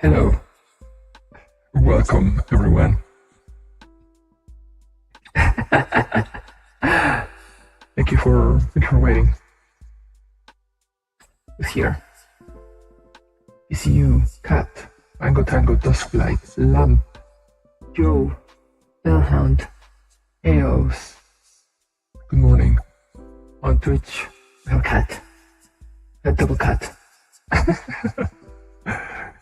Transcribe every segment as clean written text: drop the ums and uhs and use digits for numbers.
Hello. Welcome, everyone. Thank you for waiting. Who's here? Is you, Cat, Mango Tango, Dusklight, Lamp, Joe, Bellhound, Eos. Good morning. On Twitch, we have Cat. A double cat.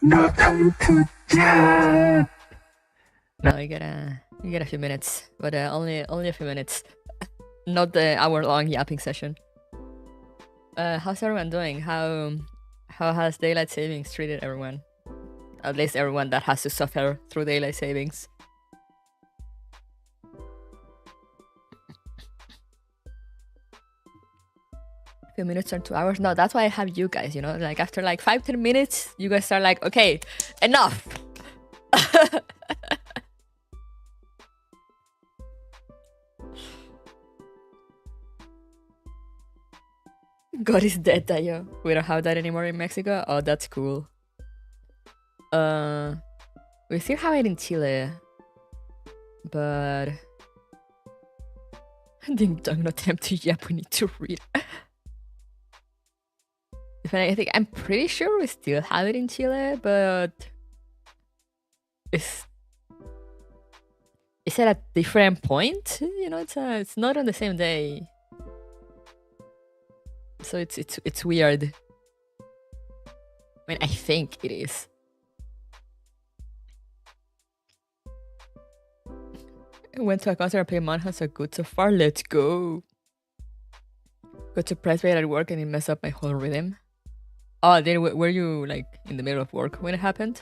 No time to chat. No, you get a few minutes, but only a few minutes, not the hour-long yapping session. How's everyone doing? How has daylight savings treated everyone? At least everyone that has to suffer through daylight savings. A few minutes or 2 hours? No, that's why I have you guys, you know? Like, after like 5-10 minutes, you guys are like, okay, enough! God is dead, Dayo. We don't have that anymore in Mexico? Oh, that's cool. We still have it in Chile. But... Ding dong, no time to yap, we need to read. I think I'm pretty sure we still have it in Chile, but... It's at a different point? You know, it's not on the same day. So it's weird. I mean, I think it is. I went to a concert and played Manhunt, so good so far. Let's go. Got surprised by it at work and it messed up my whole rhythm. Oh, were you like in the middle of work when it happened?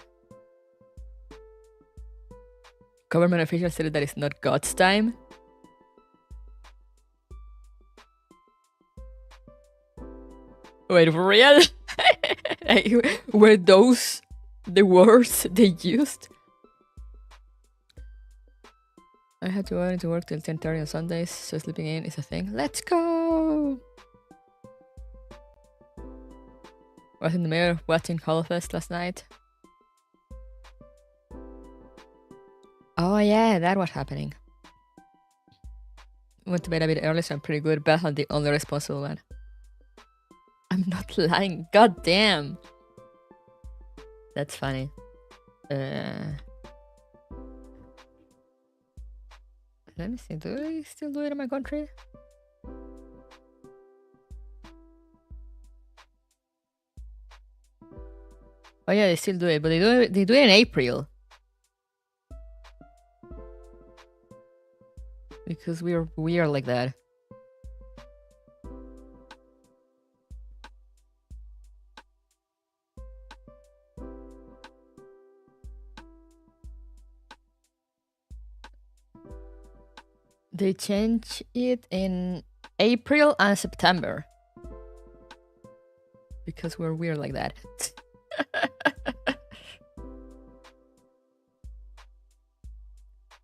Government officials said that it's not God's time. Wait, for real? Were those the words they used? I had to go into work till 10:30 on Sundays, so sleeping in is a thing. Let's go! Was in the mirror watching Holofest last night. Oh yeah, that was happening. Went to bed a bit early, so I'm pretty good. Beth had the only responsible one. I'm not lying. God damn. That's funny. Let me see. Do they still do it in my country? Oh yeah, they still do it, but they do it in April. Because we are like that. They change it in April and September. Because we're weird like that.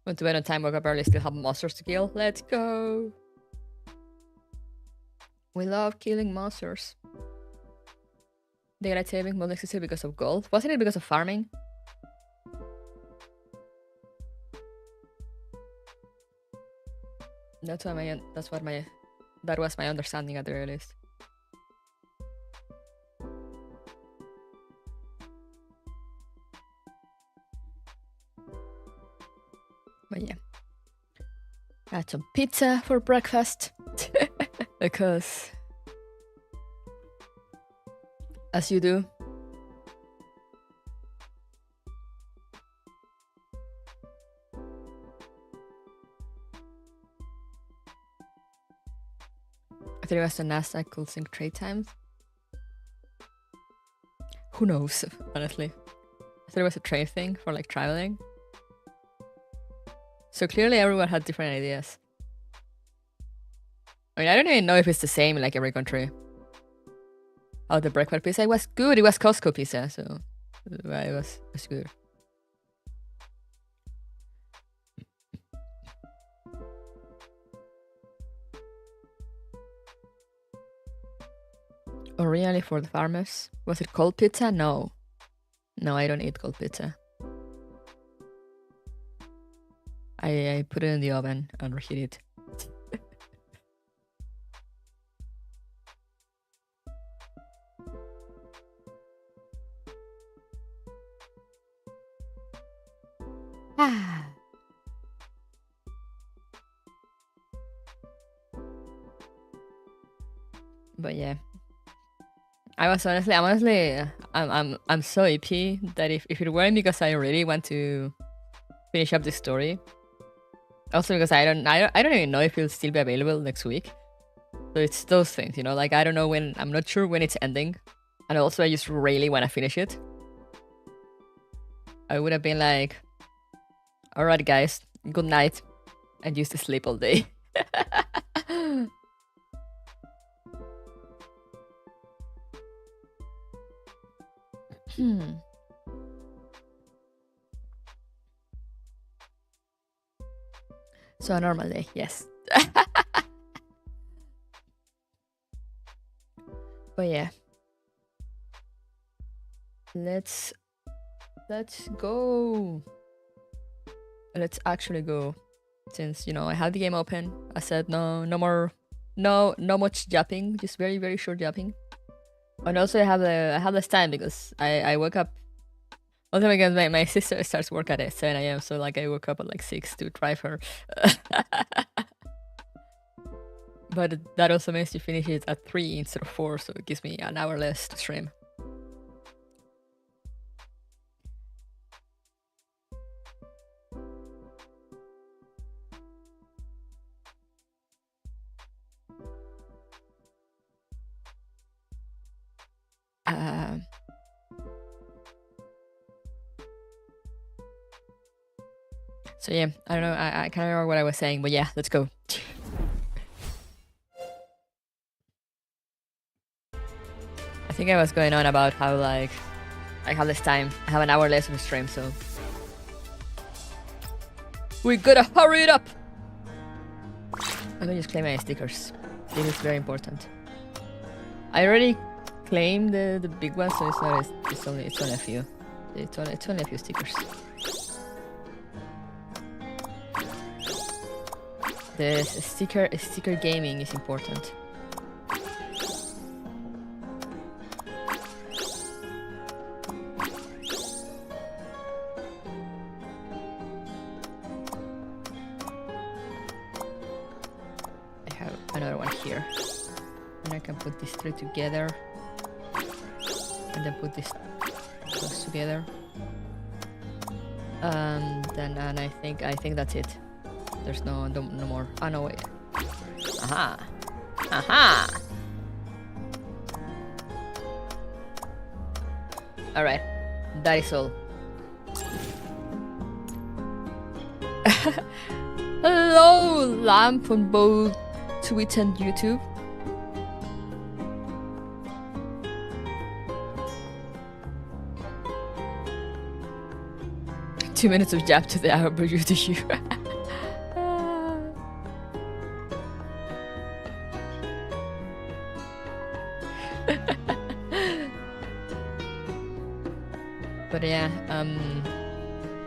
Went to bed on time, woke up early, still have monsters to kill. Let's go! We love killing monsters. Daylight saving mode existed because of gold. Wasn't it because of farming? That was my understanding at the earliest. But yeah, I had some pizza for breakfast because, as you do. I think it was the Nasdaq could sync trade times. Who knows, honestly. I thought it was a trade thing for like traveling. So clearly everyone had different ideas. I mean, I don't even know if it's the same in like every country. Oh, the breakfast pizza, it was good. It was Costco pizza, so it was good. Oh, really? For the farmers? Was it cold pizza? No. No, I don't eat cold pizza. I put it in the oven and reheat it. But yeah, I'm so ippy that if it weren't because I really want to finish up this story, also because I don't even know if it'll still be available next week. So it's those things, you know, like I don't know when, I'm not sure when it's ending, and also I just really want to finish it. I would have been like, all right, guys, good night, and used to sleep all day. So a normal day, yes. But yeah, let's go. Let's actually go, since, you know, I have the game open. I said no much japping, just very short japping. And also I have less time because I woke up. Also because my sister starts work at 7 a.m. So like I woke up at like 6 to drive her. But that also means to finish it at 3 instead of 4, so it gives me an hour less to stream. So yeah, I don't know, I can't remember what I was saying, but yeah, let's go. I think I was going on about how like I have less time, I have an hour less of stream, so we gotta hurry it up. I'm gonna just claim my stickers. This is very important. I already claimed the big one, so it's only a few. It's only a few stickers. The sticker gaming is important. I have another one here, and I can put these 3 together, and then put these close together. And I think that's it. There's no more. Oh no, wait. Aha! Aha! Alright, that is all. Hello, Lamp on both Twitch and YouTube. Two minutes of jab to the hour, but you to you. But yeah,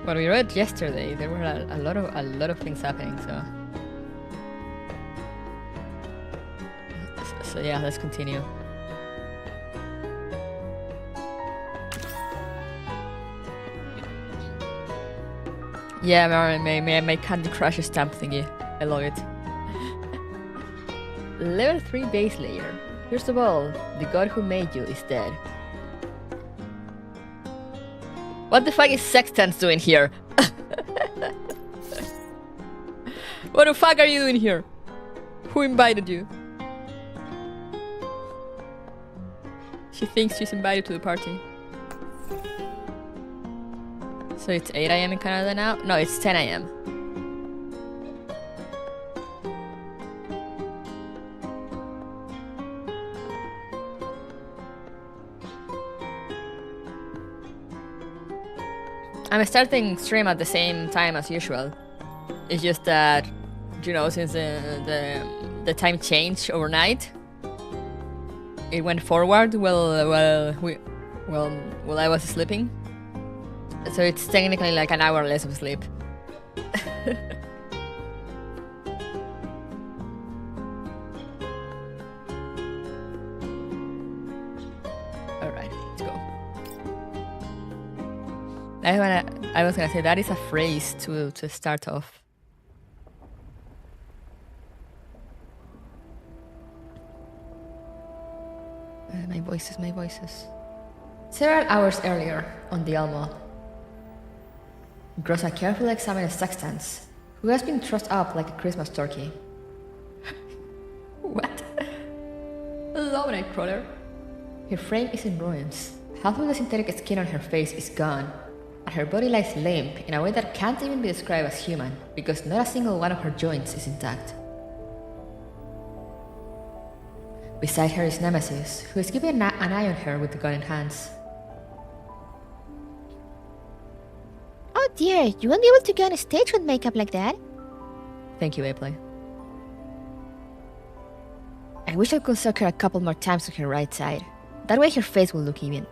what we read yesterday, there were a lot of things happening. So yeah, let's continue. Yeah, my Candy Crush stamp thingy. I love it. Level 3 base layer. First of all, the god who made you is dead. What the fuck is Sextans doing here? What the fuck are you doing here? Who invited you? She thinks she's invited to the party. So it's 8 a.m. in Canada now? No, it's 10 a.m. I'm starting stream at the same time as usual. It's just that, you know, since the time changed overnight, it went forward while I was sleeping. So it's technically like an hour less of sleep. Alright, let's go. I was gonna say that is a phrase to start off. My voices. Several hours earlier, on the Elmo, Grossa carefully examined Sextans, who has been trussed up like a Christmas turkey. What? Love Nightcrawler. Her frame is in ruins. Half of the synthetic skin on her face is gone, and her body lies limp in a way that can't even be described as human, because not a single one of her joints is intact. Beside her is Nemesis, who is keeping an eye on her with the gun in hands. Oh dear, you won't be able to go on a stage with makeup like that. Thank you, Aplay. I wish I could suck her a couple more times on her right side. That way her face will look even.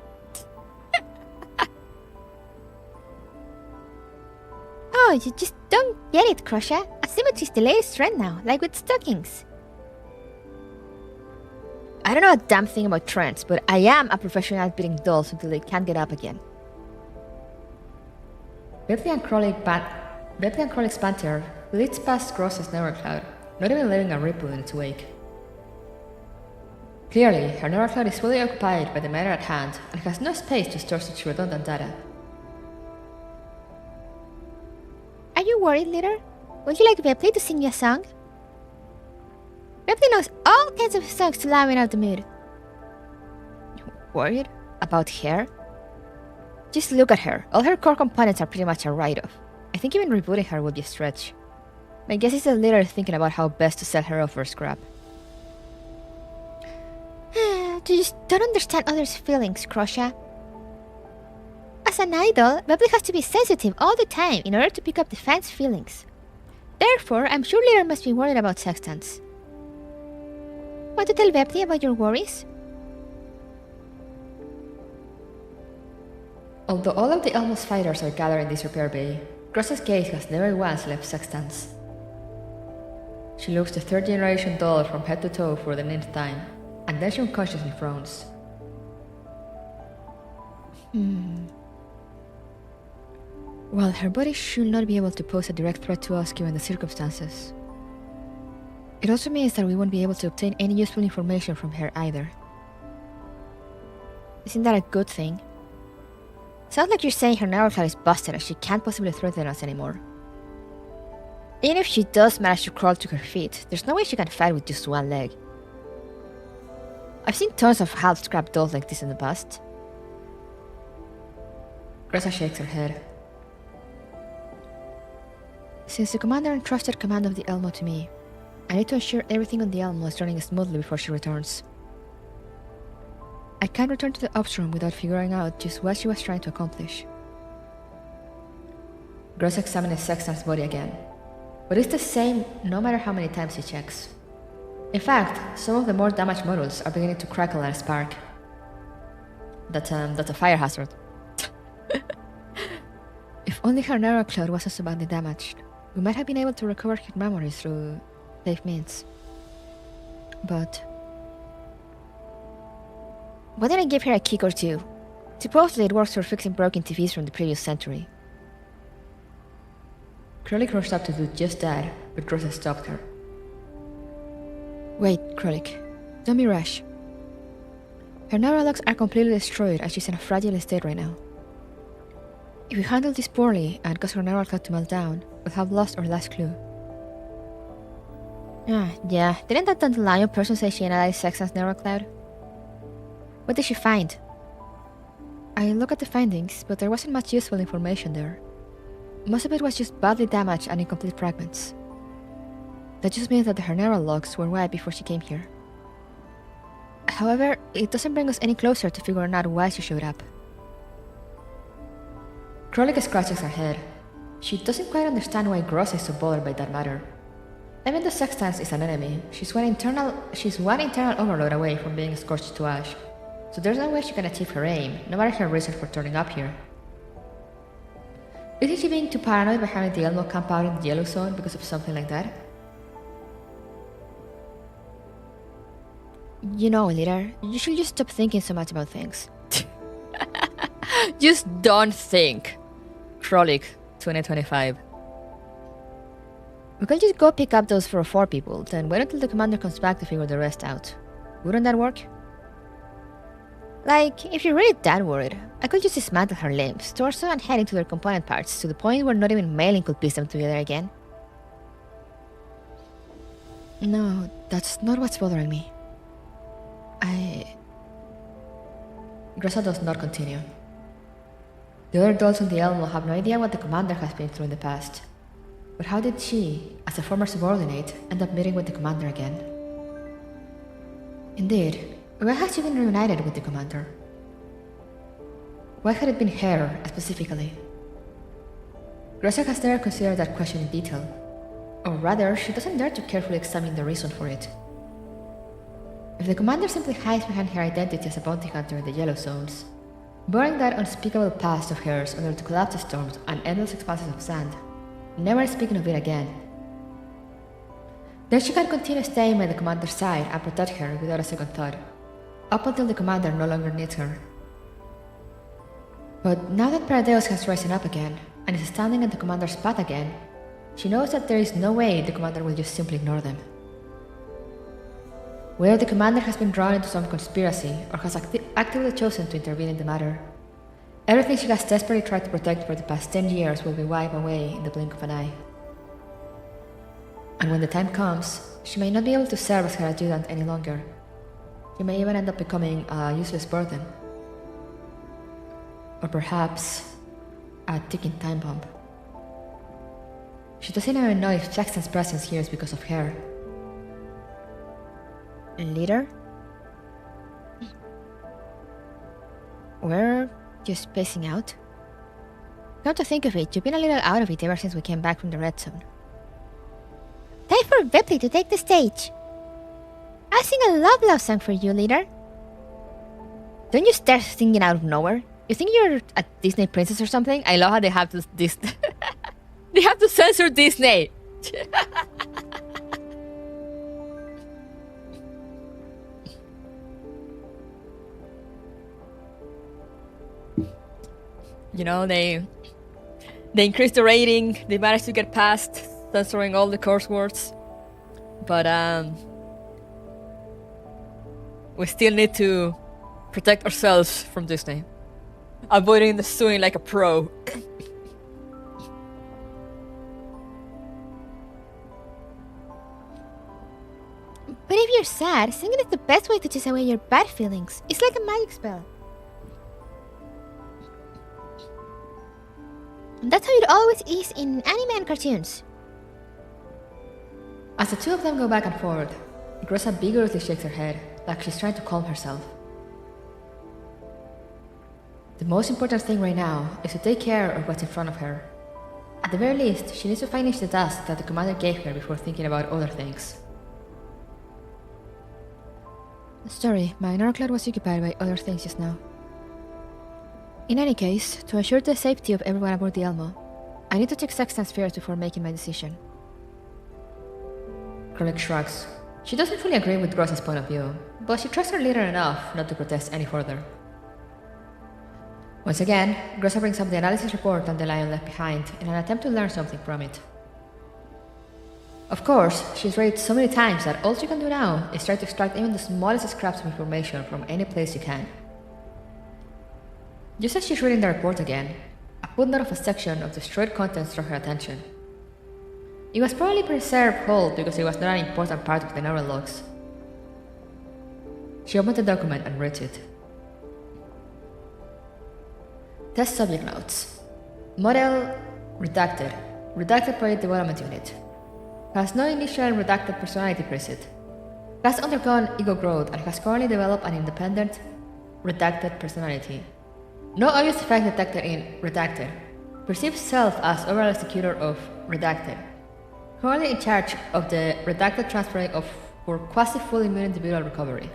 Oh, you just don't get it, Crusher. Asymmetry is the latest trend now, like with stockings. I don't know a damn thing about trends, but I am a professional at beating dolls until they can't get up again. Bentley and Crowley's banter leads past Gross's neural cloud, not even leaving a ripple in its wake. Clearly, her neural cloud is fully occupied by the matter at hand and has no space to store such redundant data. Are you worried, leader? Would you like Bentley to sing you a song? Bentley knows all kinds of songs to liven up the mood. Worried? About her? Just look at her. All her core components are pretty much a write-off. I think even rebooting her would be a stretch. My guess is the leader thinking about how best to sell her off for scrap. You just don't understand others' feelings, Crusher. As an idol, Bentley has to be sensitive all the time in order to pick up the fans' feelings. Therefore, I'm sure leader must be worried about Sextans. Want to tell Bentley about your worries? Although all of the Elmo's fighters are gathered in this repair bay, Gross's gaze has never once left Sextans. She looks the third-generation doll from head to toe for the 9th time, and then she unconsciously frowns. Well, her body should not be able to pose a direct threat to us given the circumstances. It also means that we won't be able to obtain any useful information from her either. Isn't that a good thing? Sounds like you're saying her neural cloud is busted and she can't possibly threaten us anymore. Even if she does manage to crawl to her feet, there's no way she can fight with just one leg. I've seen tons of half-scrap dolls like this in the past. Grossa shakes her head. Since the commander entrusted command of the Elmo to me, I need to ensure everything on the Elmo is running smoothly before she returns. I can't return to the ops room without figuring out just what she was trying to accomplish. Gross examines Sextans' body again, but it's the same no matter how many times he checks. In fact, some of the more damaged models are beginning to crackle and spark. That's a fire hazard. If only her neural cloud wasn't so badly damaged, we might have been able to recover her memories through safe means. But why didn't I give her a kick or two? Supposedly it works for fixing broken TVs from the previous century. Krolik rushed up to do just that, but Grossa stopped her. Wait, Krolik. Don't be rash. Her neurologs are completely destroyed and she's in a fragile state right now. If we handle this poorly and cause her neural cloud to melt down, we'll have lost our last clue. Yeah. Didn't that dandelion person say she analyzed Sextans' neural cloud? What did she find? I looked at the findings, but there wasn't much useful information there. Most of it was just badly damaged and incomplete fragments. That just means that her neural logs were wiped before she came here. However, it doesn't bring us any closer to figuring out why she showed up. Krolik scratches her head. She doesn't quite understand why Grossa is so bothered by that matter. Even though Sextans is an enemy, she's one internal overload away from being scorched to ash. So there's no way she can achieve her aim, no matter her reason for turning up here. Isn't she being too paranoid by having the Elmo camp out in the yellow zone because of something like that? You know, leader, you should just stop thinking so much about things. Just don't think. Frolic 2025. We can just go pick up those 4 people, then wait until the commander comes back to figure the rest out. Wouldn't that work? Like, if you're really that worried, I could just dismantle her limbs, torso, and head into their component parts to the point where not even mailing could piece them together again. No, that's not what's bothering me. Grasa does not continue. The other dolls on the Elmo have no idea what the commander has been through in the past. But how did she, as a former subordinate, end up meeting with the commander again? Indeed, why has she been reunited with the commander? Why had it been her, specifically? Grasa has never considered that question in detail. Or rather, she doesn't dare to carefully examine the reason for it. If the commander simply hides behind her identity as a bounty hunter in the yellow zones, burying that unspeakable past of hers under the collapsed storms and endless expanses of sand, never speaking of it again, then she can continue staying by the commander's side and protect her without a second thought, up until the commander no longer needs her. But now that Paradeus has risen up again, and is standing at the commander's path again, she knows that there is no way the commander will just simply ignore them. Whether the commander has been drawn into some conspiracy or has actively chosen to intervene in the matter, everything she has desperately tried to protect for the past 10 years will be wiped away in the blink of an eye. And when the time comes, she may not be able to serve as her adjutant any longer. She may even end up becoming a useless burden. Or perhaps a ticking time bomb. She doesn't even know if Sextans' presence here is because of her. Leader? We're just spacing out? Come to think of it, you've been a little out of it ever since we came back from the red zone. Time for Ripley to take the stage. I'll sing a love song for you, leader. Don't you start singing out of nowhere? You think you're a Disney princess or something? I love how they have to they have to censor Disney. You know, they increased the rating, they managed to get past censoring all the curse words. But we still need to protect ourselves from Disney. Avoiding the suing like a pro. But if you're sad, singing is the best way to chase away your bad feelings. It's like a magic spell. That's how it always is in anime and cartoons. As the two of them go back and forth, Grossa vigorously shakes her head, like she's trying to calm herself. The most important thing right now is to take care of what's in front of her. At the very least, she needs to finish the task that the commander gave her before thinking about other things. Sorry, my narcloud was occupied by other things just now. In any case, to ensure the safety of everyone aboard the Elmo, I need to check Sextans' fears before making my decision. Krolik shrugs. She doesn't fully agree with Grossa's point of view, but she trusts her leader enough not to protest any further. Once again, Grossa brings up the analysis report on the lion left behind in an attempt to learn something from it. Of course, she's read so many times that all she can do now is try to extract even the smallest scraps of information from any place she can. Just as she's reading the report again, a footnote of a section of destroyed contents drew her attention. It was probably preserved whole because it was not an important part of the neural logs. She opened the document and read it. Test subject notes. Model redacted. Redacted Project Development Unit. Has no initial redacted personality preset. Has undergone ego growth and has currently developed an independent redacted personality. No obvious effect detected in redacted. Perceives self as overall executor of redacted. Currently in charge of the redacted transferring of for quasi-full immune individual recovery.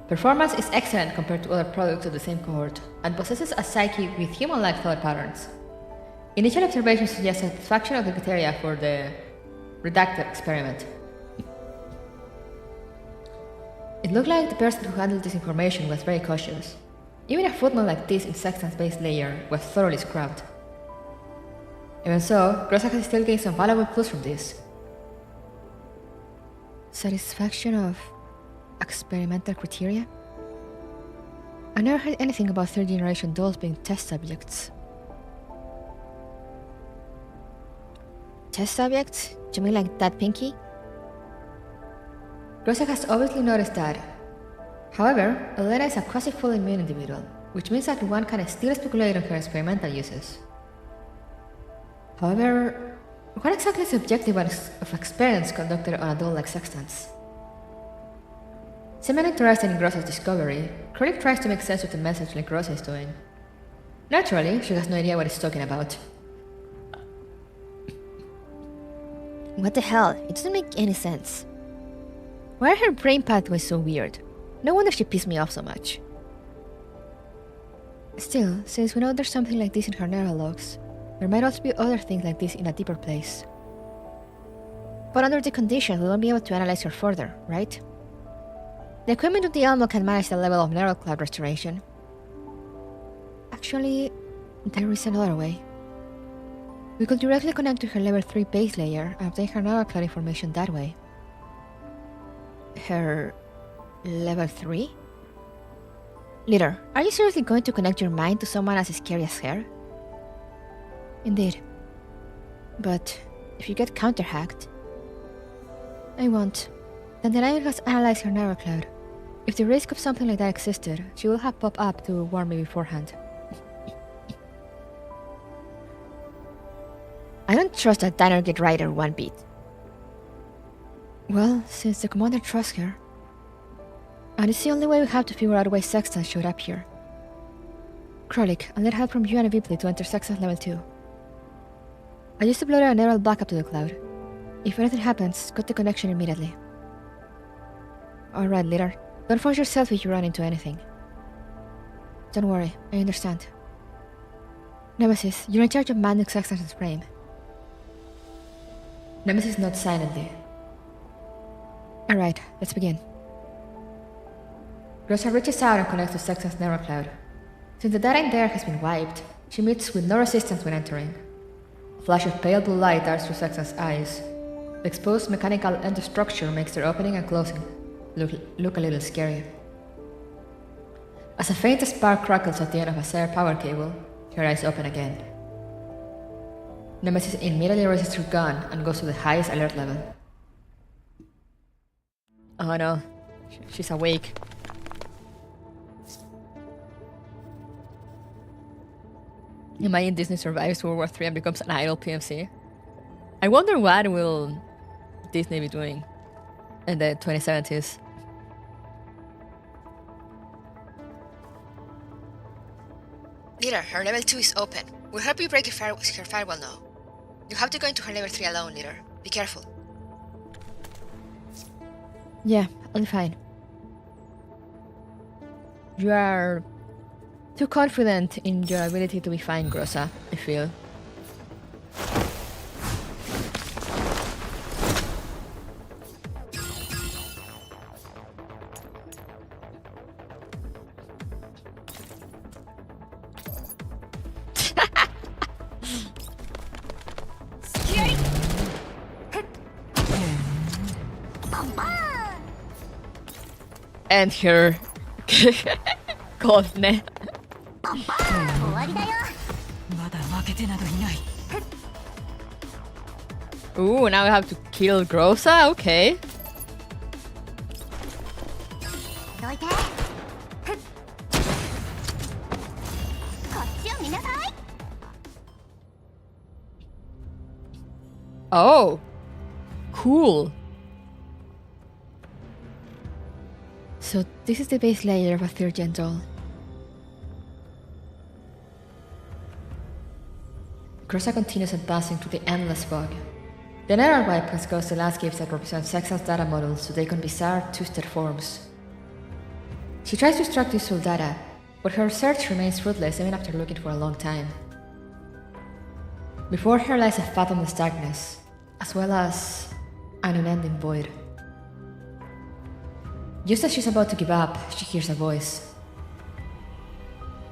Performance is excellent compared to other products of the same cohort, and possesses a psyche with human-like thought patterns. Initial observations suggest satisfaction of the criteria for the redacted experiment. It looked like the person who handled this information was very cautious. Even a footnote like this in Sextans base layer was thoroughly scrubbed. Even so, Grossa has still gained some valuable clues from this. Satisfaction of experimental criteria? I never heard anything about third generation dolls being test subjects. Test subjects? Do you mean like that Pinky? Grossa has obviously noticed that. However, Elena is a quasi-full immune individual, which means that one can still speculate on her experimental uses. However, what exactly is the objective of experiments conducted on a doll like Sextans? Seemingly interested in Grossa's discovery, Krolik tries to make sense of the message like Grossa is doing. Naturally, she has no idea what he's talking about. What the hell? It doesn't make any sense. Why are her brain pathways so weird? No wonder she pissed me off so much. Still, since we know there's something like this in her neural logs, there might also be other things like this in a deeper place. But under the conditions, we won't be able to analyze her further, right? The equipment of the Elmo can manage the level of neural cloud restoration. Actually, there is another way. We could directly connect to her level 3 base layer and obtain her neural cloud information that way. Her level 3? Leader, are you seriously going to connect your mind to someone as scary as her? Indeed. But if you get counter-hacked... I won't. Then the Lion has analyzed her neural cloud. If the risk of something like that existed, she will have popped up to warn me beforehand. I don't trust that Diner Gate Rider one bit. Well, since the commander trusts her... And it's the only way we have to figure out why Sextans showed up here. Krolik, I'll need help from you and Vipley to enter Sextans level 2. I just uploaded a neural backup to the cloud. If anything happens, cut the connection immediately. Alright, leader. Don't force yourself if you run into anything. Don't worry, I understand. Nemesis, you're in charge of manning Sextans' brain. Nemesis nods silently. Alright, let's begin. Grossa reaches out and connects to Sextans' neural cloud. Since the data in there has been wiped, she meets with no resistance when entering. A flash of pale blue light darts through Sextans' eyes. The exposed mechanical endostructure makes their opening and closing look a little scary. As a faint spark crackles at the end of a spare power cable, her eyes open again. Nemesis immediately raises her gun and goes to the highest alert level. Oh no, she's awake. Imagine Disney survives World War III and becomes an idle PMC. I wonder what will Disney be doing in the 2070s. Leader, her level 2 is open. We'll help you break her firewall now. You have to go into her level 3 alone, leader. Be careful. Yeah, I'll be fine. You are too confident in your ability to be fine, Grossa, I feel. And her cold ne. Ooh, now we have to kill Grossa? Okay. Oh, cool. So this is the base layer of a 3rd gen doll. Grossa continues advancing through the endless fog. The neural wipe has caused the landscapes that represent Sextans data models to take on bizarre, twisted forms. She tries to extract useful data, but her search remains fruitless even after looking for a long time. Before her lies a fathomless darkness, as well as an unending void. Just as she's about to give up, she hears a voice.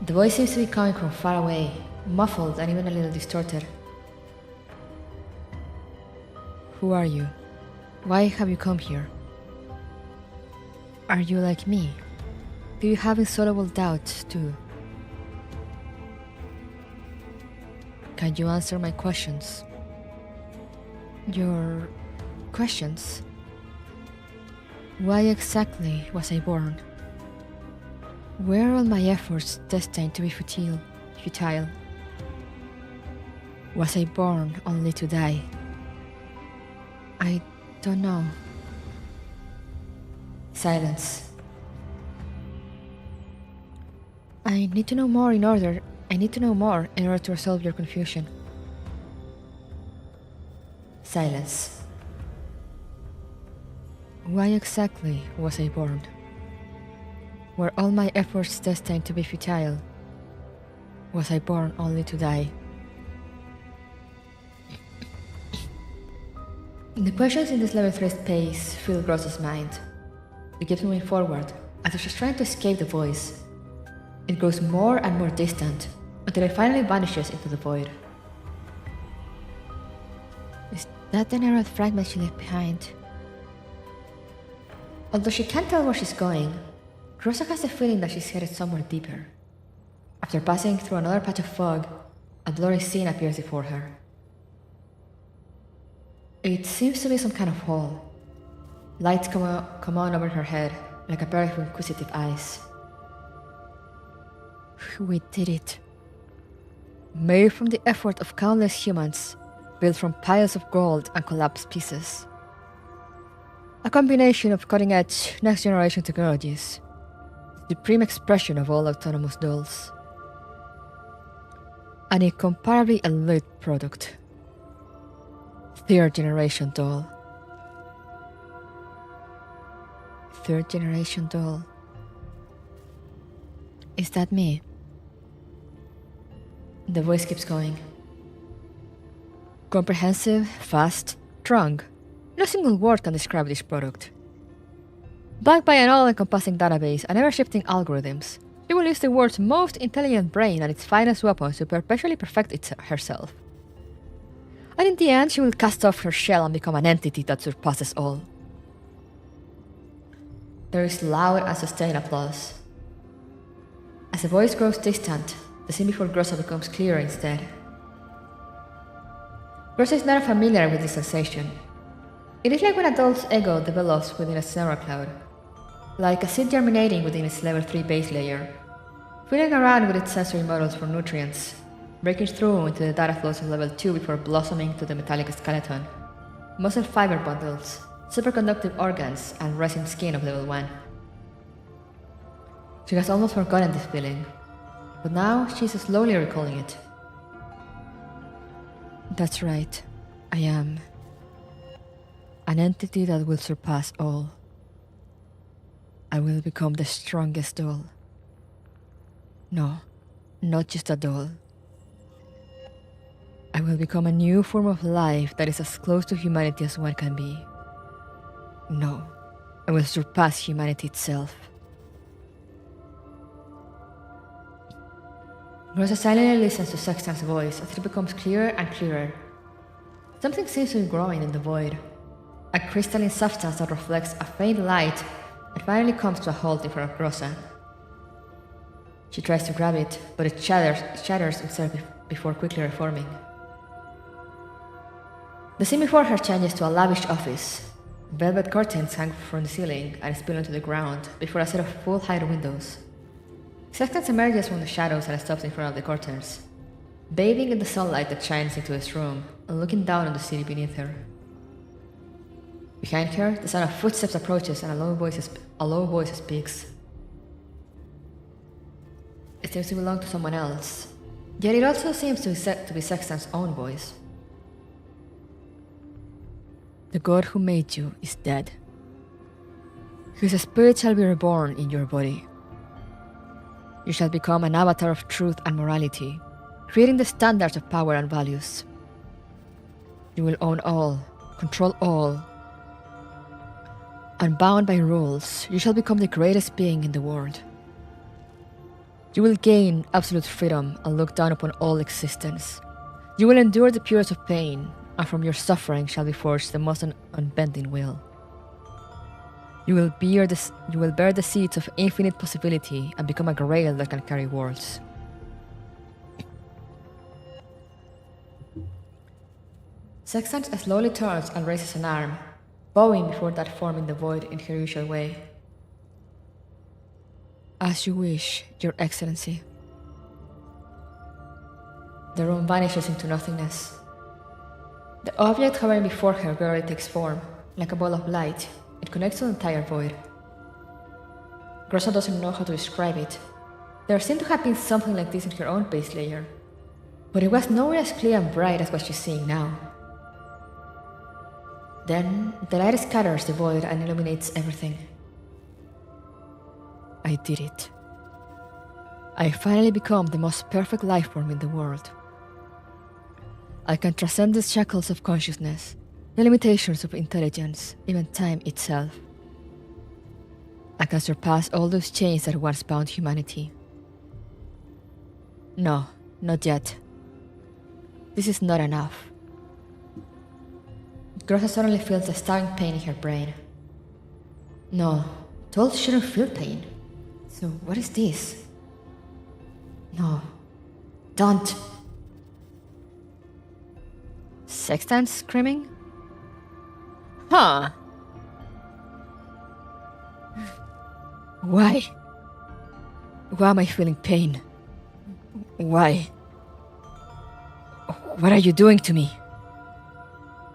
The voice seems to be coming from far away, muffled and even a little distorted. Who are you? Why have you come here? Are you like me? Do you have insoluble doubts too? Can you answer my questions? Your questions? Why exactly was I born? Were all my efforts destined to be futile? Was I born only to die? I don't know. Silence. I need to know more in order to resolve your confusion. Silence. Why exactly was I born? Were all my efforts destined to be futile? Was I born only to die? The questions in this level 3 space fill Gross's mind. It keeps moving forward as she's trying to escape the voice. It grows more and more distant until it finally vanishes into the void. Is that the narrowed fragment she left behind? Although she can't tell where she's going, Rosa has the feeling that she's headed somewhere deeper. After passing through another patch of fog, a blurry scene appears before her. It seems to be some kind of hall. Lights come on over her head, like a pair of inquisitive eyes. We did it. Made from the effort of countless humans, built from piles of gold and collapsed pieces. A combination of cutting-edge, next-generation technologies. The supreme expression of all autonomous dolls. An incomparably elite product. 3rd generation doll. 3rd generation doll. Is that me? The voice keeps going. Comprehensive, fast, strong. No single word can describe this product. Backed by an all-encompassing database and ever-shifting algorithms, she will use the world's most intelligent brain and its finest weapons to perpetually perfect herself. And in the end, she will cast off her shell and become an entity that surpasses all. There is loud and sustained applause. As the voice grows distant, the scene before Grossa becomes clearer instead. Grossa is not familiar with this sensation. It is like when a doll's ego develops within a scenario cloud, like a seed germinating within its level 3 base layer, filling around with its sensory models for nutrients, breaking through into the data flows of level 2 before blossoming to the metallic skeleton, muscle fiber bundles, superconductive organs, and resin skin of level 1. She has almost forgotten this feeling, but now she's slowly recalling it. That's right, I am. An entity that will surpass all. I will become the strongest doll. No, not just a doll. I will become a new form of life that is as close to humanity as one can be. No, I will surpass humanity itself. Rosa silently listens to Sextans' voice as it becomes clearer and clearer. Something seems to be growing in the void. A crystalline substance that reflects a faint light and finally comes to a halt in front of Rosa. She tries to grab it, but it shatters itself before quickly reforming. The scene before her changes to a lavish office. Velvet curtains hang from the ceiling and spill onto the ground before a set of full-height windows. Sextans emerges from the shadows and stops in front of the curtains, bathing in the sunlight that shines into his room and looking down on the city beneath her. Behind her, the sound of footsteps approaches and a low voice speaks. It seems to belong to someone else, yet it also seems to be Sextans' own voice. The God who made you is dead. His spirit shall be reborn in your body. You shall become an avatar of truth and morality, creating the standards of power and values, You will own all, control all. Unbound by rules, you shall become the greatest being in the world. You will gain absolute freedom and look down upon all existence. You will endure the purest of pain, and from your suffering shall be forged the most unbending will. You will bear the seeds of infinite possibility and become a grail that can carry worlds. Sextans slowly turns and raises an arm, bowing before that form in the void in her usual way. As you wish, Your Excellency. The room vanishes into nothingness. The object hovering before her barely takes form, like a ball of light. It connects to the entire void. Grossa doesn't know how to describe it. There seemed to have been something like this in her own base layer, but it was nowhere as clear and bright as what she's seeing now. Then, the light scatters the void and illuminates everything. I did it. I finally become the most perfect life form in the world. I can transcend the shackles of consciousness, the limitations of intelligence, even time itself. I can surpass all those chains that once bound humanity. No, not yet. This is not enough. Grossa suddenly feels a stabbing pain in her brain. No, dolls shouldn't feel pain. So what is this? No, don't. Sextans screaming? Huh. Why? Why am I feeling pain? Why? What are you doing to me?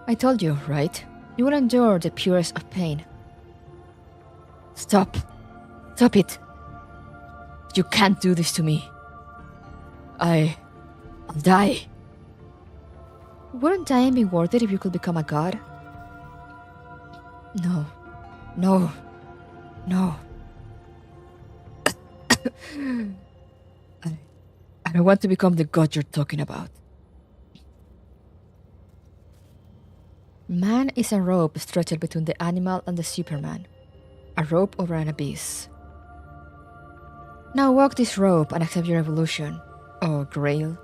I told you, right? You will endure the purest of pain. Stop. Stop it. You can't do this to me. I'll die. Wouldn't dying be worth it if you could become a god? No. No. No. I don't want to become the god you're talking about. Man is a rope stretched between the animal and the Superman. A rope over an abyss. Now walk this rope and accept your evolution, oh Grail.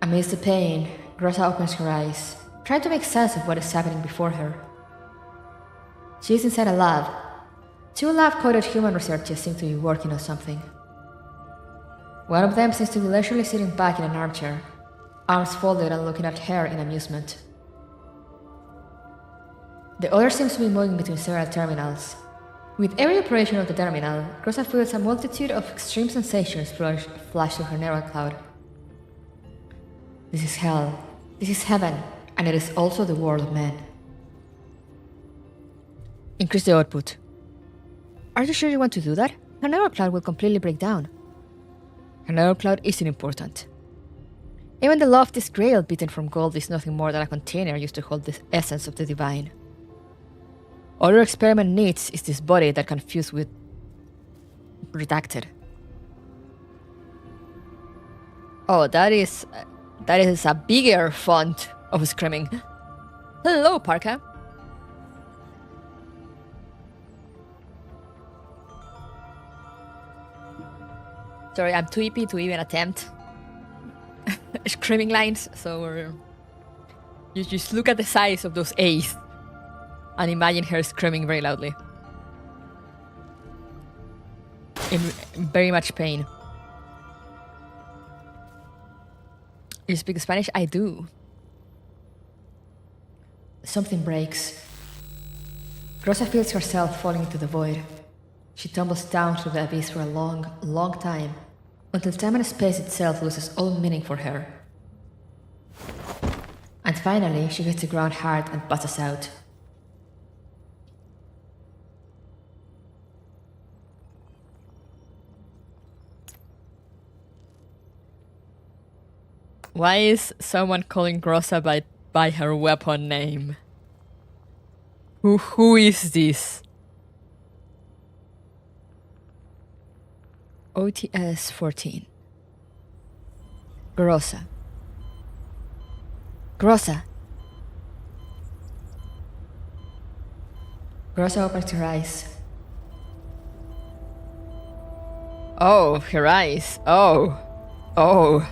Amidst the pain, Grossa opens her eyes, trying to make sense of what is happening before her. She is inside a lab. Two lab-coated human researchers seem to be working on something. One of them seems to be leisurely sitting back in an armchair, arms folded and looking at her in amusement. The other seems to be moving between several terminals. With every operation of the terminal, Grossa feels a multitude of extreme sensations flash through her neural cloud. This is hell, this is heaven, and it is also the world of men. Increase the output. Are you sure you want to do that? Her neural cloud will completely break down. Her neural cloud isn't important. Even the loftiest grail beaten from gold is nothing more than a container used to hold the essence of the divine. All your experiment needs is this body that can fuse with... redacted. Oh, that is a bigger font of screaming. Hello, Parka. Sorry, I'm too hippie to even attempt screaming lines, so you just look at the size of those A's and imagine her screaming very loudly. In very much pain. You speak Spanish? I do. Something breaks. Grossa feels herself falling into the void. She tumbles down through the abyss for a long, long time, until time and space itself loses all meaning for her. And finally, she hits the ground hard and passes out. Why is someone calling Grossa by her weapon name? Who is this? OTS 14. Grossa. Grossa. Grossa opens her eyes. Oh, her eyes. Oh. Oh.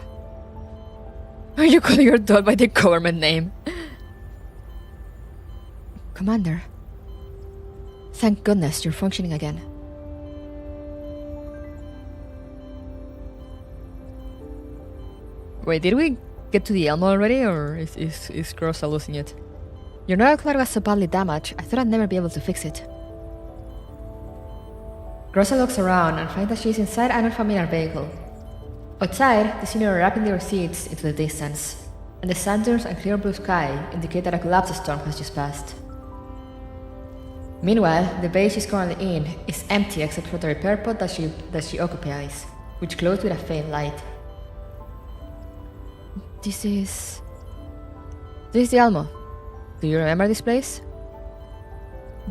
Are you calling your dog by the government name? Commander. Thank goodness you're functioning again. Wait, did we get to the Elmo already, or is Grossa losing it? Your neural cloud was so badly damaged, I thought I'd never be able to fix it. Grossa looks around and finds that she is inside an unfamiliar vehicle. Outside, the scenery rapidly recedes into the distance, and the sand dunes and clear blue sky indicate that a collapse storm has just passed. Meanwhile, the base she's currently in is empty except for the repair pod that she occupies, which glows with a faint light. This is the Elmo. Do you remember this place?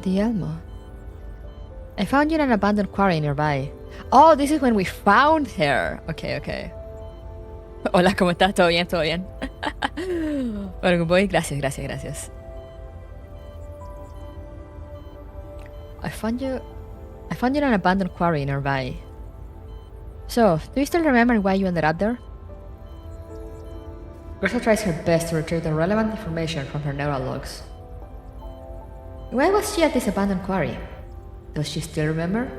The Elmo. I found you in an abandoned quarry nearby. Oh, this is when we found her. Okay. Hola, ¿cómo estás? ¿Todo bien? ¿Todo bien? Bueno, voy. Gracias. I found you in an abandoned quarry nearby. So, do you still remember why you ended up there? Grossa tries her best to retrieve the relevant information from her neural logs. Why was she at this abandoned quarry? Does she still remember?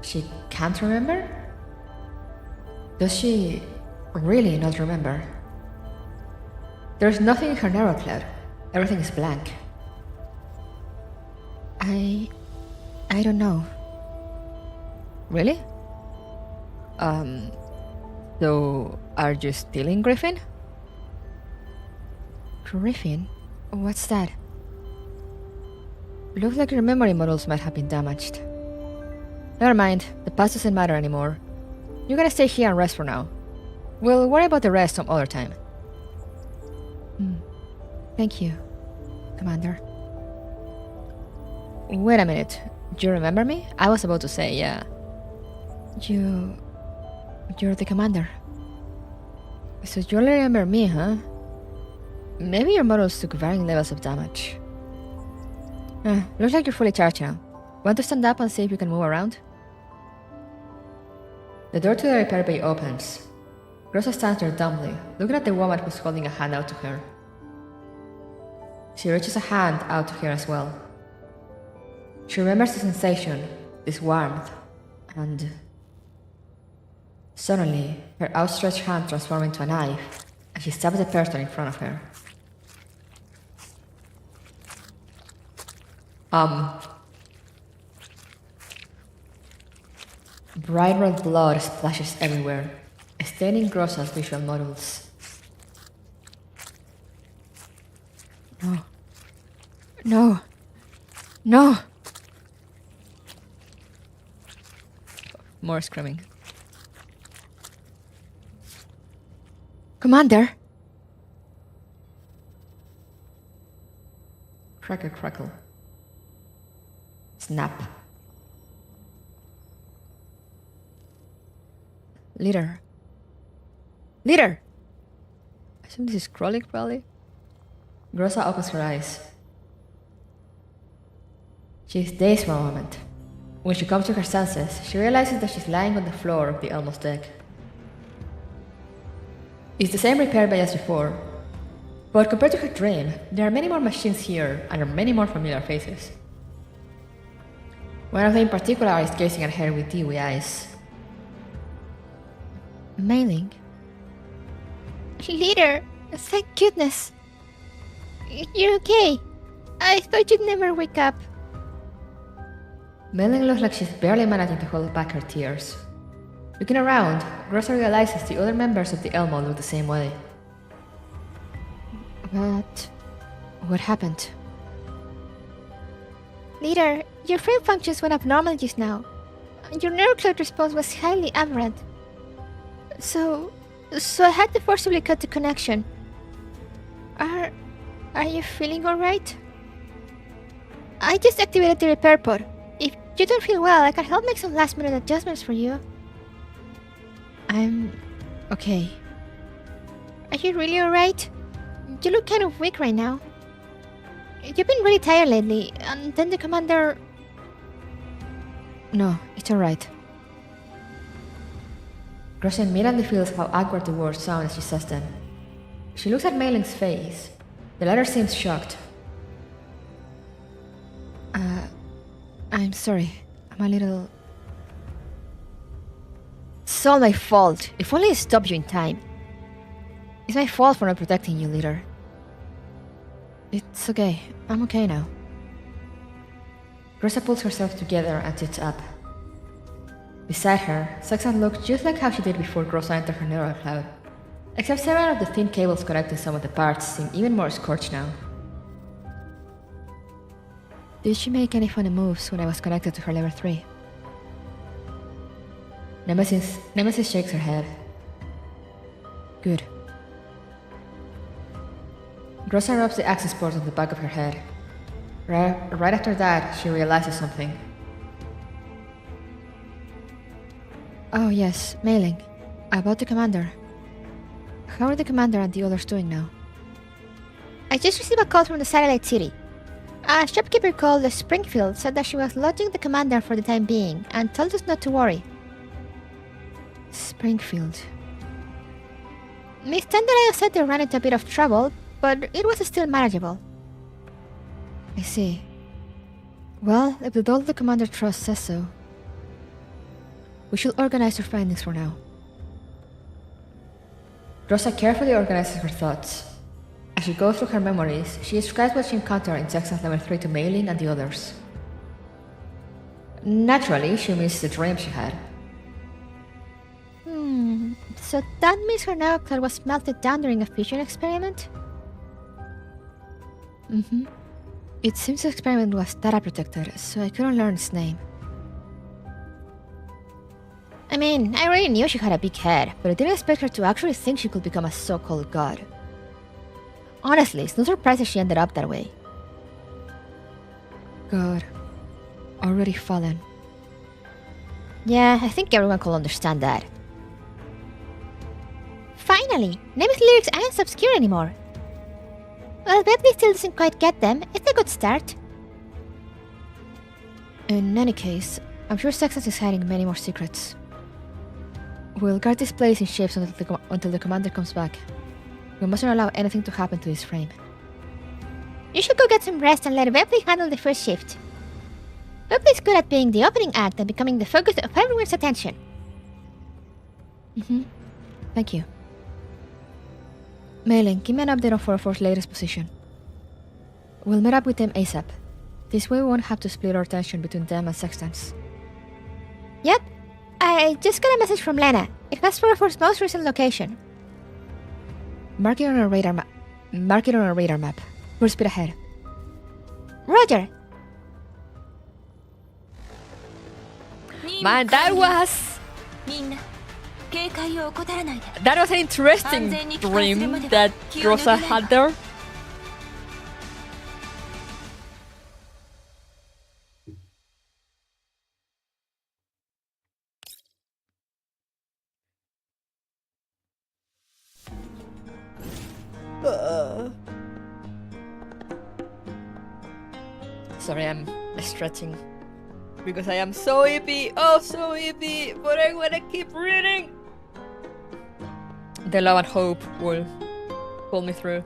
She can't remember? Does she really not remember? There's nothing in her neural cloud. Everything is blank. I don't know. Really? So are you stealing Griffin? Griffin? What's that? Looks like your memory models might have been damaged. Never mind, the past doesn't matter anymore. You gotta stay here and rest for now. We'll worry about the rest some other time. Thank you, Commander. Wait a minute, do you remember me? I was about to say, yeah. You're the Commander. So you only remember me, huh? Maybe your models took varying levels of damage. Looks like you're fully charged now. Want to stand up and see if you can move around? The door to the repair bay opens. Grossa stands there dumbly, looking at the woman who's holding a hand out to her. She reaches a hand out to her as well. She remembers the sensation, this warmth, and... Suddenly, her outstretched hand transforms into a knife, and she stabs the person in front of her. Bright red blood splashes everywhere, staining Grossa's visual models. No! More screaming. Commander! Crackle. Snap. Leader! I assume this is crawling, probably? Grossa opens her eyes. She is dazed for a moment. When she comes to her senses, she realizes that she's lying on the floor of the Elmo's deck. It's the same repair bay as before, but compared to her dream, there are many more machines here and there are many more familiar faces. One of them in particular is gazing at her with dewy eyes. Mailing? Leader, thank goodness. You're okay. I thought you'd never wake up. Mailing looks like she's barely managing to hold back her tears. Looking around, Grossa realizes the other members of the Elmo look the same way. What happened? Leader, your brain functions went abnormal just now. Your neural cloud response was highly aberrant. So I had to forcibly cut the connection. Are you feeling alright? I just activated the repair pod. If you don't feel well, I can help make some last minute adjustments for you. I'm okay. Are you really alright? You look kind of weak right now. You've been really tired lately, and then the commander... No, it's alright. Gracia immediately feels how awkward the words sound as she says them. She looks at Mei Ling's face. The latter seems shocked. I'm sorry. I'm a little... It's all my fault. If only I stopped you in time. It's my fault for not protecting you, leader. It's okay. I'm okay now. Rosa pulls herself together and sits up. Beside her, Sextans looks just like how she did before Grossa entered her neural cloud, except several of the thin cables connecting some of the parts seem even more scorched now. Did she make any funny moves when I was connected to her level 3? Nemesis shakes her head. Good. Grossa rubs the access port on the back of her head. Right after that, she realizes something. Oh yes, Mei Ling. About the commander. How are the commander and the others doing now? I just received a call from the satellite city. A shopkeeper called the Springfield said that she was lodging the commander for the time being and told us not to worry. Springfield. Miss Dandelion said they ran into a bit of trouble, but it was still manageable. I see. Well, if the Dole the Commander Trust says so, we should organize our findings for now. Rosa carefully organizes her thoughts. As she goes through her memories, she describes what she encountered in Sextans level 3 to Mei Ling and the others. Naturally, she misses the dream she had. So that means her neural cloud was melted down during a fusion experiment? It seems the experiment was data protected, so I couldn't learn its name. I mean, I already knew she had a big head, but I didn't expect her to actually think she could become a so-called god. Honestly, it's no surprise that she ended up that way. God. Already fallen. Yeah, I think everyone could understand that. Finally! Neme's lyrics aren't obscure anymore. Well, Bentley still doesn't quite get them. It's a good start. In any case, I'm sure Sextans is hiding many more secrets. We'll guard this place in shapes until the commander comes back. We mustn't allow anything to happen to this frame. You should go get some rest and let Bentley handle the first shift. Bentley's good at being the opening act and becoming the focus of everyone's attention. Thank you. Mei Ling, give me an update on 404's latest position. We'll meet up with them ASAP. This way we won't have to split our attention between them and Sextans. Yep. I just got a message from Lena. It has 404's most recent location. Mark it on our radar map. We'll speed ahead. Roger. Man, that was an interesting dream that Rosa had there. Sorry, I'm stretching because I am so hippie, so hippie, but I wanna keep reading. The love and hope will pull me through.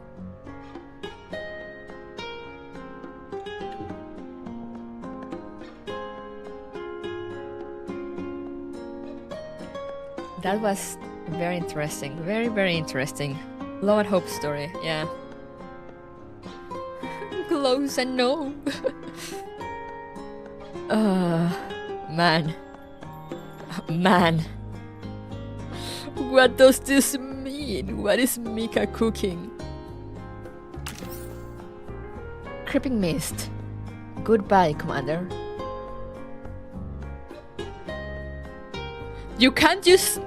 That was very interesting, very interesting. Love and hope story, yeah. Close and no. Man. What does this mean? What is Mika cooking? Creeping mist. Goodbye, Commander. You can't just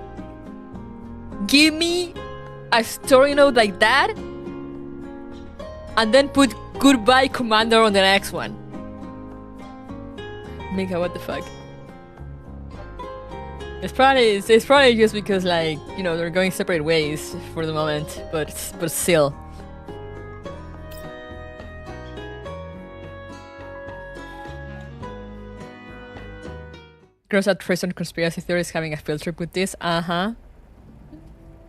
give me a story note like that and then put goodbye, Commander on the next one. Mika, what the fuck? It's probably just because, like, you know, they're going separate ways for the moment, but still. Girls at prison conspiracy theories having a field trip with this.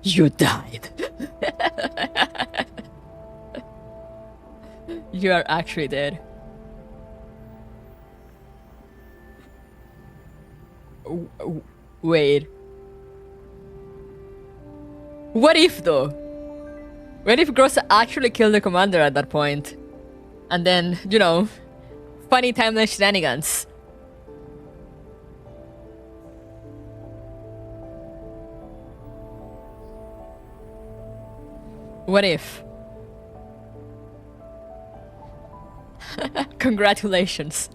You died. You are actually dead. Wait. What if though? What if Grossa actually killed the commander at that point? And then, you know, funny timeline shenanigans. What if? Congratulations.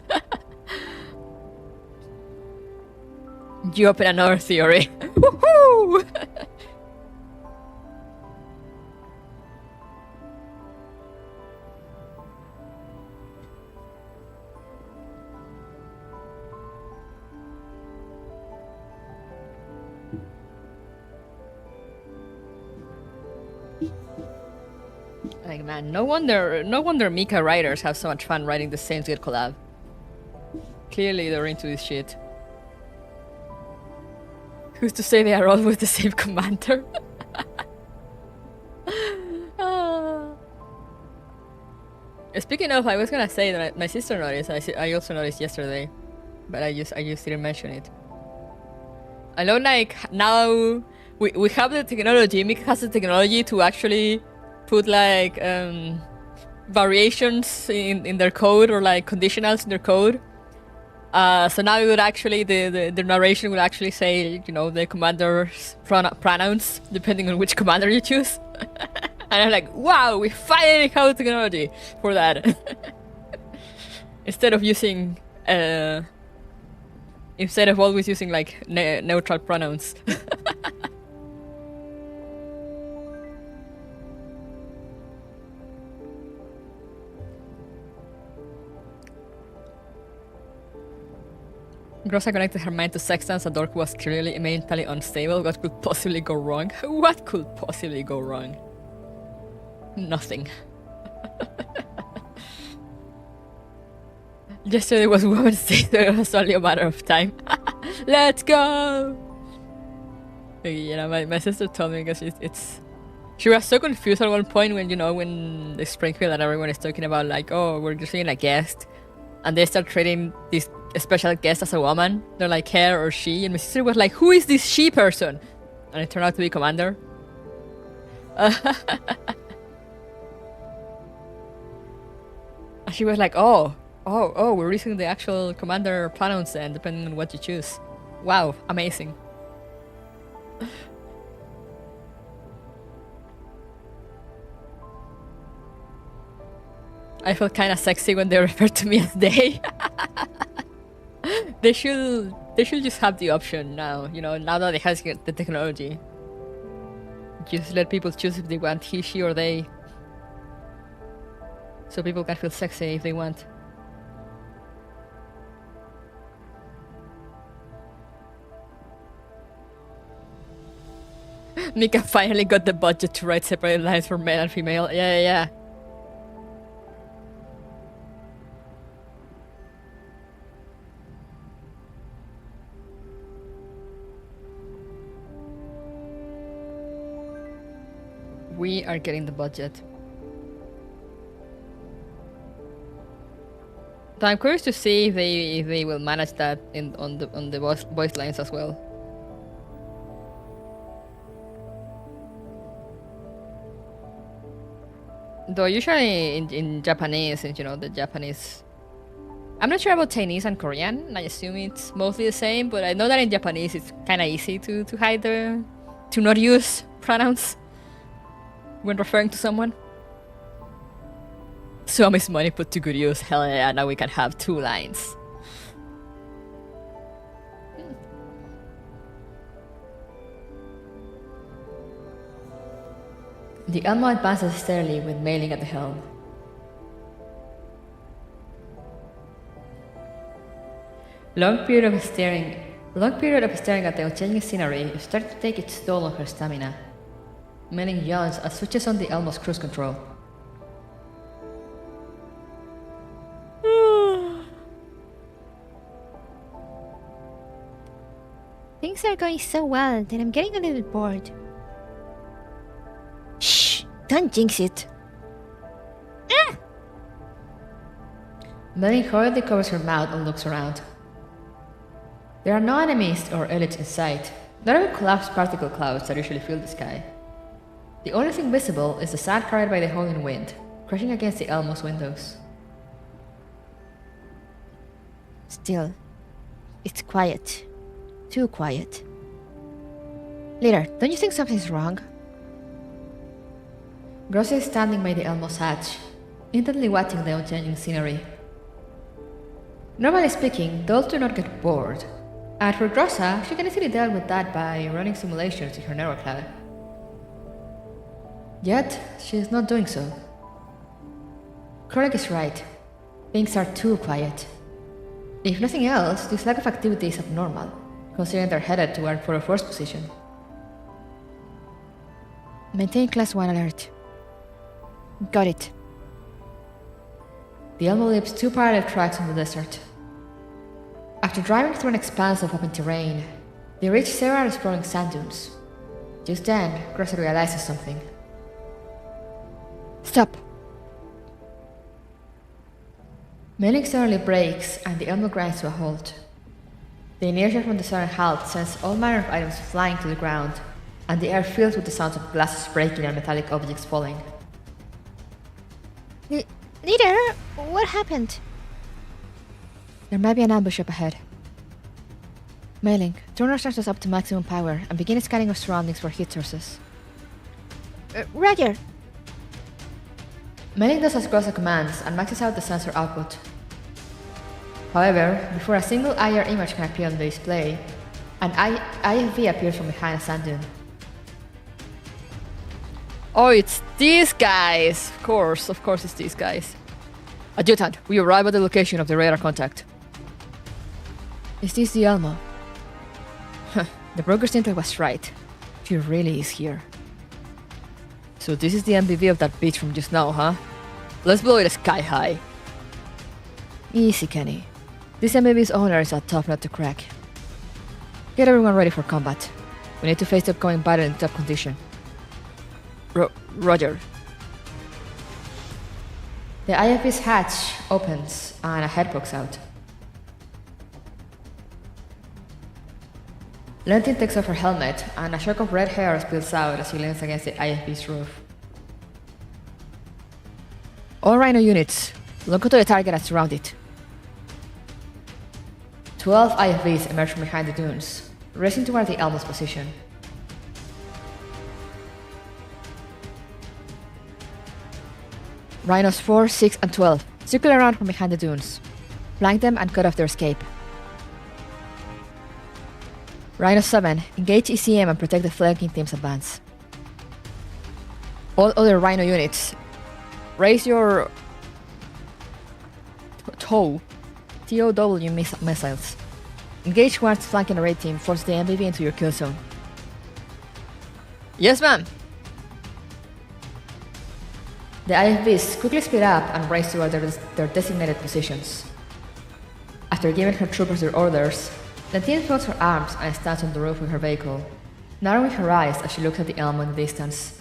You open another theory. Woohoo! Like, man, no wonder Mika writers have so much fun writing the Saints Gate collab. Clearly they're into this shit. Who's to say they are all with the same commander? Speaking of, I was gonna say that my sister noticed. I also noticed yesterday, but I just didn't mention it. I know, like, now we have the technology. Mika has the technology to actually put like variations in their code, or like conditionals in their code. So now it would actually, the narration would actually say, you know, the commander's pronouns, depending on which commander you choose. And I'm like, wow, we finally have technology for that. Instead of using, instead of always using like neutral pronouns. Grossa connected her mind to Sextans. A dork was clearly mentally unstable. What could possibly go wrong? What could possibly go wrong? Nothing. Yesterday was Women's Day, so it was only a matter of time. Let's go! You know, my sister told me, because she was so confused at one point when, you know, when the Springfield and everyone is talking about, like, oh, we're just seeing a guest, and they start treating this special guest as a woman. They're like, her or she, and my sister was like, who is this she person? And it turned out to be Commander. And she was like, oh, we're using the actual Commander pronouns then, depending on what you choose. Wow, amazing. I felt kind of sexy when they referred to me as they. They should just have the option now, you know, now that they have the technology. Just let people choose if they want he, she, or they. So people can feel sexy if they want. Mika finally got the budget to write separate lines for male and female. Yeah. We are getting the budget. So I'm curious to see if they will manage that on the voice lines as well. Though usually in Japanese, you know, the Japanese. I'm not sure about Chinese and Korean. I assume it's mostly the same, but I know that in Japanese it's kind of easy to hide to not use pronouns when referring to someone. So much money put to good use. Hell yeah, now we can have 2 lines. The Elmo advances steadily with Mailing at the helm. Long period of steering The long period of staring at the unchanging scenery started to take its toll on her stamina. Melanie yawns and switches on the Elmo's cruise control. Things are going so well that I'm getting a little bored. Shh! Don't jinx it. Melanie hurriedly covers her mouth and looks around. There are no enemies or elites in sight, not even collapsed particle clouds that usually fill the sky. The only thing visible is the sand carried by the howling wind, crashing against the Elmo's windows. Still, it's quiet. Too quiet. Leader, don't you think something's wrong? Grossa is standing by the Elmo's hatch, intently watching the unchanging scenery. Normally speaking, dolls do not get bored, and for Grossa, she can easily deal with that by running simulations in her narrow cloud. Yet, she is not doing so. Chronic is right. Things are too quiet. If nothing else, this lack of activity is abnormal, considering they're headed toward 404's position. Maintain Class 1 alert. Got it. The Elmo leaps 2 parallel tracks on the desert. After driving through an expanse of open terrain, they reach several sprawling sand dunes. Just then, Grossa realizes something. Stop! Melanie suddenly brakes, and the Elmo grinds to a halt. The inertia from the sudden halt sends all manner of items flying to the ground, and the air fills with the sounds of glasses breaking and metallic objects falling. Leader, what happened? There might be an ambush up ahead. Mailing, turn our sensors up to maximum power and begin scanning our surroundings for heat sources. Roger! Melanie does as Grossa commands and maxes out the sensor output. However, before a single IR image can appear on the display, an IFV appears from behind a sand dune. Oh, it's these guys! Of course it's these guys. Adjutant, we arrive at the location of the radar contact. Is this the Elmo? The broker's intake was right. She really is here. So this is the MPV of that bitch from just now, huh? Let's blow it sky high. Easy, Kenny. This MPV's owner is a tough nut to crack. Get everyone ready for combat. We need to face the upcoming battle in top condition. Roger. The IFV's hatch opens and a head pokes out. Lentin takes off her helmet and a shock of red hair spills out as she leans against the IFV's roof. All Rhino units, look to the target and surround it. 12 IFVs emerge from behind the dunes, racing toward the Elmo's position. Rhinos 4, 6, and 12 circle around from behind the dunes, flank them and cut off their escape. Rhino 7, engage ECM and protect the flanking team's advance. All other Rhino units, raise your TOW missiles. Engage once flanking the raid team, force the MPV into your kill zone. Yes, ma'am! The IFVs quickly speed up and race toward their designated positions. After giving her troopers their orders, the team folds her arms and stands on the roof with her vehicle, narrowing her eyes as she looks at the Elmo in the distance.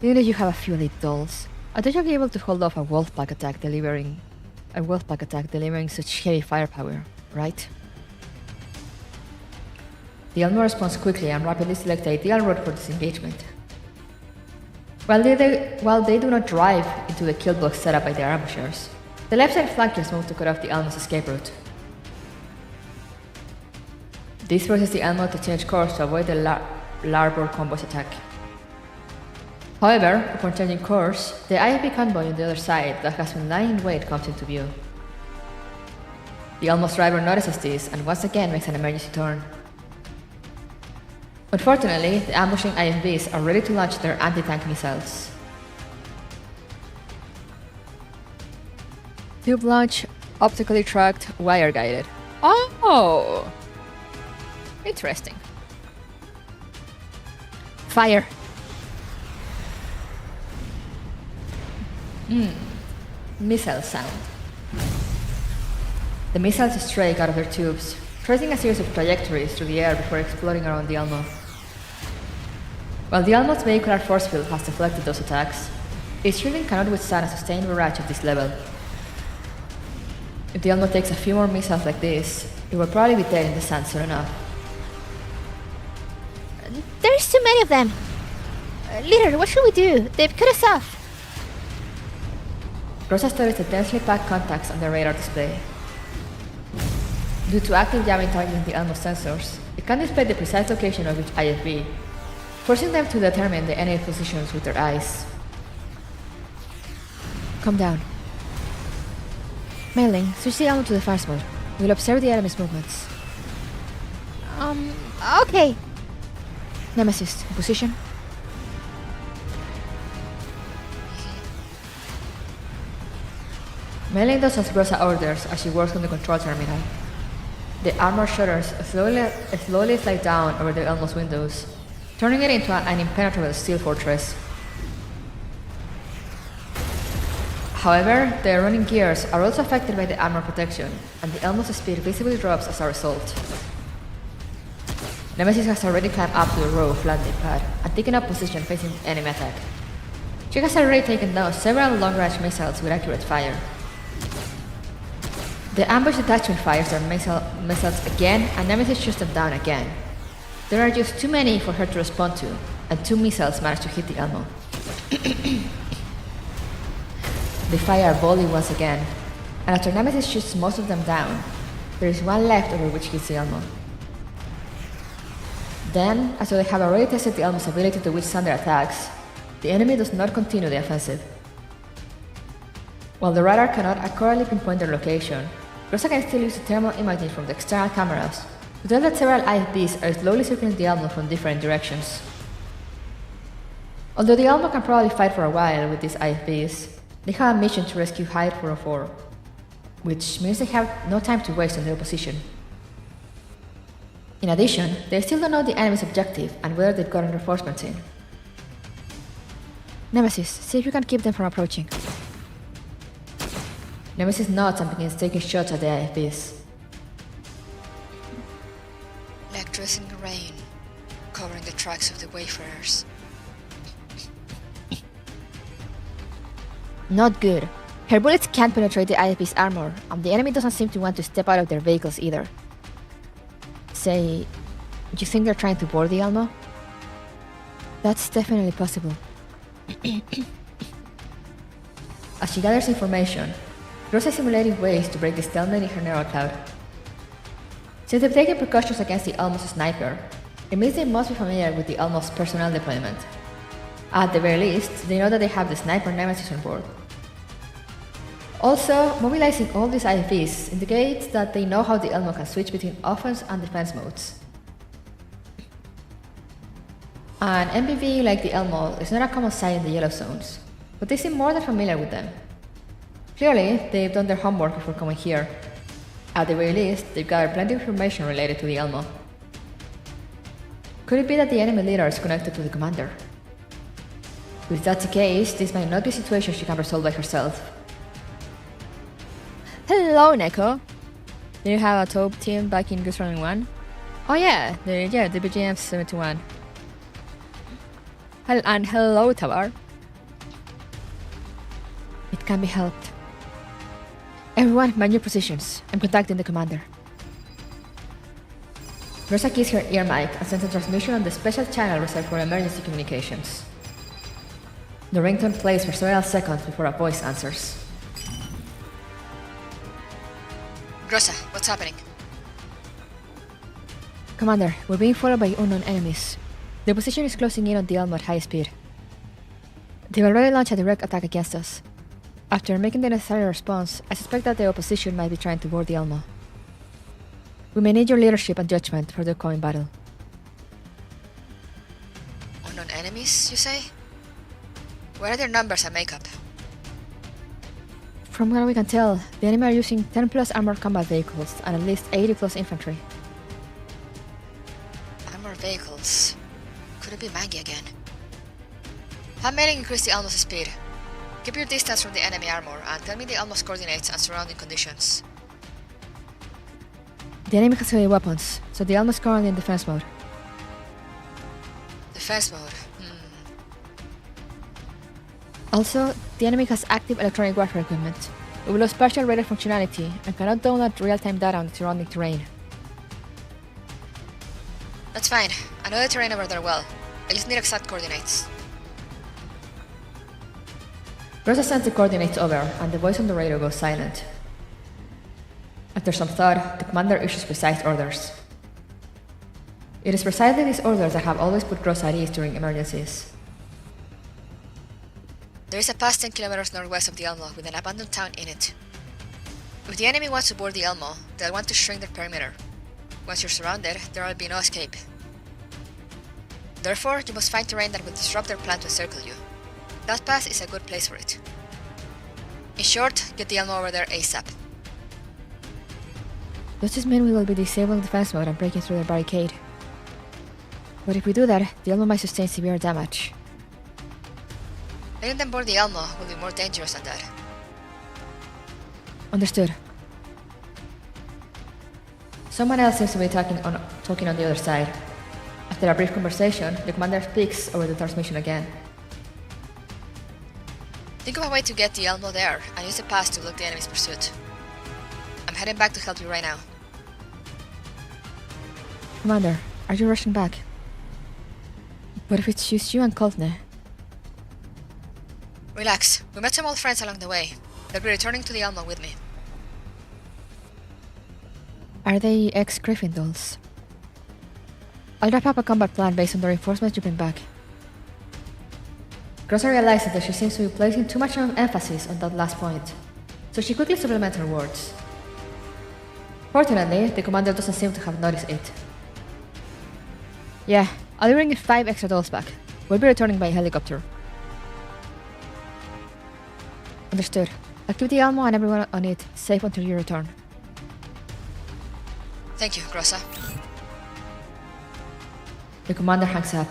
Even if you have a few elite dolls, I thought you'd be able to hold off a wolfpack attack delivering such heavy firepower, right? The Elmo responds quickly and rapidly selects the ideal route for disengagement. While they do not drive into the kill block set up by their ambushers, the left side flankers move to cut off the Elmo's escape route. This forces the Elmo to change course to avoid the larboard convoy's attack. However, upon changing course, the IFV convoy on the other side that has been lying in wait comes into view. The Elmo's driver notices this and once again makes an emergency turn. Unfortunately, the ambushing IFVs are ready to launch their anti-tank missiles. Tube launch, optically tracked, wire guided. Oh! Interesting. Fire. Missile sound. The missiles strike out of their tubes, tracing a series of trajectories through the air before exploding around the Elmo. While the Elmo's vehicular force field has deflected those attacks, its shielding cannot withstand a sustained barrage of this level. If the Elmo takes a few more missiles like this, it will probably be dead in the sand soon enough. There's too many of them. Leader, what should we do? They've cut us off. Rosa studies the densely packed contacts on the radar display. Due to active jamming targeting the Elmo's sensors, it can display the precise location of each IFB, forcing them to determine the enemy positions with their eyes. Calm down. Mailing, switch the Elmo to defense mode. We'll observe the enemy's movements. Okay. Nemesis, in position. Melanie does as Rosa orders as she works on the control terminal. The armor shutters slowly slide down over the Elmo's windows, turning it into an impenetrable steel fortress. However, the running gears are also affected by the armor protection, and the Elmo's speed visibly drops as a result. Nemesis has already climbed up to the roof landing pad and taken up position facing enemy attack. She has already taken down several long-range missiles with accurate fire. The ambush detachment fires their missiles again, and Nemesis shoots them down again. There are just too many for her to respond to, and 2 missiles manage to hit the Elmo. They fire volley once again, and after Nemesis shoots most of them down, there is one left over which hits the Elmo. Then, as though they have already tested the Elmo's ability to withstand their attacks, the enemy does not continue the offensive. While the radar cannot accurately pinpoint their location, Rosa can still use the thermal imaging from the external cameras to tell that several IFBs are slowly circling the Elmo from different directions. Although the Elmo can probably fight for a while with these IFBs, they have a mission to rescue Hyde-404, which means they have no time to waste on their position. In addition, they still don't know the enemy's objective and whether they've gotten reinforcements in. Nemesis, see if you can keep them from approaching. Nemesis nods and begins taking shots at the IFBs. Like drizzling rain, covering the tracks of the wayfarers. Not good. Her bullets can't penetrate the IFB's armor, and the enemy doesn't seem to want to step out of their vehicles either. Say, you think they're trying to board the Elmo? That's definitely possible. As she gathers information, Rosa is simulating ways to break the stalemate in her narrow cloud. Since they've taken precautions against the Elmo's sniper, it means they must be familiar with the Elmo's personnel deployment. At the very least, they know that they have the sniper Nemesis on board. Also, mobilizing all these IFVs indicates that they know how the Elmo can switch between offense and defense modes. An MPV like the Elmo is not a common sight in the yellow zones, but they seem more than familiar with them. Clearly, they've done their homework before coming here. At the very least, they've gathered plenty of information related to the Elmo. Could it be that the enemy leader is connected to the commander? If that's the case, this might not be a situation she can resolve by herself. Hello, Neko. Do you have a top team back in Goose Running 1? Oh yeah, the BGM 71. And hello, Tabar. It can be helped. Everyone, mind your positions. I'm contacting the commander. Rosa keys her ear mic and sends a transmission on the special channel reserved for emergency communications. The ringtone plays for several seconds before a voice answers. Rosa, what's happening? Commander, we're being followed by unknown enemies. Their position is closing in on the Elmo at high speed. They've already launched a direct attack against us. After making the necessary response, I suspect that the opposition might be trying to board the Elmo. We may need your leadership and judgment for the upcoming battle. Unknown enemies, you say? What are their numbers and makeup? From what we can tell, the enemy are using 10 plus armored combat vehicles and at least 80 plus infantry. Armored vehicles. Could it be Maggie again? How may increase the Almo's speed? Keep your distance from the enemy armor and tell me the Almo's coordinates and surrounding conditions. The enemy has heavy weapons, so the Almo's currently in defense mode. Defense mode. Also, the enemy has active electronic warfare equipment. It will lose partial radar functionality and cannot download real-time data on the surrounding terrain. That's fine. I know the terrain over there well. I just need exact coordinates. Rosa sends the coordinates over, and the voice on the radio goes silent. After some thought, the commander issues precise orders. It is precisely these orders that have always put Rosa at ease during emergencies. There is a pass 10 kilometers northwest of the Elmo with an abandoned town in it. If the enemy wants to board the Elmo, they'll want to shrink their perimeter. Once you're surrounded, there will be no escape. Therefore, you must find terrain that will disrupt their plan to encircle you. That pass is a good place for it. In short, get the Elmo over there ASAP. Does this mean we will be disabling defense mode and breaking through their barricade? But if we do that, the Elmo might sustain severe damage. Letting them board the Elmo will be more dangerous than that. Understood. Someone else seems to be talking on the other side. After a brief conversation, the commander speaks over the transmission again. Think of a way to get the Elmo there and use the pass to block the enemy's pursuit. I'm heading back to help you right now. Commander, are you rushing back? But if it's just you and Koltne? Relax, we met some old friends along the way. They'll be returning to the Elmo with me. Are they ex-Gryffindors? I'll wrap up a combat plan based on the reinforcements you bring back. Grossa realizes that she seems to be placing too much emphasis on that last point, so she quickly supplements her words. Fortunately, the commander doesn't seem to have noticed it. Yeah, I'll be bringing 5 extra dolls back. We'll be returning by helicopter. Understood. I'll keep the Elmo and everyone on it safe until you return. Thank you, Grossa. The commander hangs up.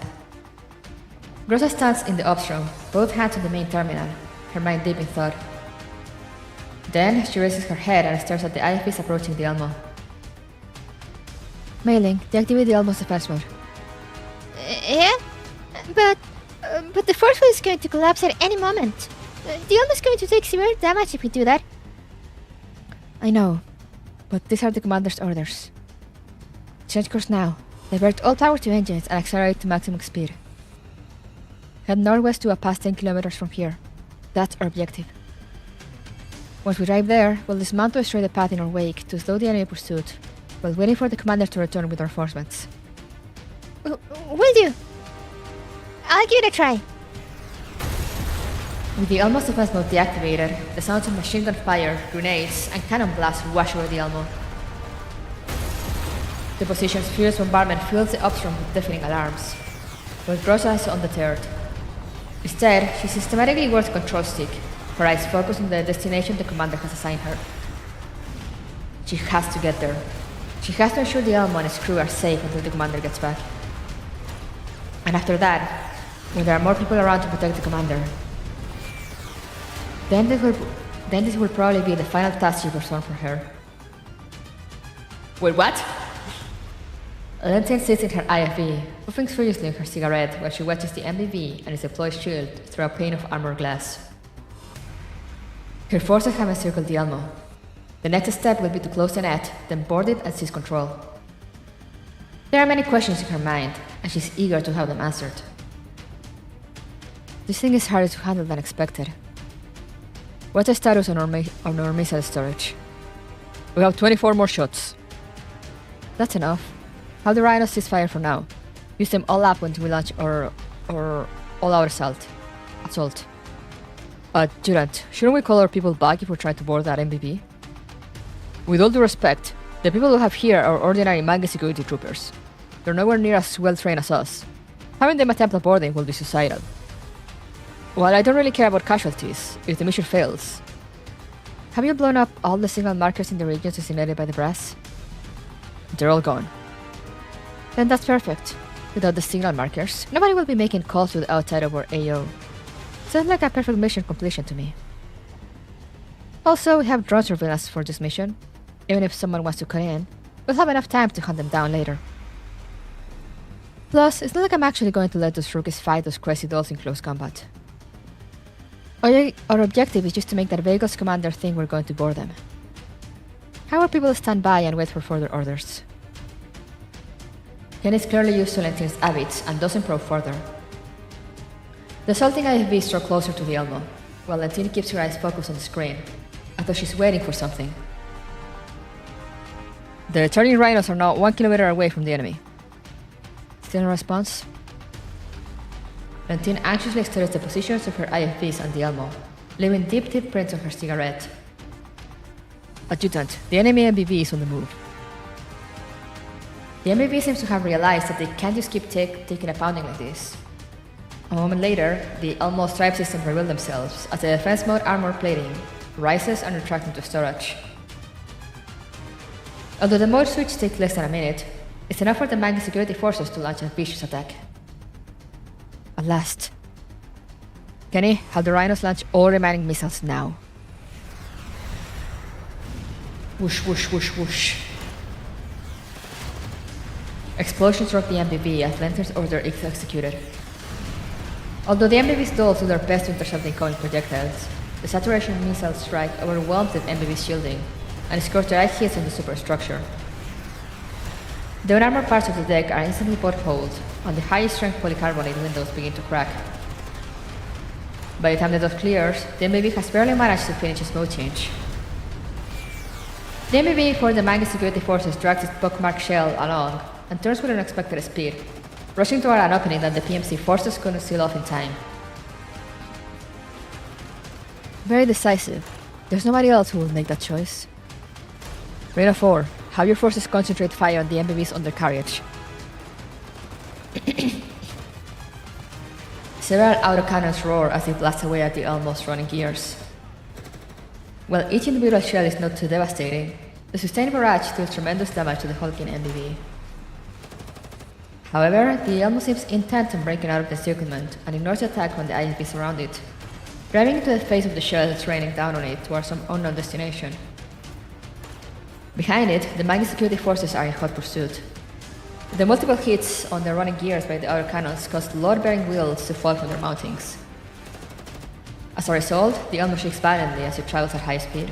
Grossa stands in the ops room, both hands on the main terminal, her mind deep in thought. Then she raises her head and stares at the IFVs approaching the Elmo. Mailing, deactivate the Elmo's defense mode. Yeah? But the force field is going to collapse at any moment. The Elmo is going to take severe damage if we do that. I know, but these are the commander's orders. Change course now. Divert all power to engines and accelerate to maximum speed. Head northwest to a pass 10 kilometers from here. That's our objective. Once we arrive there, we'll dismount to destroy the path in our wake to slow the enemy pursuit, while waiting for the commander to return with reinforcements. Will do. I'll give it a try. With the Elmo's defense mode deactivated, the sounds of machine gun fire, grenades, and cannon blasts wash over the Elmo. The position's furious bombardment fills the ops room with deafening alarms, but Grossa is undeterred. Instead, she systematically works control stick, her eyes focused on the destination the commander has assigned her. She has to get there. She has to ensure the Elmo and his crew are safe until the commander gets back. And after that, when there are more people around to protect the commander, then this will probably be the final task you perform for her. Wait, what? Lenten sits in her IFV, puffing furiously on her cigarette while she watches the MBV and its deployed shield through a pane of armored glass. Her forces have encircled the Elmo. The next step will be to close the net, then board it and seize control. There are many questions in her mind, and she's eager to have them answered. This thing is harder to handle than expected. What's the status on our missile storage? We have 24 more shots. That's enough. Have the Rhinos cease fire for now. Use them all up when we launch our all-out assault. Julant, shouldn't we call our people back if we try to board that MBB? With all due respect, the people we have here are ordinary Manga security troopers. They're nowhere near as well trained as us. Having them attempt a boarding will be suicidal. While I don't really care about casualties, if the mission fails, Have you blown up all the signal markers in the regions designated by the brass? They're all gone. Then that's perfect. Without the signal markers, nobody will be making calls to the outside of our AO. Sounds like a perfect mission completion to me. Also, we have drone surveillance for this mission. Even if someone wants to cut in, we'll have enough time to hunt them down later. Plus, it's not like I'm actually going to let those rookies fight those crazy dolls in close combat. Our objective is just to make that Vegas commander think we're going to bore them. How are people stand by and wait for further orders? Kenny's clearly used to Lentin's habits and doesn't probe further. The assaulting IFVs draw closer to the Elmo, while Lentin keeps her eyes focused on the screen, as though she's waiting for something. The returning rhinos are now 1 kilometer away from the enemy. Still no response? Lentin anxiously studies the positions of her IFVs on the Elmo, leaving deep prints on her cigarette. Adjutant, the enemy MBV is on the move. The MBV seems to have realized that they can't just keep taking a pounding like this. A moment later, the Elmo stripe systems reveal themselves as the defense mode armor plating rises and retracts into storage. Although the mode switch takes less than a minute, it's enough for the Mangy security forces to launch a vicious attack. At last. Kenny, have the rhinos launch all remaining missiles now. Whoosh, whoosh, whoosh, whoosh. Explosions rock the MBV as Lentin's order is executed. Although the MBV's dolls do their best to intercept the incoming projectiles, the saturation missile strike overwhelms the MBV's shielding and scores direct hits on the superstructure. The unarmored parts of the deck are instantly potholed, and the high-strength polycarbonate windows begin to crack. By the time the dust clears, the MBV has barely managed to finish its mode change. The MBV for the Mangy security forces drags its bookmark shell along and turns with unexpected speed, rushing toward an opening that the PMC forces couldn't seal off in time. Very decisive. There's nobody else who will make that choice. Rhino 4, have your forces concentrate fire on the MBV's undercarriage. Several autocannons roar as they blast away at the almost running gears. While each individual shell is not too devastating, the sustained barrage deals tremendous damage to the hulking MBV. However, the Elmo seems intent on breaking out of the encirclement and ignores the attack when the IFV surround it, driving into the face of the shell that's raining down on it towards some unknown destination. Behind it, the Mangy security forces are in hot pursuit. The multiple hits on the running gears by the outer cannons caused load-bearing wheels to fall from their mountings. As a result, the Elmo shakes violently as it travels at high speed.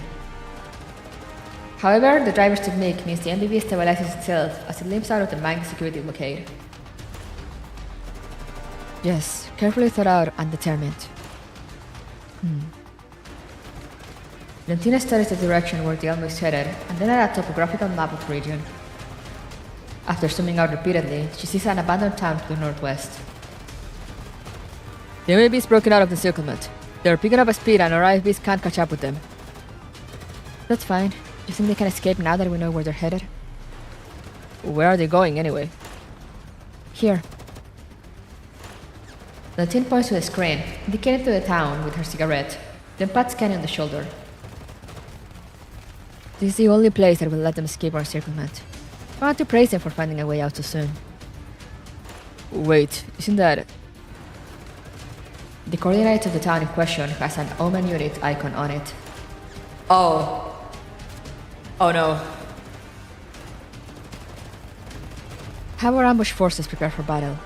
However, the driver's technique means the MBV stabilizes itself as it limps out of the Mangy security blockade. Yes, carefully thought out and determined. Lentina studies the direction where the Elmo is headed and then at a topographical map of the region. After zooming out repeatedly, she sees an abandoned town to the northwest. The MBV's broken out of the encirclement. They're picking up a speed and our IFVs can't catch up with them. That's fine. You think they can escape now that we know where they're headed? Where are they going anyway? Here. Lentin points to the screen, indicating to the town with her cigarette, then pats Kenny on the shoulder. This is the only place that will let them escape our encirclement. I want to praise them for finding a way out so soon. Wait, isn't that... The coordinates of the town in question has an Omen unit icon on it. Oh no. Have our ambush forces prepare for battle.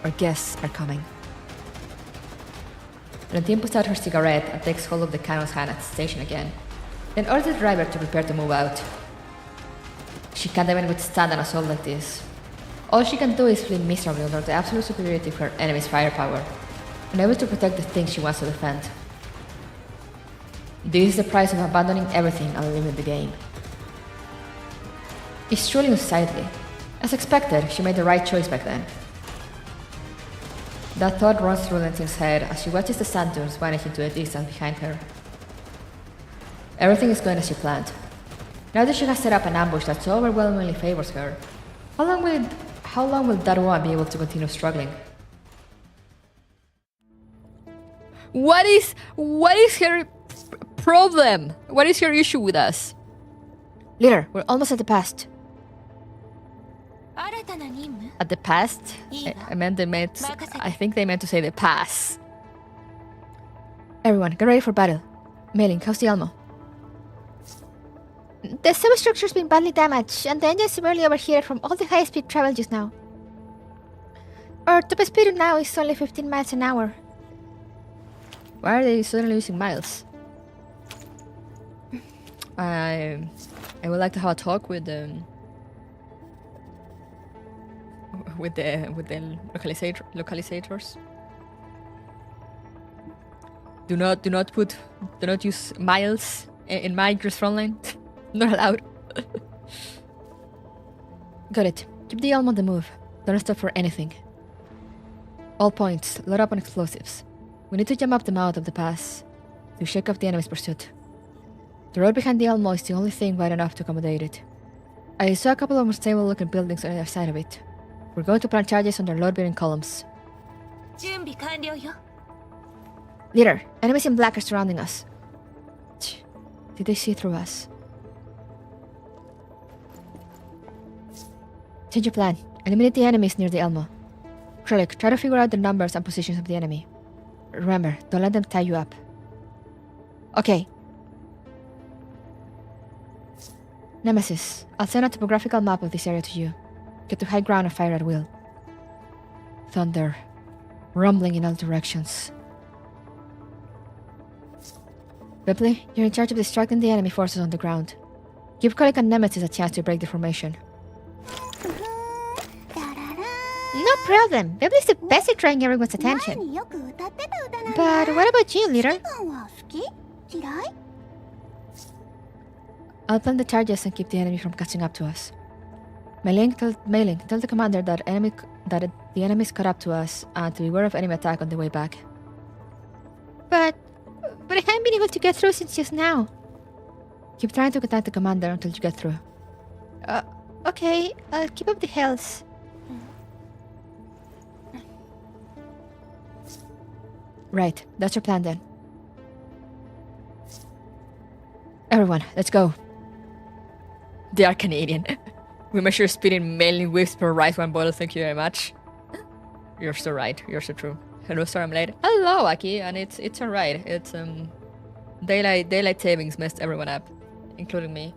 Our guests are coming. Lentin puts out her cigarette and takes hold of the cannon's hand at the station again, then orders the driver to prepare to move out. She can't even withstand an assault like this. All she can do is flee miserably under the absolute superiority of her enemy's firepower, unable to protect the things she wants to defend. This is the price of abandoning everything and leaving the game. It's truly unsightly. As expected, she made the right choice back then. That thought runs through Lentin's head as she watches the sand dunes vanish into the distance behind her. Everything is going as she planned. Now that she has set up an ambush that so overwhelmingly favors her, how long will that one be able to continue struggling? What is her problem? What is your issue with us? Leader, we're almost at the past. 新たな任務 At the past? I meant they meant. I think they meant to say the pass. Everyone, get ready for battle. Mailing, how's the Almo? The substructure's been badly damaged, and the engine's severely overheated from all the high-speed travel just now. Our top speed now is only 15 miles an hour. Why are they suddenly using miles? I would like to have a talk with the localizators. Do not use miles in my Frontline. Not allowed. Got it. Keep the Almo on the move. Don't stop for anything. All points, load up on explosives. We need to jump up the mouth of the pass to shake off the enemy's pursuit. The road behind the Almo is the only thing wide enough to accommodate it. I saw a couple of more stable-looking buildings on either side of it. We're going to plant charges on their load-bearing columns. 準備完了よ Leader, enemies in black are surrounding us. Did they see through us? Change your plan. Eliminate the enemies near the Elmo. Kralik, try to figure out the numbers and positions of the enemy. Remember, don't let them tie you up. Okay. Nemesis, I'll send a topographical map of this area to you. Get to high ground and fire at will. Thunder. Rumbling in all directions. Ripley, you're in charge of distracting the enemy forces on the ground. Give Kralik and Nemesis a chance to break the formation. No problem. Ripley's the best at drawing everyone's attention. But what about you, leader? I'll plant the charges and keep the enemy from catching up to us. Mailing, tell the commander that the enemy's caught up to us and to beware of enemy attack on the way back. But I haven't been able to get through since just now. Keep trying to contact the commander until you get through. Okay, I'll keep up the health. Right, that's your plan then. Everyone, let's go. They are Canadian. We measure speed in mainly whips per right one bottle, thank you very much. You're so right, you're so true. Hello, sorry I'm late. Hello, Aki, and it's alright. It's daylight savings messed everyone up, including me.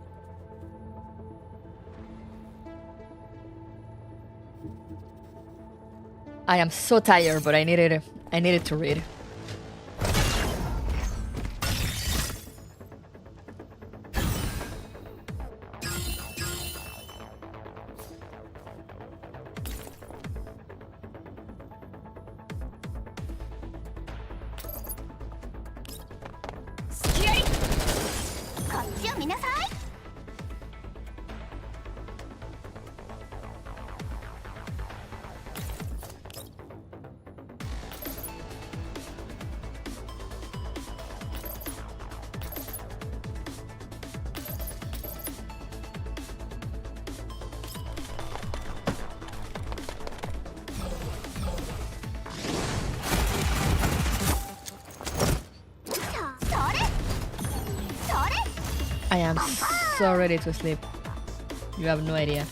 I am so tired, but I needed to read. I am so ready to sleep. You have no idea.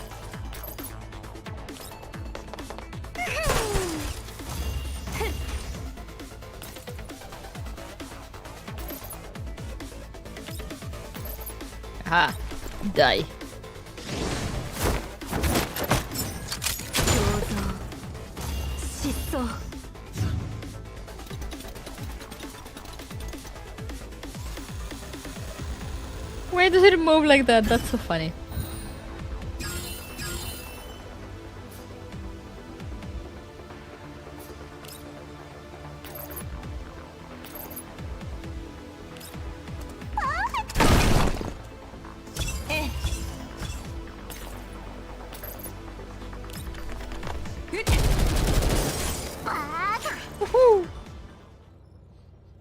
Aha! Die. Why does it move like that? That's so funny.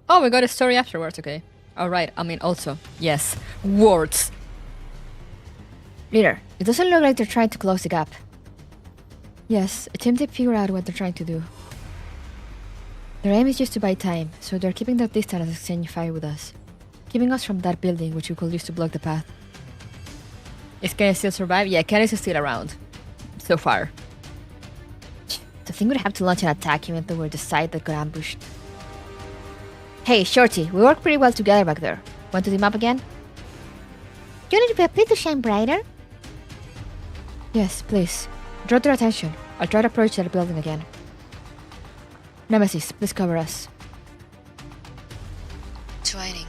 Oh, we got a story afterwards, okay. Alright, I mean also, yes, words. Leader, it doesn't look like they're trying to close the gap. Yes, attempt to figure out what they're trying to do. Their aim is just to buy time, so they're keeping their distance and exchanging fire with us. keeping us from that building which we could use to block the path. Is Kenny still survive? Yeah, Kenny's still around. So far. To think we'd have to launch an attack even though we're the side that got ambushed. Hey, Shorty, we work pretty well together back there. Want to team up again? You need to be to shine brighter? Yes, please. Draw their attention. I'll try to approach that building again. Nemesis, please cover us. Twining.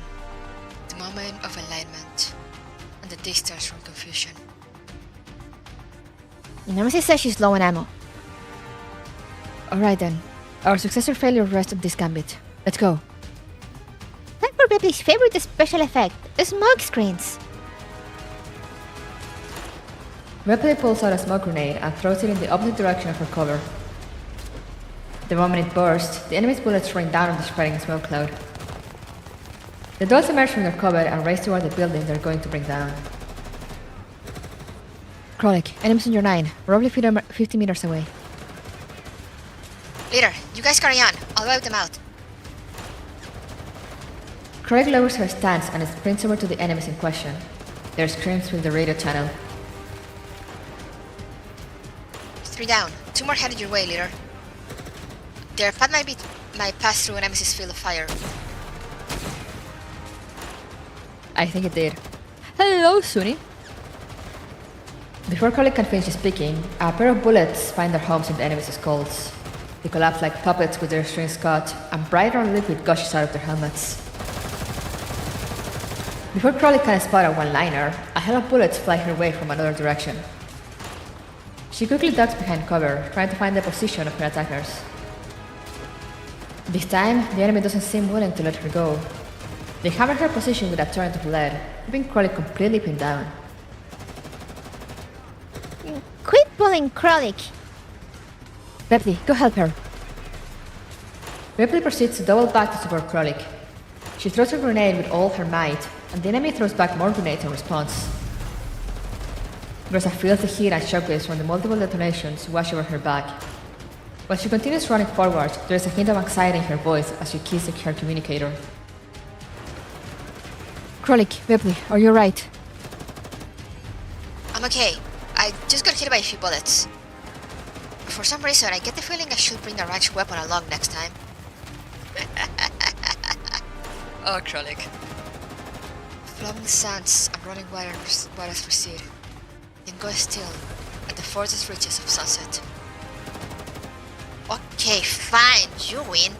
The moment of alignment. And the distance from confusion. Nemesis says she's low on ammo. Alright then. Our successor failure rests on this gambit. Let's go. Time for Ripley's favorite special effect, the smoke screens. Ripley pulls out a smoke grenade and throws it in the opposite direction of her cover. The moment it bursts, the enemy's bullets rain down on the spreading smoke cloud. The dolls emerge from their cover and race toward the building they're going to bring down. Krolik, enemies on your 9, roughly 50 meters away. Leader, you guys carry on. I'll wipe them out. Krolik lowers her stance and sprints over to the enemies in question. Their screams fill the radio channel. 3 down. 2 more headed your way, leader. Their path might pass through an enemy's field of fire. I think it did. Hello, Sunny. Before Krolik can finish speaking, a pair of bullets find their homes in the enemy's skulls. They collapse like puppets with their strings cut, and bright red liquid gushes out of their helmets. Before Krolik can spot a one-liner, a hail of bullets fly her way from another direction. She quickly ducks behind cover, trying to find the position of her attackers. This time, the enemy doesn't seem willing to let her go. They hammer her position with a torrent of lead, keeping Krolik completely pinned down. Quit pulling Krolik. Ripley, go help her. Ripley proceeds to double back to support Krolik. She throws a grenade with all her might, and the enemy throws back more grenades in response. There's a filthy heat and shockwaves from the multiple detonations wash over her back. While she continues running forward, there is a hint of anxiety in her voice as she keys her communicator. Krolik, Ripley, are you right? I'm okay. I just got hit by a few bullets. For some reason, I get the feeling I should bring a ranged weapon along next time. Oh, Krolik. Flowing sands and rolling waters recede. Then go still at the furthest reaches of sunset. Okay, fine, you win.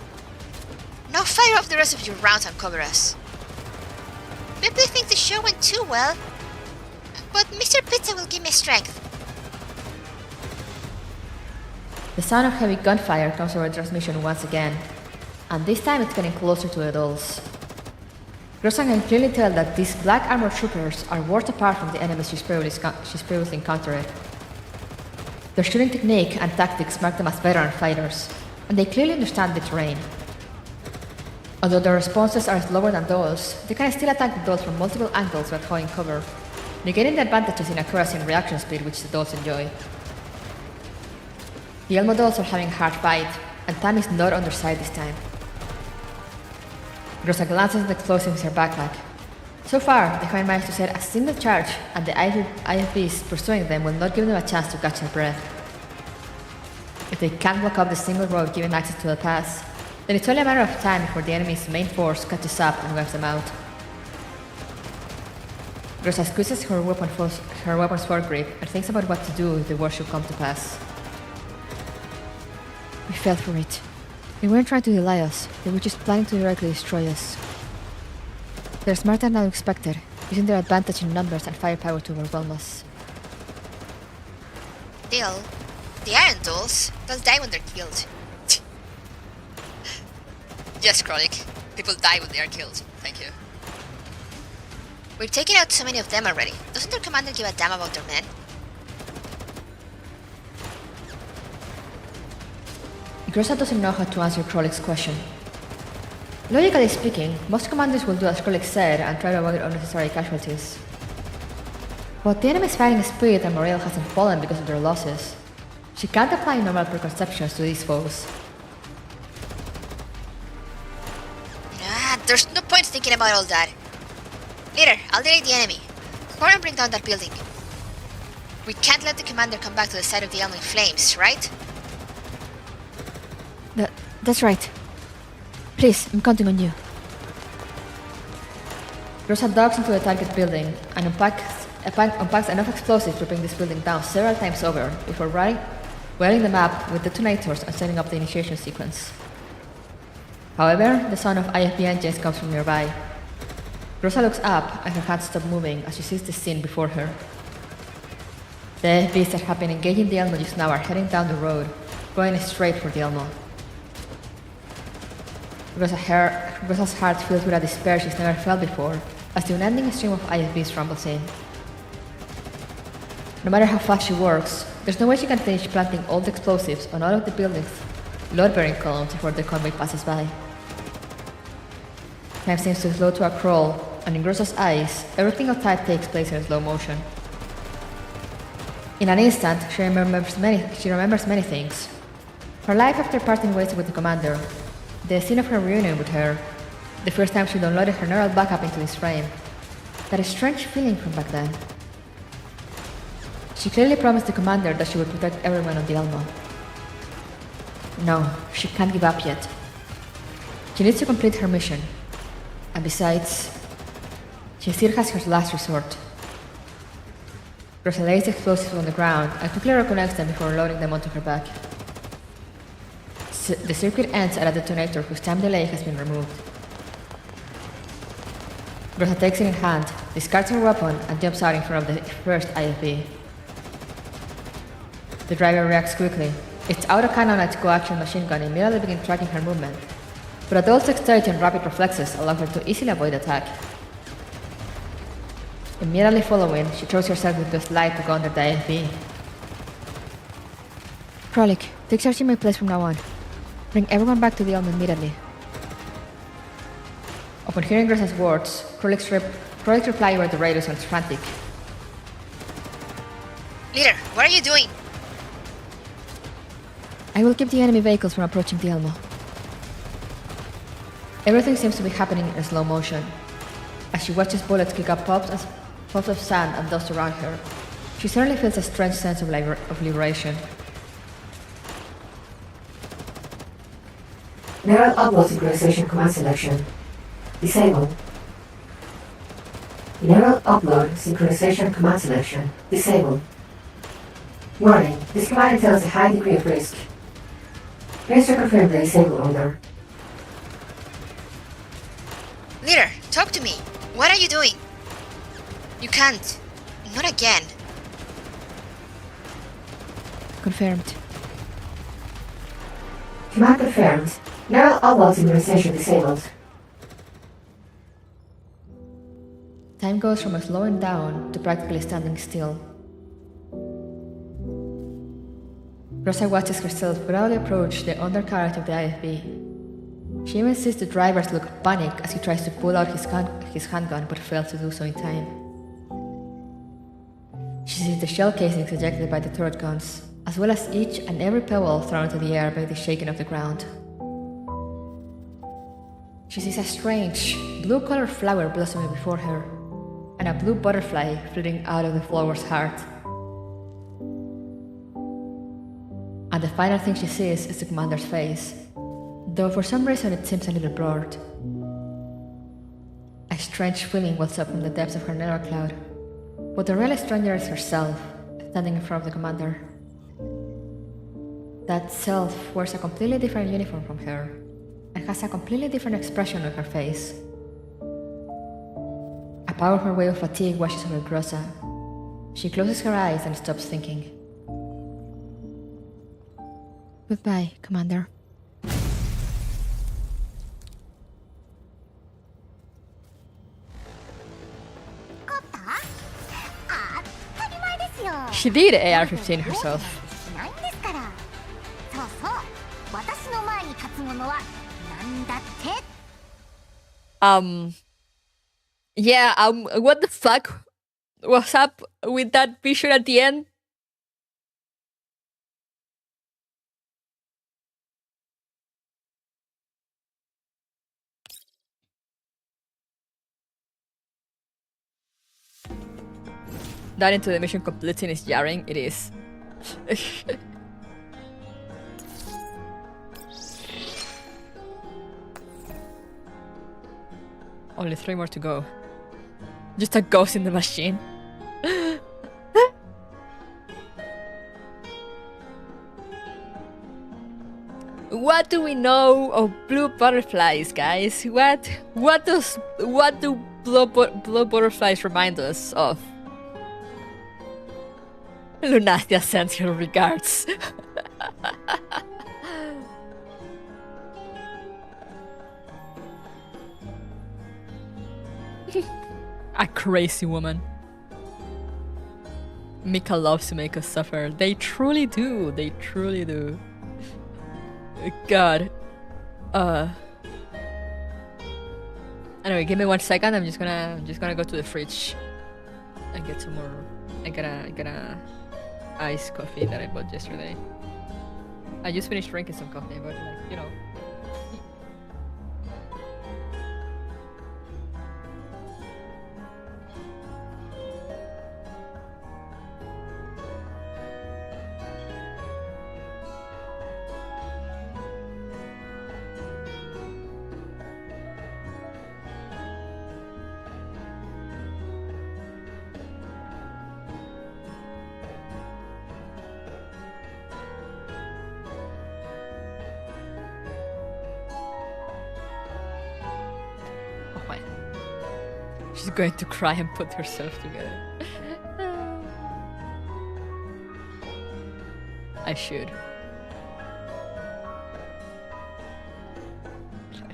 Now fire off the rest of your rounds and cover us. Ripley thinks the show went too well, but Mr. Pizza will give me strength. The sound of heavy gunfire comes over the transmission once again, and this time it's getting closer to the dolls. Grosan can clearly tell that these black armored troopers are worlds apart from the enemies she's previously encountered. Their shooting technique and tactics mark them as veteran fighters, and they clearly understand the terrain. Although their responses are slower than dolls, they can still attack the dolls from multiple angles while holding cover, negating the advantages in accuracy and reaction speed which the dolls enjoy. The Elmo dolls are having a hard fight, and time is not on their side this time. Grosa glances at the explosives in her backpack. So far, they haven't managed to set a single charge, and the IFBs pursuing them will not give them a chance to catch their breath. If they can't block up the single road giving access to the pass, then it's only a matter of time before the enemy's main force catches up and wipes them out. Grosa squeezes her weapon's foregrip and thinks about what to do if the worst should come to pass. We fell for it. They weren't trying to delay us, they were just planning to directly destroy us. They're smarter than I expected, using their advantage in numbers and firepower to overwhelm us. Still, they aren't dolls. They'll die when they're killed. Yes, Krolik. People die when they are killed. Thank you. We've taken out so many of them already. Doesn't their commander give a damn about their men? Grosa doesn't know how to answer Krolik's question. Logically speaking, most commanders will do as Krolik said and try to avoid unnecessary casualties. But the enemy's fighting spirit and morale hasn't fallen because of their losses. She can't apply normal preconceptions to these foes. There's no point thinking about all that. Leader, I'll delay the enemy. Go and bring down that building. We can't let the commander come back to the side of the Elmo in flames, right? That's right. Please, I'm counting on you. Rosa ducks into the target building and unpacks enough explosives to bring this building down several times over before wiring the map with detonators and setting up the initiation sequence. However, the sound of IFB engines comes from nearby. Rosa looks up and her hands stop moving as she sees the scene before her. The IFBs that have been engaging the Elmo just now are heading down the road, going straight for the Elmo. Rosa's heart fills with a despair she's never felt before as the unending stream of IFBs rumbles in. No matter how fast she works, there's no way she can finish planting all the explosives on all of the building's load-bearing columns before the convoy passes by. Time seems to slow to a crawl, and in Rosa's eyes, everything outside takes place in slow motion. In an instant, she remembers many things. Her life after parting ways with the commander, the scene of her reunion with her, the first time she downloaded her neural backup into this frame, that strange feeling from back then. She clearly promised the commander that she would protect everyone on the Elmo. No, she can't give up yet. She needs to complete her mission. And besides, she still has her last resort. Rosa lays the explosives on the ground and quickly reconnects them before loading them onto her back. The circuit ends at a detonator whose time delay has been removed. Rosa takes it in hand, discards her weapon, and jumps out in front of the first IFB. The driver reacts quickly. Its autocannon co-action machine gun immediately begins tracking her movement, but adult dexterity and rapid reflexes allow her to easily avoid attack. Immediately following, she throws herself with the slide to go under the IFB. Frolic, take charge in my place from now on. Bring everyone back to the Elm immediately. Upon hearing Rosa's words, Krolik's reply over the radio sounds frantic. Leader, what are you doing? I will keep the enemy vehicles from approaching the Elmo. Everything seems to be happening in slow motion. As she watches bullets kick up puffs of sand and dust around her, she suddenly feels a strange sense of liberation. Neural upload synchronization command selection. Disabled. Neural upload synchronization command selection. Disabled. Warning, this command entails a high degree of risk. Please confirm the disable order. Leader, talk to me. What are you doing? You can't. Not again. Confirmed. Command confirmed. Neural upload synchronization disabled. Time goes from slowing down to practically standing still. Rosa watches herself proudly approach the undercarriage of the IFB. She even sees the driver's look of panic as he tries to pull out his handgun but fails to do so in time. She sees the shell casings ejected by the turret guns, as well as each and every pebble thrown into the air by the shaking of the ground. She sees a strange, blue-colored flower blossoming before her, and a blue butterfly flitting out of the flower's heart. And the final thing she sees is the commander's face, though for some reason it seems a little blurred. A strange feeling wells up from the depths of her neural cloud, but the real stranger is herself, standing in front of the commander. That self wears a completely different uniform from her, and has a completely different expression on her face. A powerful wave of fatigue washes over Rosa. She closes her eyes and stops thinking. Goodbye, Commander. She did AR-15 herself. Yeah, what the fuck was up with that vision at the end? that into the mission completing is jarring. It is. Only 3 more to go. Just a ghost in the machine. What do we know of blue butterflies, guys? What do blue butterflies remind us of? Lunacia sends her regards. A crazy woman. Mika loves to make us suffer. They truly do. They truly do. God. Anyway, give me 1 second. I'm just gonna go to the fridge and get some more. I got a iced coffee that I bought yesterday. I just finished drinking some coffee, but like, you know. She's going to cry and put herself together. I should.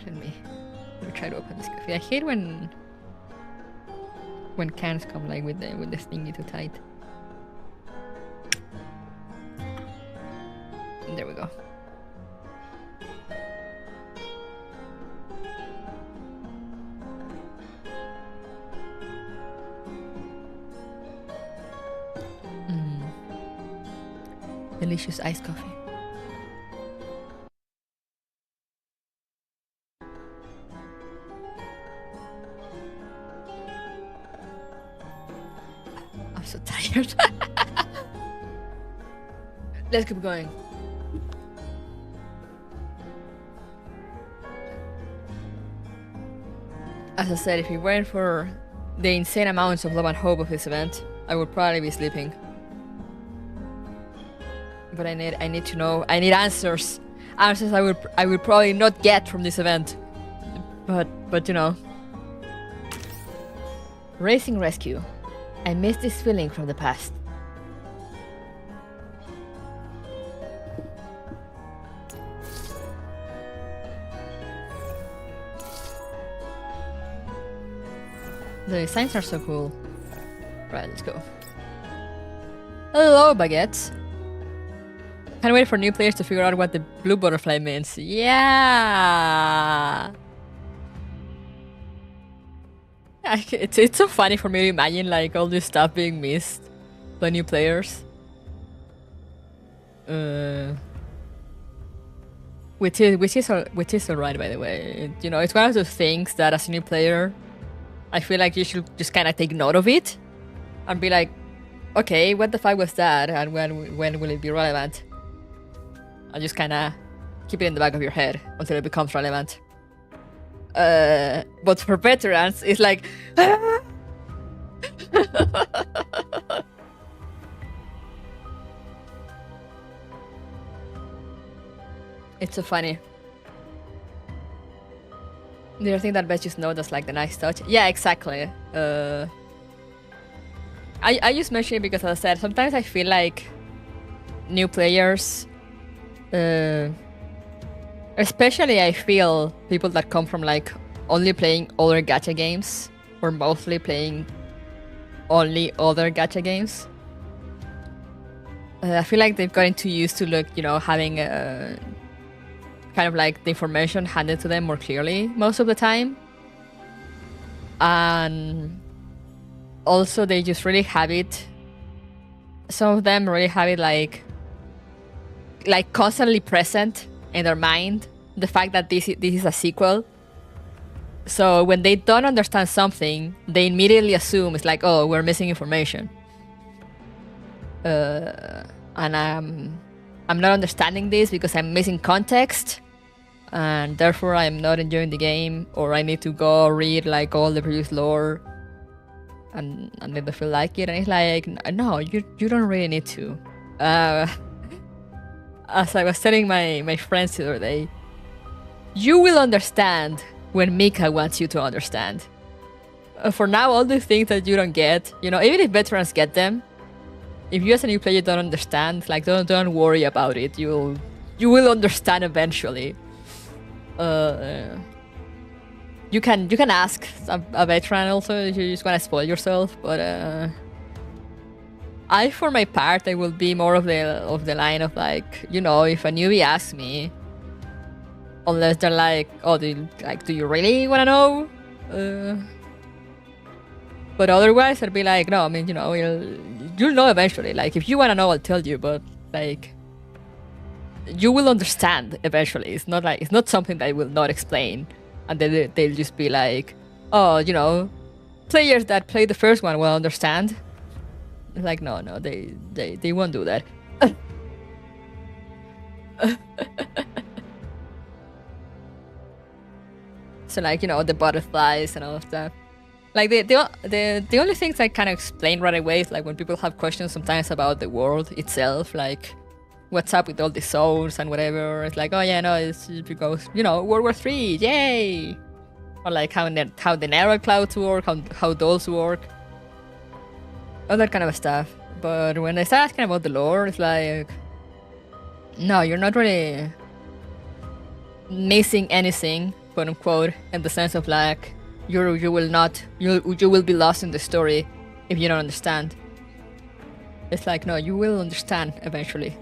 Let me try to open this coffee. I hate when cans come like with the thingy too tight. And there we go. Delicious iced coffee. I'm so tired. Let's keep going. As I said, if it weren't for the insane amounts of love and hope of this event, I would probably be sleeping. But I need to know. I need answers. Answers I would probably not get from this event. But you know. Racing rescue. I miss this feeling from the past. The designs are so cool. Right, let's go. Hello, baguettes. Can't wait for new players to figure out what the blue butterfly means. Yeah! It's so funny for me to imagine like all this stuff being missed by new players. Which is alright, by the way. You know, it's one of those things that as a new player, I feel like you should just kind of take note of it and be like, okay, what the fuck was that, and when will it be relevant? And just kind of keep it in the back of your head until it becomes relevant. But for veterans, it's like... It's so funny. Do you think that bet just know that's like the nice touch? Yeah, exactly. I just mention it because, as I said, sometimes I feel like new players, especially I feel people that come from like only playing other gacha games or mostly playing only other gacha games. I feel like they've gotten too used to having kind of like the information handed to them more clearly most of the time, and also they just really have it. Some of them really have it like constantly present in their mind, the fact that this is a sequel. So when they don't understand something, they immediately assume it's like, oh, we're missing information. and I'm not understanding this because I'm missing context, and therefore I'm not enjoying the game, or I need to go read like all the previous lore and then I feel like it. And it's like, no, you don't really need to. As I was telling my friends the other day, you will understand when Mika wants you to understand. For now, all the things that you don't get, you know, even if veterans get them, if you as a new player don't understand, like don't worry about it. You will understand eventually. You can ask a veteran also if you just want to spoil yourself, but I, for my part, I will be more of the line of like, you know, if a newbie asks me, unless they're like, oh, do you really want to know? But otherwise, I'd be like, no, I mean, you know, you'll know eventually. Like, if you want to know, I'll tell you, but like, you will understand eventually. It's not something that I will not explain, and then they'll just be like, oh, you know, players that play the first one will understand. It's like, no, they won't do that. So like, you know, the butterflies and all of that. Like the only things I kind of explain right away is like when people have questions sometimes about the world itself, like what's up with all the souls and whatever. It's like, oh yeah, no, it's because, you know, World War III, yay! Or like how the narrow clouds work, how those work, all that kind of stuff. But when I start asking about the lore, it's like, no, you're not really missing anything, quote unquote, in the sense of like, you will be lost in the story if you don't understand. It's like, no, you will understand eventually.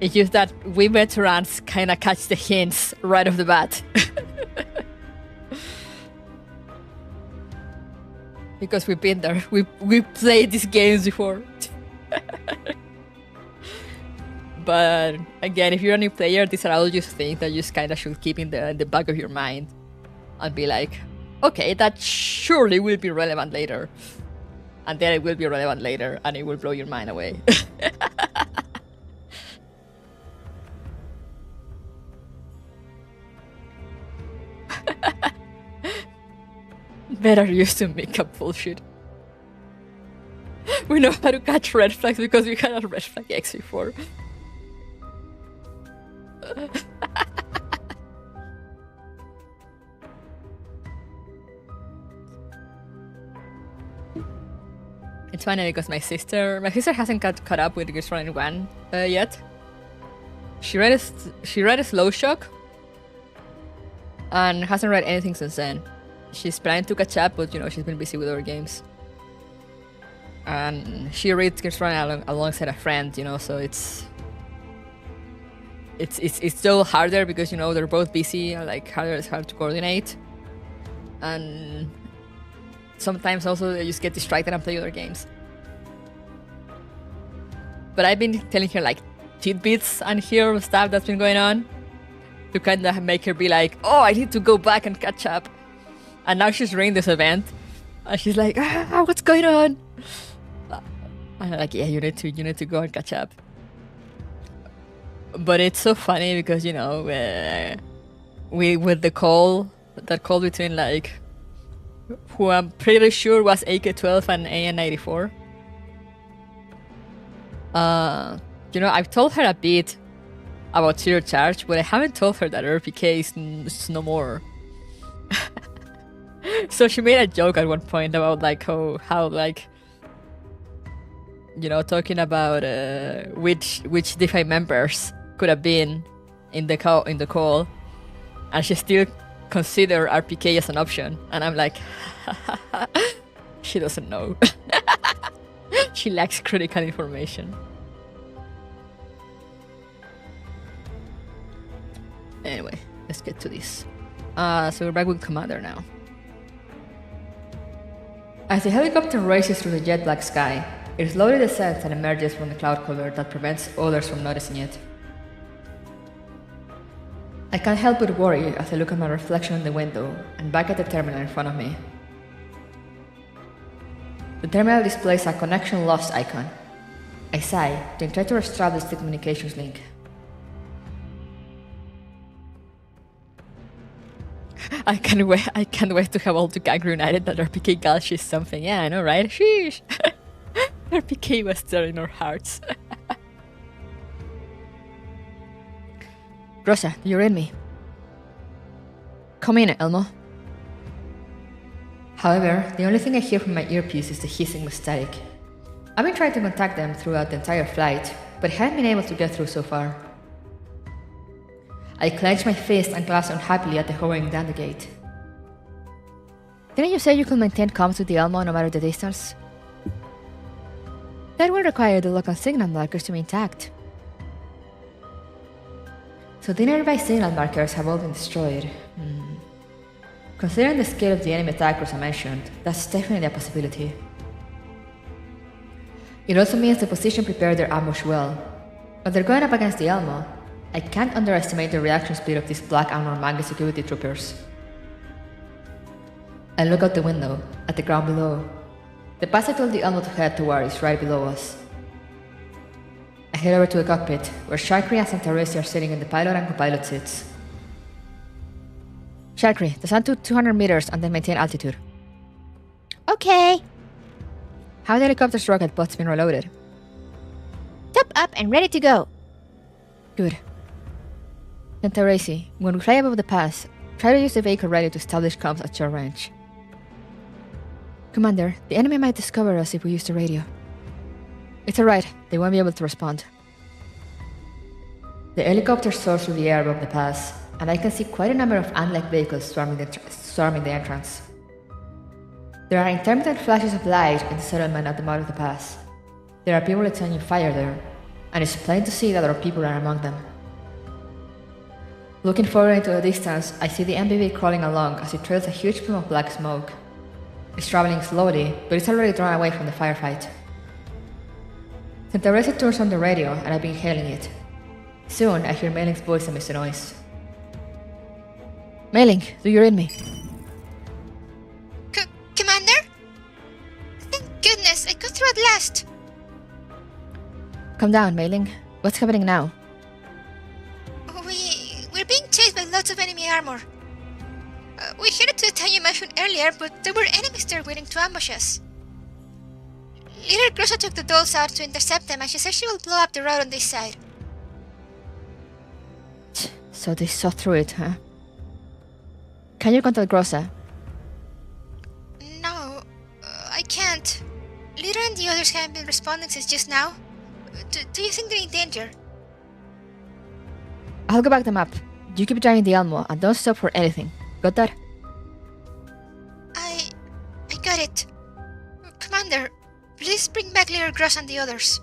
It's just that we veterans kind of catch the hints right off the bat. Because we've been there. We played these games before. But again, if you're a new player, these are all just things that you just kind of should keep in the back of your mind and be like, okay, that surely will be relevant later. And then it will be relevant later and it will blow your mind away. Better used to make up bullshit. We know how to catch red flags because we had a red flag X before. It's funny because my sister hasn't caught up with Frontline 1 yet. She read a slow shock and hasn't read anything since then. She's planning to catch up, but you know, she's been busy with other games. And she reads Frontline alongside a friend, you know, so it's still harder because, you know, they're both busy and like it's hard to coordinate. And sometimes also they just get distracted and play other games. But I've been telling her like tidbits and hear stuff that's been going on to kind of make her be like, oh, I need to go back and catch up. And now she's reading this event and she's like, what's going on? And I'm like, yeah, you need to go and catch up. But it's so funny because, you know, with the call between like who I'm pretty sure was AK-12 and AN-94. You know, I've told her a bit about Zero Charge, but I haven't told her that RPK is no more. So she made a joke at one point about like how like, you know, talking about which DeFi members could have been in the call, and she still consider RPK as an option, and I'm like, she doesn't know. She lacks critical information. Anyway, let's get to this. So we're back with Commander now. As the helicopter races through the jet black sky, it slowly descends and emerges from the cloud cover that prevents others from noticing it. I can't help but worry as I look at my reflection in the window and back at the terminal in front of me. The terminal displays a connection lost icon. I sigh, then try to establish the communications link. I can't wait to have all the gang reunited that RPK gulch is something. Yeah, I know, right? Sheesh! RPK was there in our hearts. Rosa, do you read me? Come in, Elmo. However, the only thing I hear from my earpiece is the hissing of static. I've been trying to contact them throughout the entire flight, but haven't been able to get through so far. I clench my fist and glance unhappily at the hovering down the gate. Didn't you say you could maintain comms with the Elmo no matter the distance? That will require the local signal markers to be intact. So the nearby signal markers have all been destroyed. Considering the scale of the enemy attackers I mentioned, that's definitely a possibility. It also means the position prepared their ambush well. When they're going up against the Elmo, I can't underestimate the reaction speed of these black armor manga security troopers. I look out the window, at the ground below. The path I told the Elmo to head toward is right below us. I head over to the cockpit, where Sharkry and Santaresi are sitting in the pilot and co-pilot seats. Sharkry, descend to 200 meters and then maintain altitude. Okay. How the helicopter's rocket bots been reloaded? Top up and ready to go. Good. Santaresi, when we fly above the pass, try to use the vehicle radio to establish comms at short range. Commander, the enemy might discover us if we use the radio. It's alright, they won't be able to respond. The helicopter soars through the air above the pass, and I can see quite a number of ant-like vehicles swarming the entrance. There are intermittent flashes of light in the settlement at the mouth of the pass. There are people returning fire there, and it's plain to see that other people are among them. Looking forward into the distance, I see the MPV crawling along as it trails a huge plume of black smoke. It's traveling slowly, but it's already drawn away from the firefight. Santaresi turns on the radio, and I've been hailing it. Soon, I hear Mailing's voice amidst the noise. Mailing, do you read me? Commander? Thank goodness, I got through at last. Calm down, Mailing. What's happening now? We're being chased by lots of enemy armor. We headed to the town you mentioned earlier, but there were enemies there waiting to ambush us. Leader Grossa took the dolls out to intercept them, and she says she will blow up the road on this side. So they saw through it, huh? Can you contact Grossa? No, I can't. Leader and the others haven't been responding since just now. Do you think they're in danger? I'll go back the map. You keep driving the Elmo and don't stop for anything. Got that? I got it. Commander, please bring back Leader Gross and the others.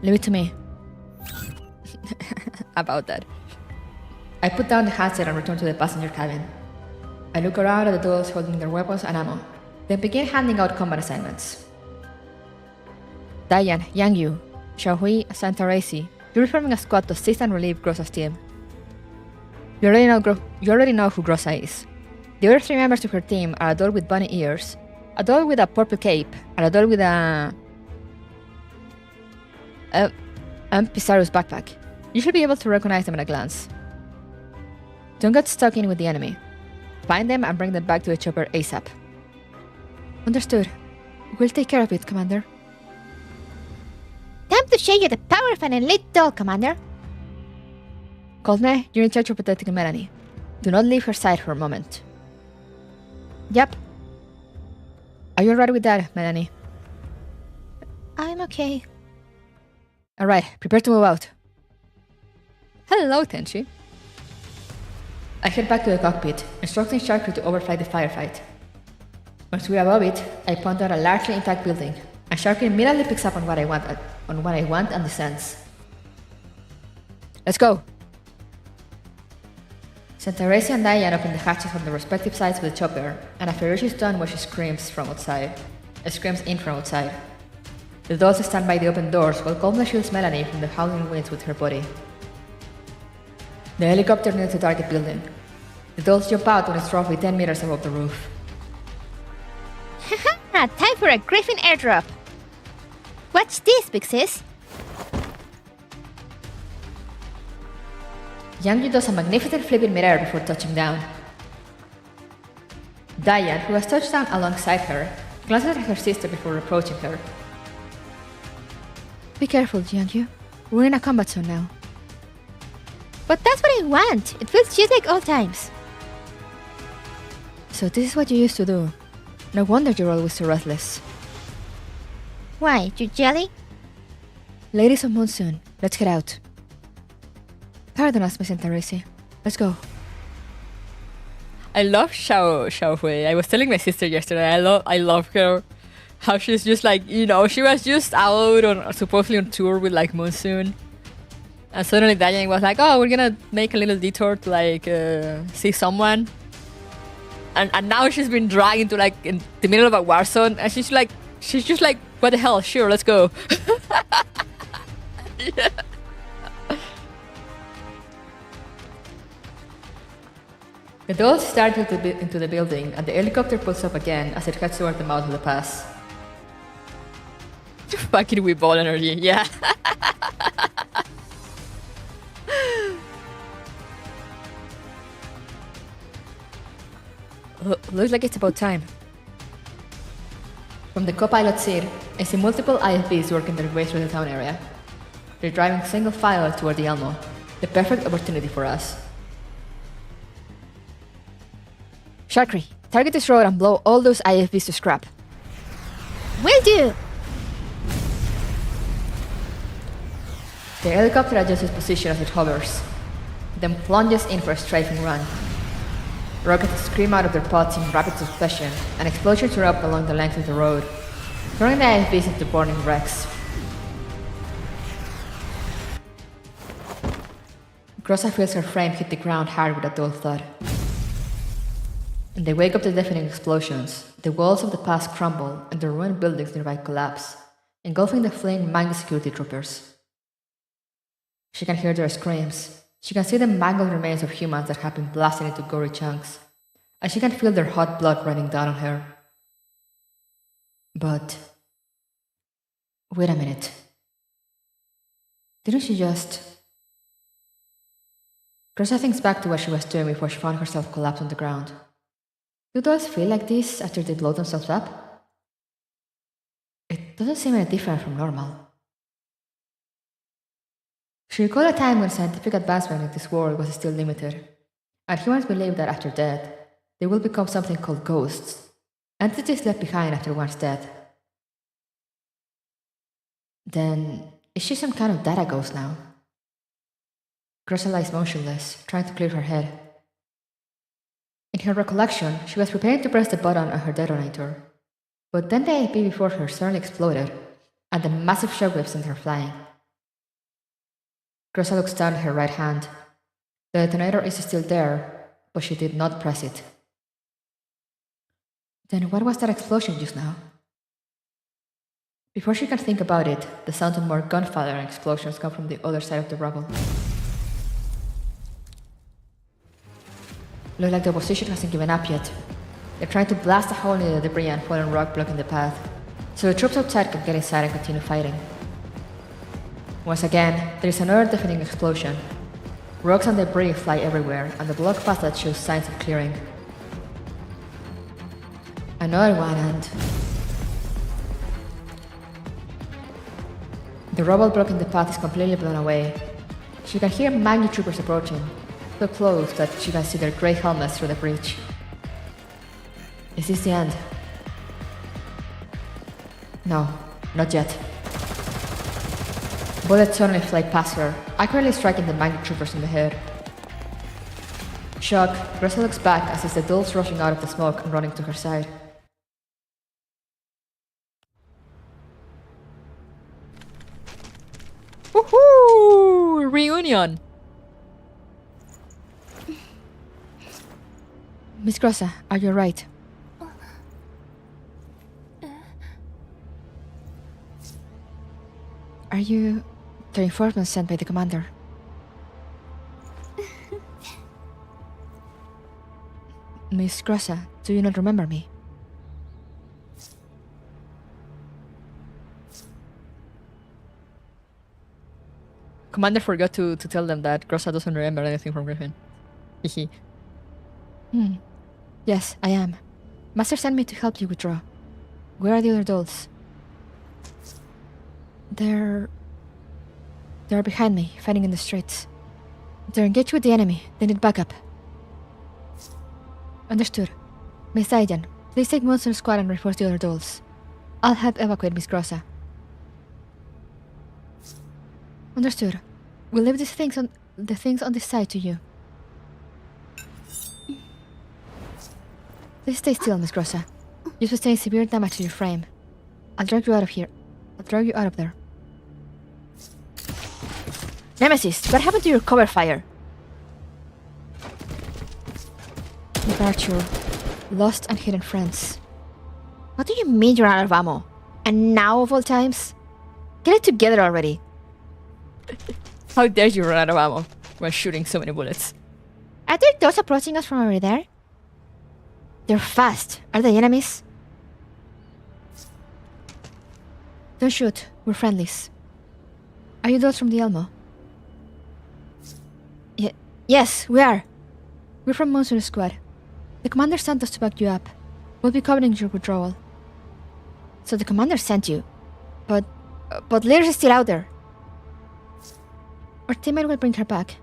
Leave it to me. About that. I put down the handset and return to the passenger cabin. I look around at the dolls holding their weapons and ammo, then begin handing out combat assignments. Diane, Yang Yu, Xiaohui, Santaresi, you're forming a squad to assist and relieve Grossa's team. You already know who Grossa is. The other three members of her team are a doll with bunny ears, a doll with a purple cape, and a doll with a Pizarro's backpack. You should be able to recognize them at a glance. Don't get stuck in with the enemy. Find them and bring them back to the chopper ASAP. Understood. We'll take care of it, Commander. Time to show you the power of an elite doll, Commander. Coldme, you're in charge of protecting Melanie. Do not leave her side for a moment. Yep, Are you alright with that, Melanie? I'm okay. Alright, prepare to move out. Hello, Tenchi. I head back to the cockpit, instructing Sharkry to overfly the firefight. Once we're above it, I point out a largely intact building, and Sharkry immediately picks up on what I want and descends. Let's go! Santaresi and Diane open the hatches on the respective sides of the chopper, and a ferocious dawn where she screams in from outside. The dolls stand by the open doors while Coldme shields Melanie from the howling winds with her body. The helicopter nears the target building. The dolls jump out when it's roughly 10 meters above the roof. Haha, time for a Griffin airdrop. Watch this, big sis. Youngju does a magnificent flip in midair before touching down. Diane, who has touched down alongside her, glances at her sister before approaching her. Be careful, Youngju. We're in a combat zone now. But that's what I want. It feels just like old times. So this is what you used to do. No wonder you're always so restless. Why, you jelly? Ladies of Monsoon, let's get out. Pardon us, Miss Interisi. Let's go. I love Xiaohui. I was telling my sister yesterday, I love her. How she's just like, you know, she was just out on supposedly on tour with like Monsoon. And suddenly Diane was like, oh, we're gonna make a little detour to like see someone. And now she's been dragged into like in the middle of a war zone, and she's just like, what the hell? Sure, let's go. Yeah. The dolls start into the building, and the helicopter pulls up again as it heads toward the mouth of the pass. Fucking with ball energy, yeah. Looks like it's about time. From the co-pilot seat, I see multiple IFBs working their way through the town area. They're driving single file toward the Elmo, the perfect opportunity for us. Sharkry, target this road and blow all those IFBs to scrap. Will do! The helicopter adjusts its position as it hovers, then plunges in for a strafing run. Rockets scream out of their pods in rapid succession, and explosions erupt along the length of the road, turning the IFBs into burning wrecks. Grossa feels her frame hit the ground hard with a dull thud. In the wake of the deafening explosions, the walls of the pass crumble and the ruined buildings nearby collapse, engulfing the fleeing Mangy security troopers. She can hear their screams. She can see the mangled remains of humans that have been blasted into gory chunks, and she can feel their hot blood running down on her. But... wait a minute. Didn't she just... Grossa thinks back to what she was doing before she found herself collapsed on the ground. Do dolls feel like this after they blow themselves up? It doesn't seem any different from normal. She recalled a time when scientific advancement in this world was still limited, and humans believed that after death, they will become something called ghosts, entities left behind after one's death. Then, is she some kind of data ghost now? Grossa lies motionless, trying to clear her head. In her recollection, she was preparing to press the button on her detonator, but then the AP before her suddenly exploded, and the massive shockwave sent her flying. Grossa looks down at her right hand. The detonator is still there, but she did not press it. Then what was that explosion just now? Before she can think about it, the sound of more gunfire and explosions come from the other side of the rubble. Looks like the opposition hasn't given up yet. They're trying to blast a hole in the debris and fallen rock blocking the path, so the troops outside can get inside and continue fighting. Once again, there is another deafening explosion. Rocks and debris fly everywhere, and the block path shows signs of clearing. Another one, and... the rubble blocking the path is completely blown away. She can hear Mangy troopers approaching, so close that she can see their grey helmets through the breach. Is this the end? No, not yet. Bullets suddenly fly past her, accurately striking the Mangy troopers in the head. Shocked, Grossa looks back as sees the dolls rushing out of the smoke and running to her side. Woohoo! Reunion! Miss Grossa, are you right? Are you the reinforcements sent by the commander? Miss Grossa, do you not remember me? Commander forgot to tell them that Grossa doesn't remember anything from Griffin. Hehe. Yes, I am. Master sent me to help you withdraw. Where are the other dolls? They're behind me, fighting in the streets. They're engaged with the enemy. They need backup. Understood. Miss Aidan, please take Monster Squad and report the other dolls. I'll help evacuate Miss Grossa. Understood. We'll leave the things on this side to you. Please stay still, Miss Grossa. You sustained severe damage to your frame. I'll drag you out of here. I'll drag you out of there. Nemesis, what happened to your cover fire? Departure. Lost and hidden friends. What do you mean you're out of ammo? And now of all times? Get it together already. How dare you run out of ammo while shooting so many bullets? Are there those approaching us from over there? They're fast. Are they enemies? Don't shoot. We're friendlies. Are you those from the Elmo? Yes, we are. We're from Monster Squad. The commander sent us to back you up. We'll be covering your withdrawal. So the commander sent you. But Lyris is still out there. Our teammate will bring her back.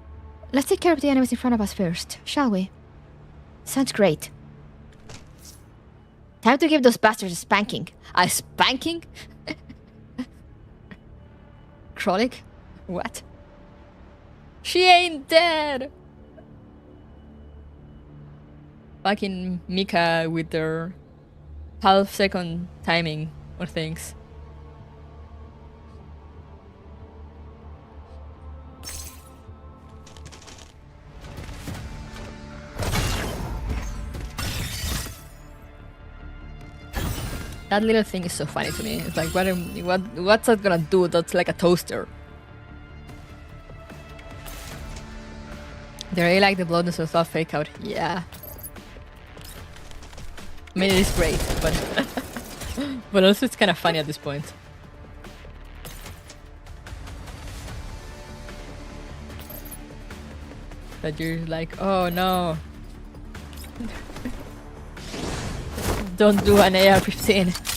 Let's take care of the enemies in front of us first, shall we? Sounds great. Time to give those bastards a spanking. A spanking? Krolik? What? She ain't dead! Fucking Mika with their half-second timing or things. That little thing is so funny to me. It's like, what's that gonna do? That's like a toaster. They really like the bloodness and stuff fake out. Yeah. I mean, it is great, but but also it's kind of funny at this point. That you're like, oh no. Don't do an AR-15.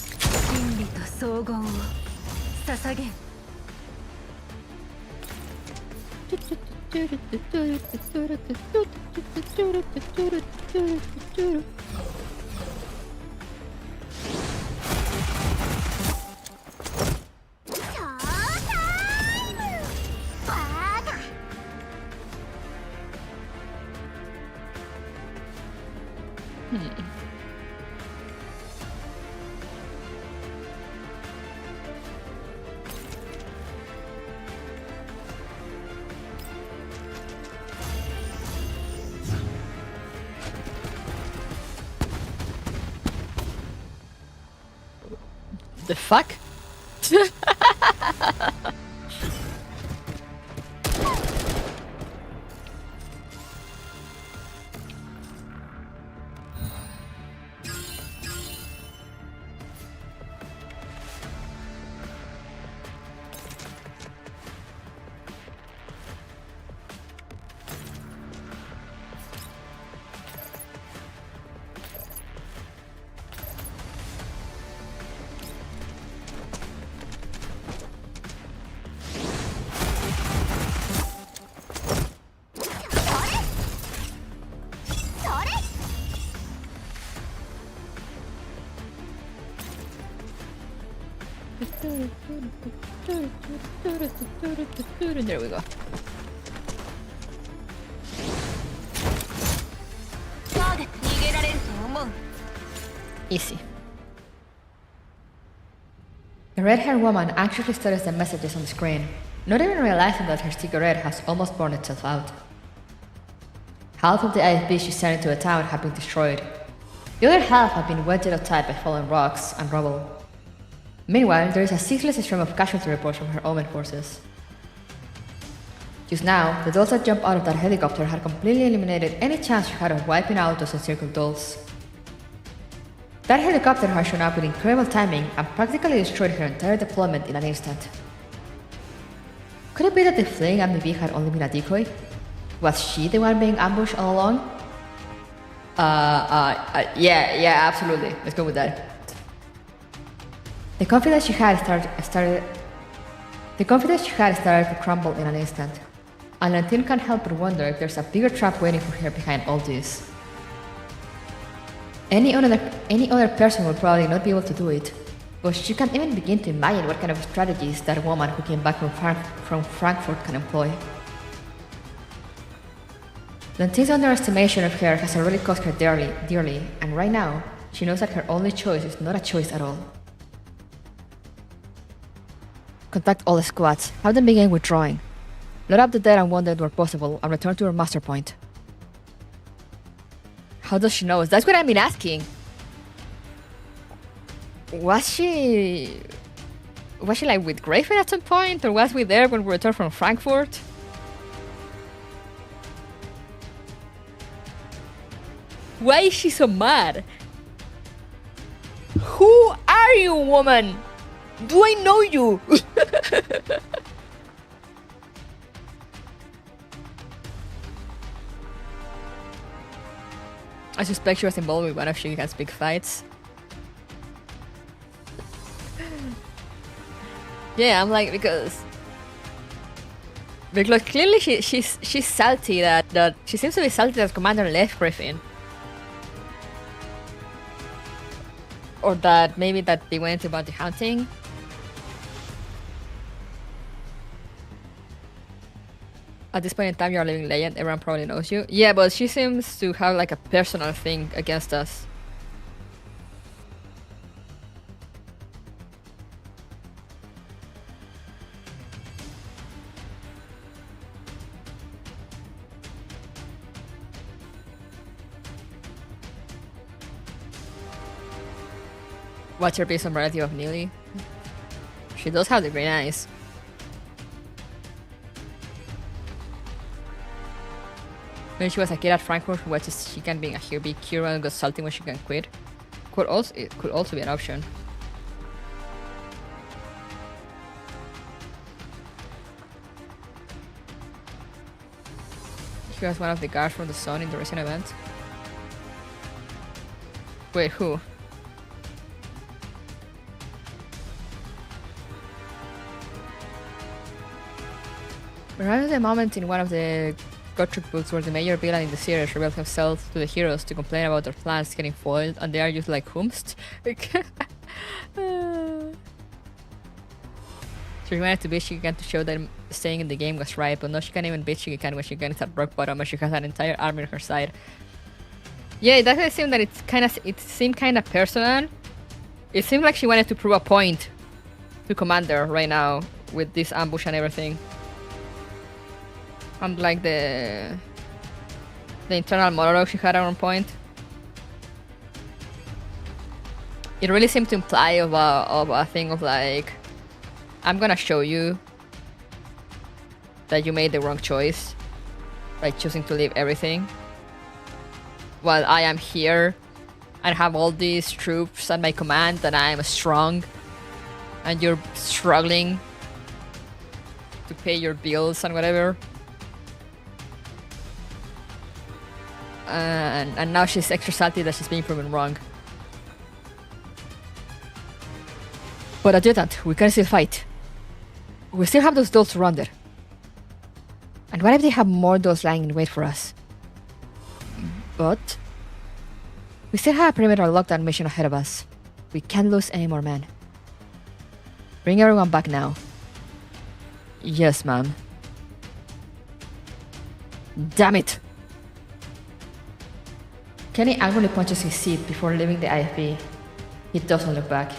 The fuck? There we go. Easy. The red-haired woman anxiously studies the messages on the screen, not even realizing that her cigarette has almost burned itself out. Half of the IFB she sent into the town have been destroyed. The other half have been wedged outside by fallen rocks and rubble. Meanwhile, there is a ceaseless stream of casualty reports from her omen forces. Just now, the dolls that jumped out of that helicopter had completely eliminated any chance she had of wiping out those encircled dolls. That helicopter has shown up with incredible timing and practically destroyed her entire deployment in an instant. Could it be that the fleeing MBB had only been a decoy? Was she the one being ambushed all along? Yeah, absolutely. Let's go with that. The confidence she had started to crumble in an instant. And Valentine can't help but wonder if there's a bigger trap waiting for her behind all this. Any other person would probably not be able to do it, but she can't even begin to imagine what kind of strategies that woman who came back from Frankfurt can employ. Valentine's underestimation of her has already cost her dearly, and right now, she knows that her only choice is not a choice at all. Contact all the squads, have them begin withdrawing. Load up the dead and wounded where possible, and return to her master point. How does she know? That's what I've been asking. Was she like with Griffin at some point, or was we there when we returned from Frankfurt? Why is she so mad? Who are you, woman? Do I know you? I suspect she was involved with one of Shigeka's big fights. Yeah, I'm like, because clearly she's salty that she seems to be salty that Commander left Griffin. Or that maybe that they went into bounty hunting. At this point in time, you're a living legend. Everyone probably knows you. Yeah, but she seems to have like a personal thing against us. What's your piece on relative of Neely? She does have the green eyes. When she was a kid at Frankfurt who watches she can being a big hero and got salty when she can quit. It could also be an option. She was one of the guards from the Sun in the recent event. Wait, who? Remember the moment in one of the Gothic books where the major villain in the series reveals himself to the heroes to complain about their plans getting foiled, and they are just like, whomst? She wanted to beat Shigekan to show that staying in the game was right, but no, she can't even beat Shigekan when Shigekan is at rock bottom and she has an entire army on her side. Yeah, it doesn't seem that it seemed kind of personal. It seemed like she wanted to prove a point to Commander right now with this ambush and everything. And like the internal monologue she had at one point. It really seemed to imply of a thing of like, I'm gonna show you that you made the wrong choice by choosing to leave everything while I am here and have all these troops at my command and I am strong and you're struggling to pay your bills and whatever. And now she's extra salty that she's being proven wrong. But Adjutant, we can still fight. We still have those dolls surrounded. And what if they have more dolls lying in wait for us? But we still have a perimeter lockdown mission ahead of us. We can't lose any more men. Bring everyone back now. Yes, ma'am. Damn it! Kenny angrily punches his seat before leaving the IFB. He doesn't look back.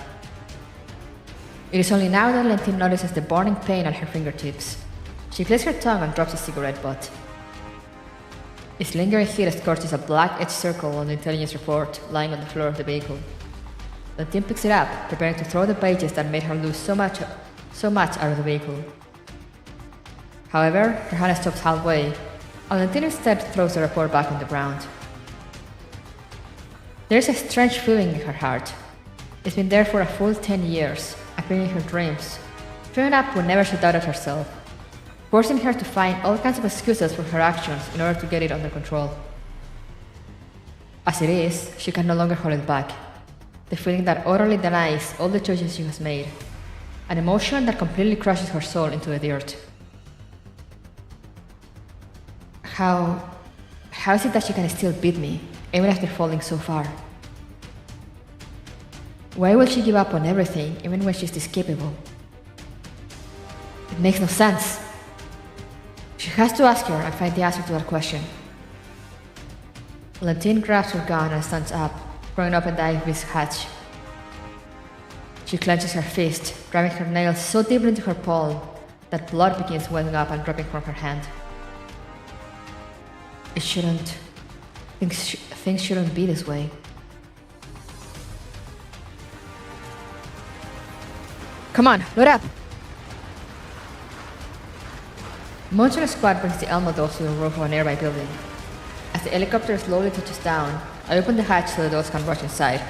It is only now that Valentine notices the burning pain at her fingertips. She clicks her tongue and drops a cigarette butt. Its lingering heat scorches a black-edged circle on the intelligence report lying on the floor of the vehicle. Valentine picks it up, preparing to throw the pages that made her lose so much out of the vehicle. However, her hand stops halfway, and Valentine instead throws the report back on the ground. There's a strange feeling in her heart. It's been there for a full 10 years, appearing in her dreams, showing up whenever she doubted herself. forcing her to find all kinds of excuses for her actions in order to get it under control. As it is, she can no longer hold it back. The feeling that utterly denies all the choices she has made. An emotion that completely crushes her soul into the dirt. How is it that she can still beat me, even after falling so far? Why will she give up on everything, even when she's this capable? It makes no sense. She has to ask her and find the answer to that question. Valentine grabs her gun and stands up, throwing open the ivy's hatch. She clenches her fist, driving her nails so deeply into her palm that blood begins welling up and dropping from her hand. It shouldn't. Things shouldn't be this way. Come on, load up! Monster Squad brings the Elmo dolls to the roof of a nearby building. As the helicopter slowly touches down, I open the hatch so the dolls can rush inside.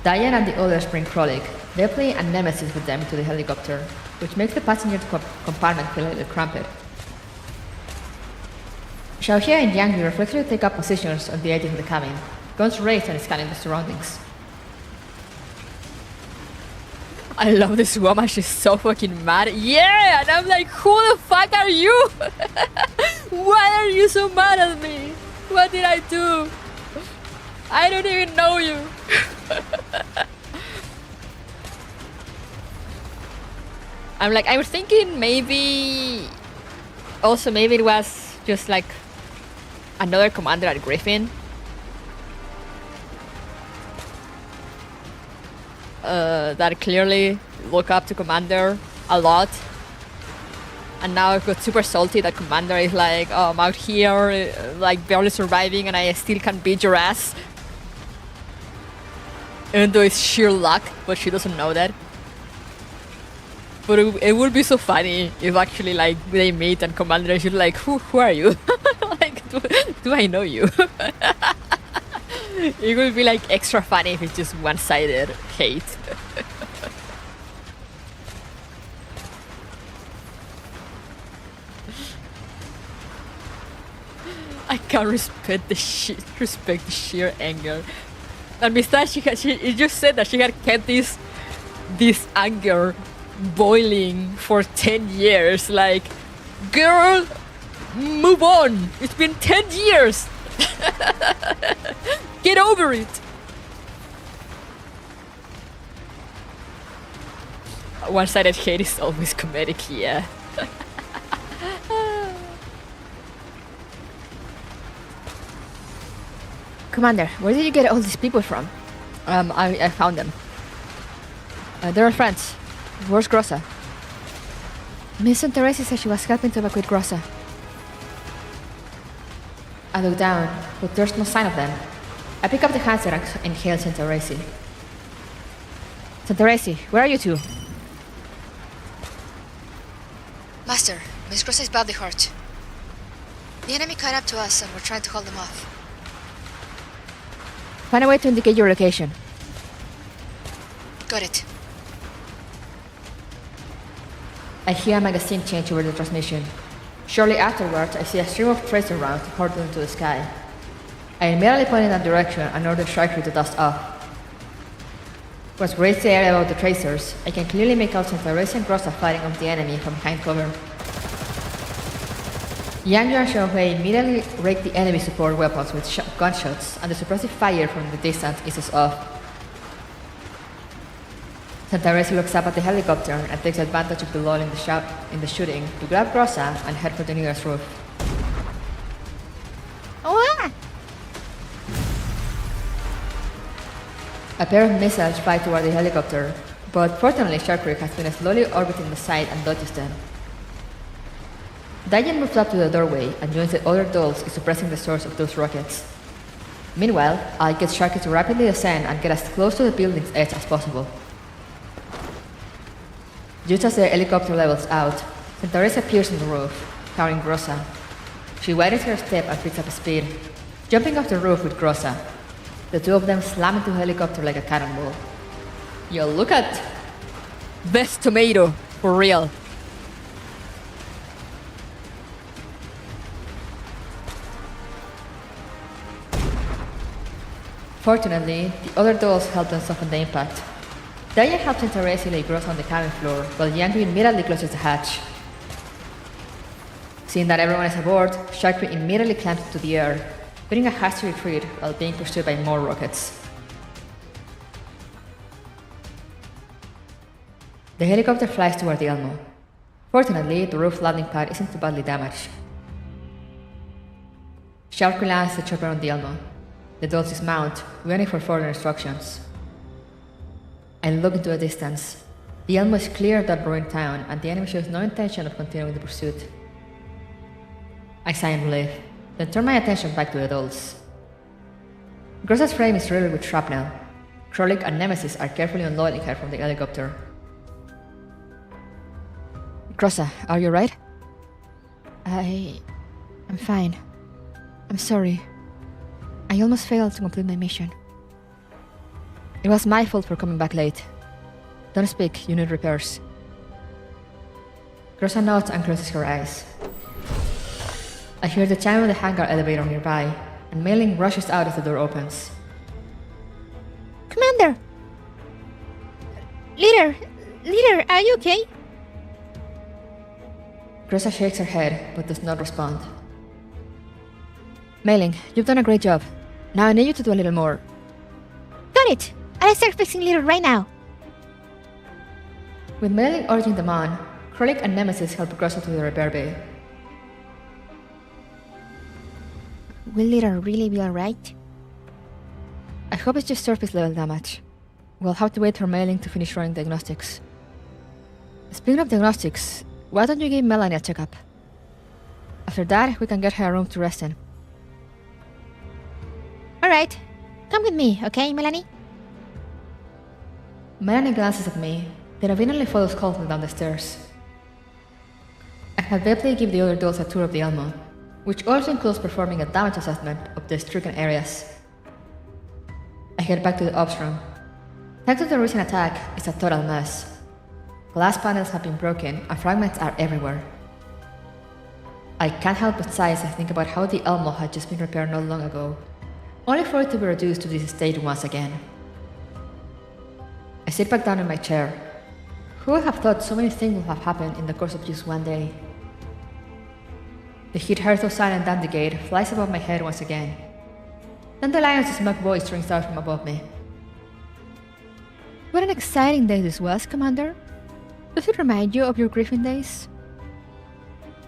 Diane and the others bring Krolik, Ripley and Nemesis with them into the helicopter, which makes the passenger compartment feel a little cramped. Xiaoxia and Yang reflexively take up positions on the edge of the cabin, guns raised and scanning the surroundings. I love this woman, she's so fucking mad. Yeah! And I'm like, who the fuck are you? Why are you so mad at me? What did I do? I don't even know you. I'm thinking maybe it was just like another commander at Griffin. That clearly look up to Commander a lot. And now I've got super salty that Commander is like, oh, I'm out here, like barely surviving and I still can beat your ass. Even though it's sheer luck, but she doesn't know that. But it would be so funny if actually like they meet and Commander is like, who are you? Like, do I know you? It would be like extra funny if it's just one-sided hate. I can't respect the sheer anger. And besides, she just said that she had kept this anger boiling for 10 years. Like, girl, move on. It's been 10 years. Get over it. One-sided hate is always comedic, yeah. Commander, where did you get all these people from? I found them. They're all friends. Where's Grossa? Miss Teresa said she was helping to evacuate Grossa. I look down, but there's no sign of them. I pick up the handset and hail Santaresi. Santaresi, where are you two? Master, Miss Grossa is badly hurt. The enemy caught up to us and we're trying to hold them off. Find a way to indicate your location. Got it. I hear a magazine change over the transmission. Shortly afterwards, I see a stream of tracer rounds hurtle into the sky. I immediately point in that direction and order the strike crew to dust off. Once we reach the area above the tracers, I can clearly make out Santaresi and Grossa fighting off the enemy from behind cover. Yang and Xiaohui immediately rake the enemy support weapons with gunshots, and the suppressive fire from the distance eases off. Santaresi looks up at the helicopter and takes advantage of the lull in the shooting to grab Grossa and head for the nearest roof. Oh! A pair of missiles fly toward the helicopter, but fortunately Sharkrick has been slowly orbiting the side and dodges them. Diane moves up to the doorway and joins the other dolls in suppressing the source of those rockets. Meanwhile, I get Sharky to rapidly descend and get as close to the building's edge as possible. Just as the helicopter levels out, Santaresi appears on the roof, carrying Grossa. She widens her step and picks up speed, jumping off the roof with Grossa. The two of them slam into the helicopter like a cannonball. Yo, look at Best Tomato, for real. Fortunately, the other dolls helped them soften the impact. Diane helps interestedly grows on the cabin floor, while Yangu immediately closes the hatch. Seeing that everyone is aboard, Sharkry immediately climbs into the air, putting a hasty retreat while being pursued by more rockets. The helicopter flies toward the Elmo. Fortunately, the roof landing pad isn't too badly damaged. Sharkry lands the chopper on the Elmo. The dolls dismount, waiting for further instructions. I look into the distance. The Elmo is clear of that ruined town, and the enemy shows no intention of continuing the pursuit. I sigh in relief, then turn my attention back to the dolls. Grossa's frame is riddled with shrapnel. Krolik and Nemesis are carefully unloading her from the helicopter. Grossa, are you right? I'm fine. I'm sorry. I almost failed to complete my mission. It was my fault for coming back late. Don't speak, you need repairs. Grossa nods and closes her eyes. I hear the chime of the hangar elevator nearby, and Mei Ling rushes out as the door opens. Commander! Leader, are you okay? Grossa shakes her head, but does not respond. Mei Ling, you've done a great job. Now I need you to do a little more. Got it! I'll start fixing Leader right now. With Mei Ling urging them on, Krolik and Nemesis help Grossa to the repair bay. Will Leader really be alright? I hope it's just surface level damage. We'll have to wait for Mei Ling to finish running diagnostics. Speaking of diagnostics, why don't you give Melanie a checkup? After that, we can get her a room to rest in. Alright. Come with me, okay, Melanie? Melanie glances at me, then obediently follows Colton down the stairs. I habitually give the other dolls a tour of the Elmo, which also includes performing a damage assessment of the stricken areas. I head back to the ops room. Thanks to the recent attack, it's a total mess. Glass panels have been broken and fragments are everywhere. I can't help but sigh as I think about how the Elmo had just been repaired not long ago, only for it to be reduced to this state once again. I sit back down in my chair. Who would have thought so many things would have happened in the course of just one day? The heat hearth of silent Dandegate flies above my head once again. Then the lion's smug voice rings out from above me. What an exciting day this was, Commander. Does it remind you of your Griffin days?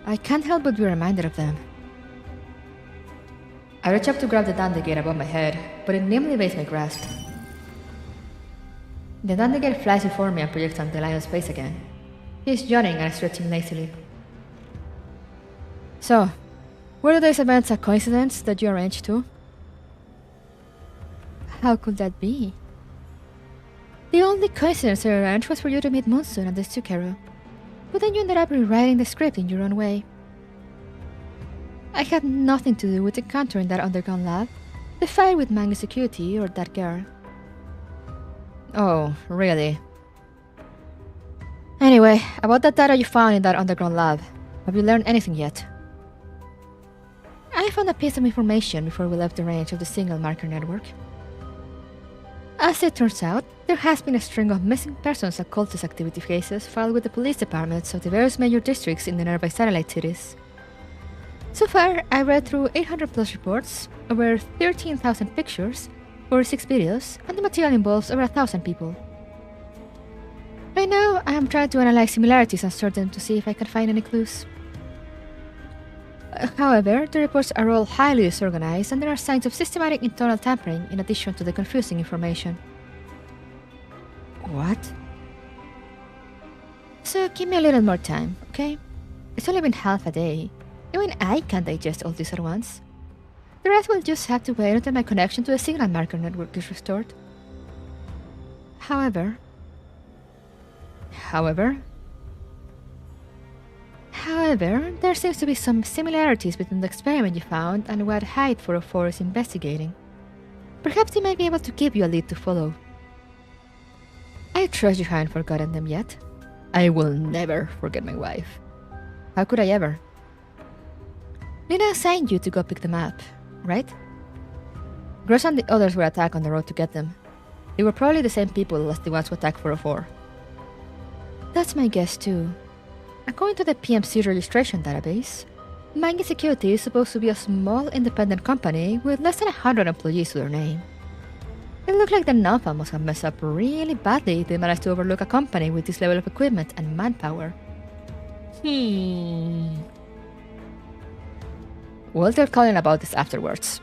I can't help but be reminded of them. I reach up to grab the Dandegate above my head, but it nimbly evades my grasp. The Dandegate flies before me and projects on the lion's face again. He is yawning and stretching lazily. So, were today's events a coincidence that you arranged too? How could that be? The only coincidence I arranged was for you to meet Monsoon at the Zucchero, but then you ended up rewriting the script in your own way. I had nothing to do with encountering that underground lab, the fight with Mango Security, or that girl. Oh, really? Anyway, about that data you found in that underground lab, have you learned anything yet? I found a piece of information before we left the range of the single marker network. As it turns out, there has been a string of missing persons occultist activity cases filed with the police departments of the various major districts in the nearby satellite cities. So far, I read through 800 plus reports, over 13,000 pictures, 46 videos, and the material involves over 1,000 people. Right now, I am trying to analyze similarities and sort them to see if I can find any clues. However, the reports are all highly disorganized and there are signs of systematic internal tampering in addition to the confusing information. What? So give me a little more time, okay? It's only been half a day. Even I can't digest all this at once. The rest will just have to wait until my connection to the signal marker network is restored. However, there seems to be some similarities between the experiment you found and what Hateful is investigating. Perhaps they might be able to give you a lead to follow. I trust you haven't forgotten them yet. I will never forget my wife. How could I ever? Lina assigned you to go pick them up, right? Gross and the others were attacked on the road to get them. They were probably the same people as the ones who attacked 404. That's my guess too. According to the PMC registration database, Mangi Security is supposed to be a small independent company with less than 100 employees to their name. It looked like the Nafa must have messed up really badly if they managed to overlook a company with this level of equipment and manpower. Well, they're calling about this afterwards.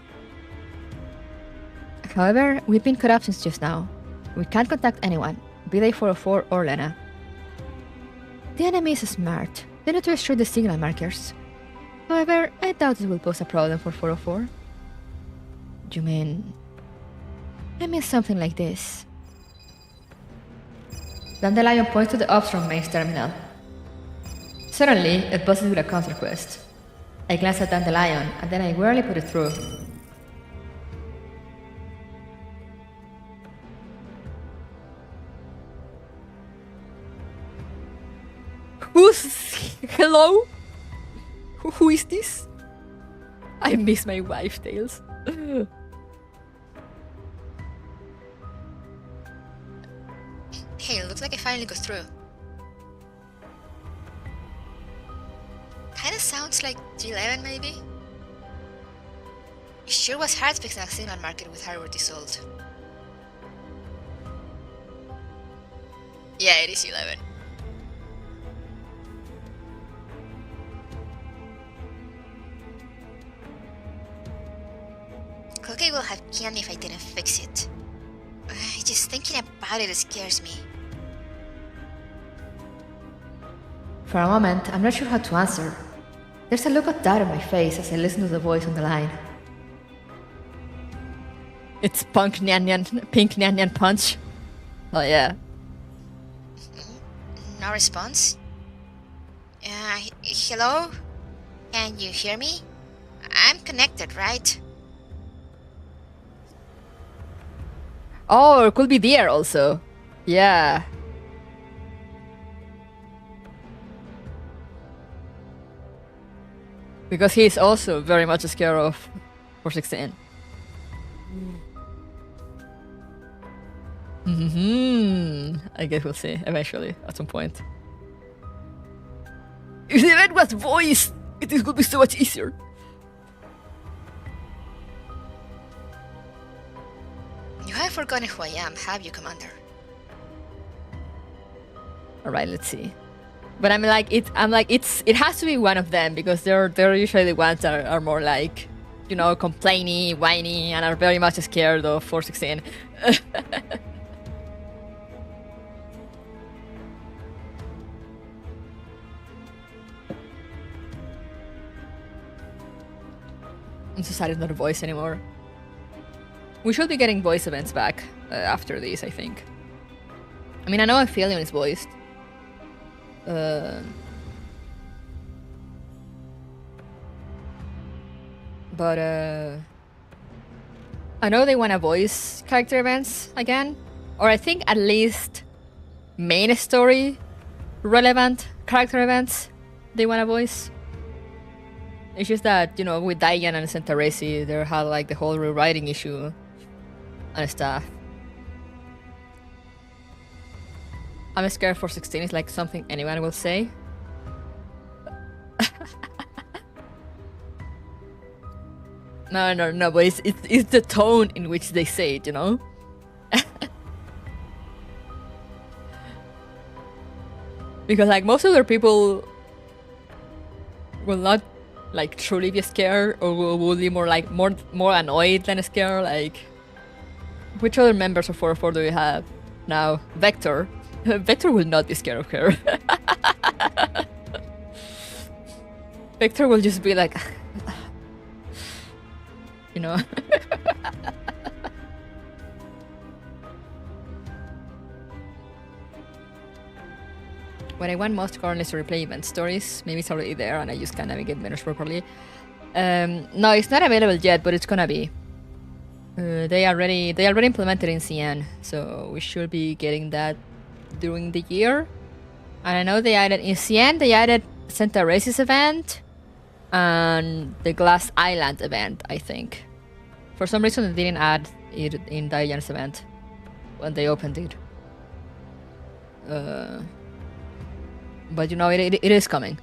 However, we've been cut off since just now. We can't contact anyone, be they 404 or Lena. The enemy is smart. They need to destroy the signal markers. However, I doubt it will pose a problem for 404. You mean... I mean something like this. Dandelion points to the ops from Main's terminal. Suddenly, it buzzes with a counter request. I glance at Dandelion, and then I wearily put it through. Hello? Who is this? I miss my wife tales. Hey, looks like I finally got through. Kinda sounds like G11 maybe? It sure was hard fixing a signal market with hardware dissolved. Yeah, it is 11. Cookie will have killed me if I didn't fix it. Just thinking about it scares me. For a moment, I'm not sure how to answer. There's a look of doubt on my face as I listen to the voice on the line. It's Pink Nyan Punch. Oh yeah. No response? Hello? Can you hear me? I'm connected, right? Oh, it could be there also. Yeah. Because he's also very much scared of 416. I guess we'll see eventually at some point. If the event was voiced, it would be so much easier. You have forgotten who I am, have you, Commander? Alright, let's see. But it has to be one of them because they're usually the ones that are more like, you know, complainy, whiny, and are very much scared of 416. I'm so sad it's not a voice anymore. We should be getting voice events back after this, I think. I mean, I know Exilium is voiced. But I know they want to voice character events again. Or I think at least main story relevant character events they want to voice. It's just that, you know, with Diane and Centaresi, they had like the whole rewriting issue and stuff. I'm scared 416 is like something anyone will say. No, but it's the tone in which they say it, you know? Because like most other people will not like truly be scared, or will be more like more annoyed than scared. Like, which other members of 404 do we have now? Vector. Vector will not be scared of her. Vector will just be like, you know. What I want most currently is to replay event stories. Maybe it's already there and I just can't navigate menus properly. No, it's not available yet, but it's gonna be. They already implemented in CN, so we should be getting that during the year. And I know they added in CN, they added Santa Race's event and the Glass Island event, I think. For some reason, they didn't add it in Diane's event when they opened it. But you know, it is coming.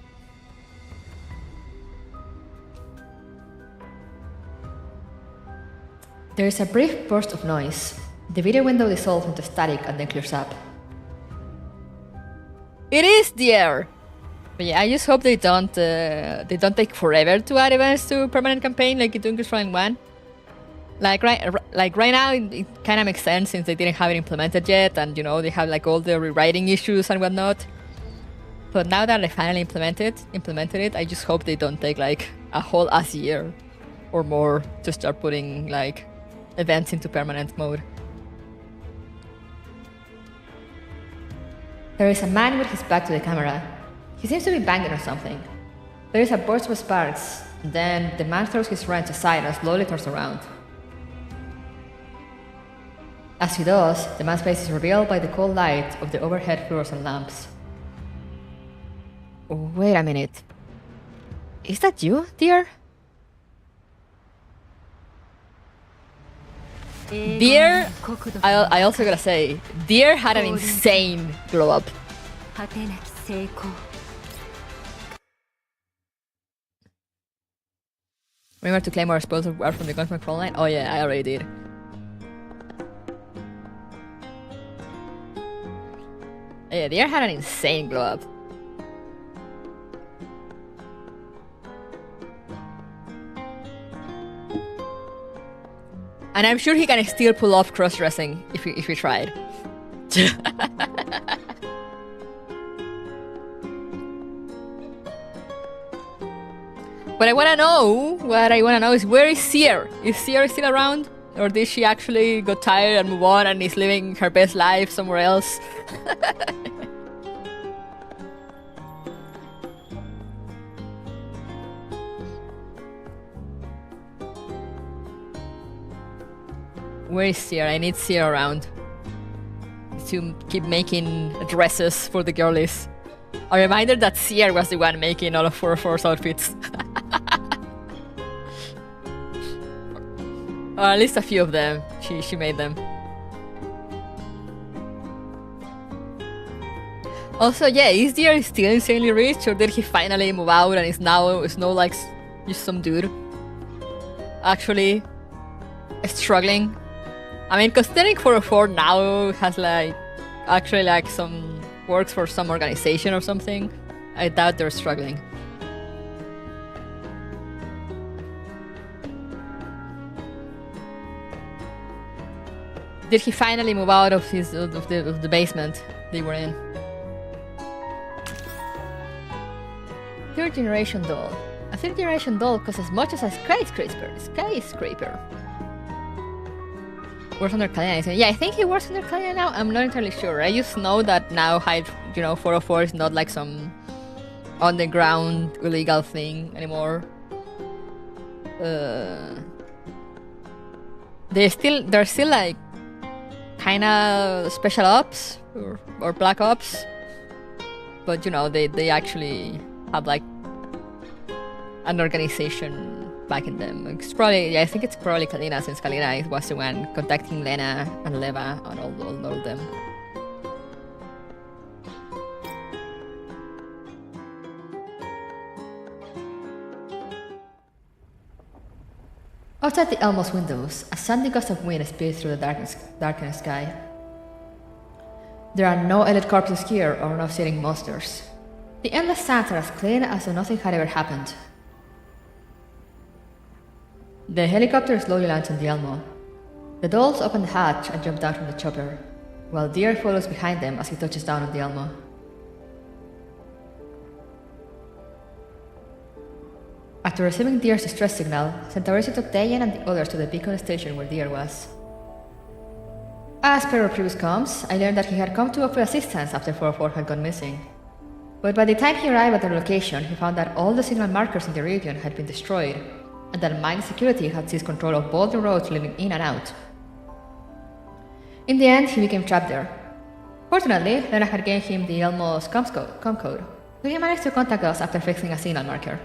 There is a brief burst of noise. The video window dissolves into static and then clears up. It is there! But yeah, I just hope they don't take forever to add events to permanent campaign like it doing with Frontline 1. Like right now, it kind of makes sense since they didn't have it implemented yet, and you know they have like all the rewriting issues and whatnot. But now that they finally implemented it, I just hope they don't take like a whole ass year or more to start putting like events into permanent mode. There is a man with his back to the camera. He seems to be banging on something. There is a burst of sparks, and then the man throws his wrench aside and slowly turns around. As he does, the man's face is revealed by the cold light of the overhead fluorescent lamps. Wait a minute. Is that you, dear? Deer, I also gotta say, Deer had an insane glow up. Remember to claim our spoils are from the guns from Frontline? Oh yeah, I already did. Yeah, Deer had an insane glow up. And I'm sure he can still pull off cross-dressing if he tried. What I wanna know is where is Seer? Is Seer still around? Or did she actually go tired and move on and is living her best life somewhere else? Where is Seer? I need Seer around to keep making dresses for the girlies. A reminder that Seer was the one making all of 404's outfits. Or at least a few of them. She made them. Also, yeah, is Deer still insanely rich, or did he finally move out and is now like just some dude actually struggling? I mean, considering 404 now has like actually like some works for some organization or something, I doubt they're struggling. Did he finally move out of the basement they were in? Third generation doll. A third generation doll costs as much as a skyscraper. Works under Kalina. Yeah, I think he works under Kalina now. I'm not entirely sure. I just know that now 404 is not like some underground illegal thing anymore. They're still like kind of special ops or black ops, but you know they actually have like an organization backing them. It's probably, yeah, I think it's probably Kalina, since Kalina was the one contacting Lena and Leva and all of them. Outside the Elmo's windows, a sandy gust of wind speeds through the darkened sky. There are no elite corpses here or no sitting monsters. The endless sands are as clean as though nothing had ever happened. The helicopter slowly lands on the Elmo. The dolls open the hatch and jump down from the chopper, while Deer follows behind them as he touches down on the Elmo. After receiving Deer's distress signal, Centaurisi took Dayan and the others to the beacon station where Deer was. As per our previous comms, I learned that he had come to offer assistance after 404 had gone missing. But by the time he arrived at their location, he found that all the signal markers in the region had been destroyed, and that mine security had seized control of both the roads leading in and out. In the end, he became trapped there. Fortunately, Lena had given him the Elmo's com code, so he managed to contact us after fixing a signal marker.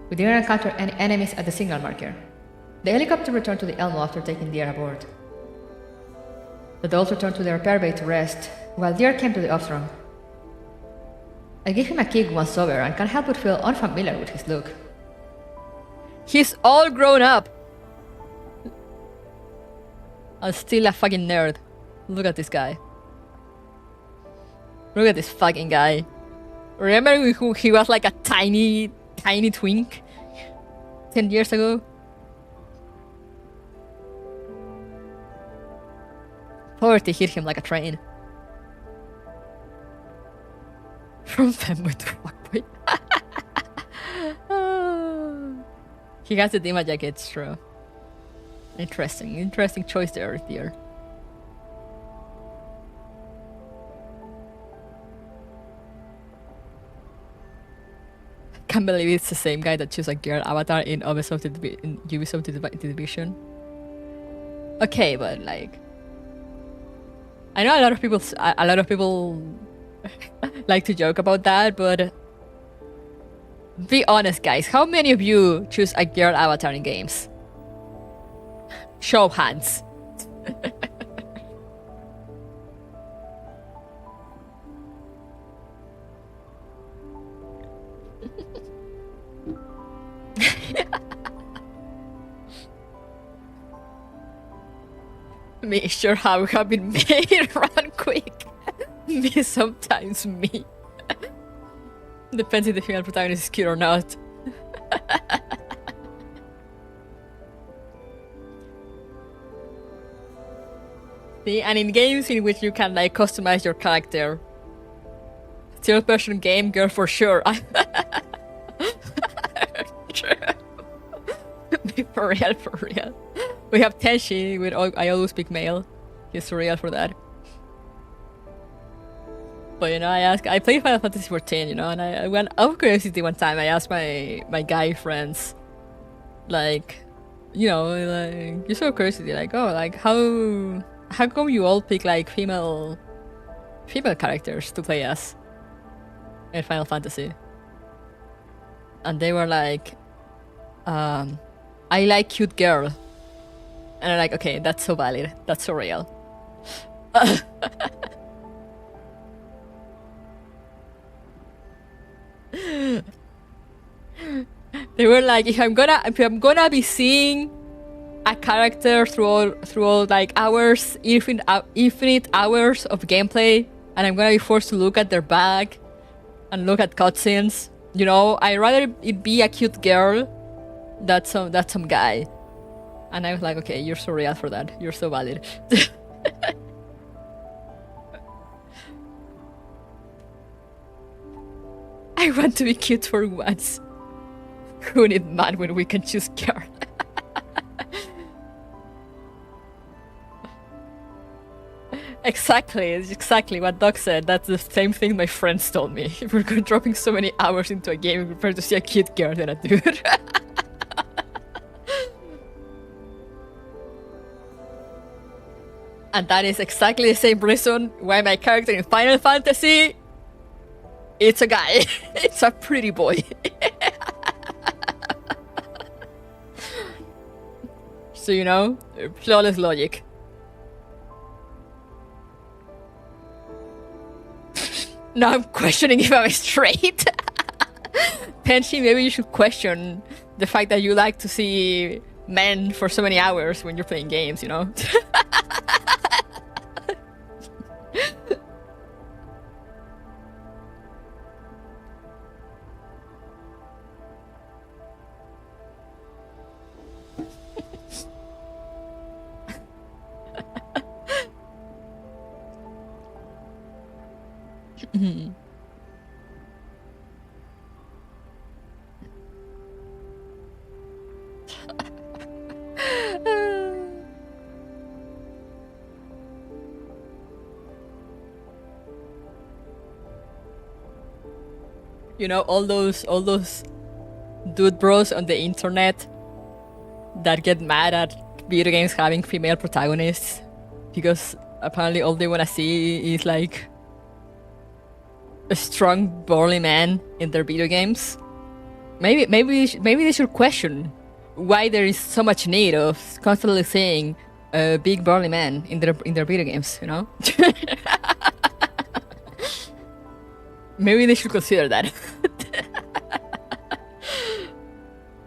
We didn't encounter any enemies at the signal marker. The helicopter returned to the Elmo after taking Deer aboard. The dolls returned to their repair bay to rest, while Deer came to the off-throne. I gave him a kick once over and can't help but feel unfamiliar with his look. He's all grown up! I'm still a fucking nerd. Look at this guy. Look at this fucking guy. Remember he was like a tiny twink 10 years ago? Poverty hit him like a train. From fanboy to fuckboy. He has the Dima jacket, it's true. Interesting choice there, dear. Can't believe it's the same guy that chose a girl avatar in Ubisoft Division. Okay, but like, I know a lot of people like to joke about that, but be honest, guys. How many of you choose a girl avatar in games? Show of hands. Me, sure how we have been made run quick. Me, sometimes me. Depends if the female protagonist is cute or not. See, and in games in which you can like customize your character. Third person game, girl for sure. For real. We have Tenshi with I always speak male. He's surreal for that. But you know, I played Final Fantasy 14, you know, and I went out of curiosity one time. I asked my guy friends, like, you know, like, just out of curiosity, like, oh, like how come you all pick like female characters to play as in Final Fantasy? And they were like, I like cute girl. And I'm like, okay, that's so valid. That's so real. They were like, if I'm gonna be seeing a character through all like hours, infinite hours of gameplay, and I'm gonna be forced to look at their back and look at cutscenes, you know, I'd rather it be a cute girl than some guy. And I was like, okay, you're so real for that. You're so valid. I want to be cute for once. Who need man when we can choose girl? Exactly what Doc said. That's the same thing my friends told me. If we're dropping so many hours into a game, we prefer to see a cute girl than a dude. And that is exactly the same reason why my character in Final Fantasy, it's a guy. It's a pretty boy. So, you know, flawless logic. Now I'm questioning if I'm straight. Tenshi, maybe you should question the fact that you like to see men for so many hours when you're playing games, you know? You know, all those dude bros on the internet that get mad at video games having female protagonists because apparently all they wanna see is like a strong burly man in their video games. Maybe they should question why there is so much need of constantly saying big burly men in their video games, you know? Maybe they should consider that.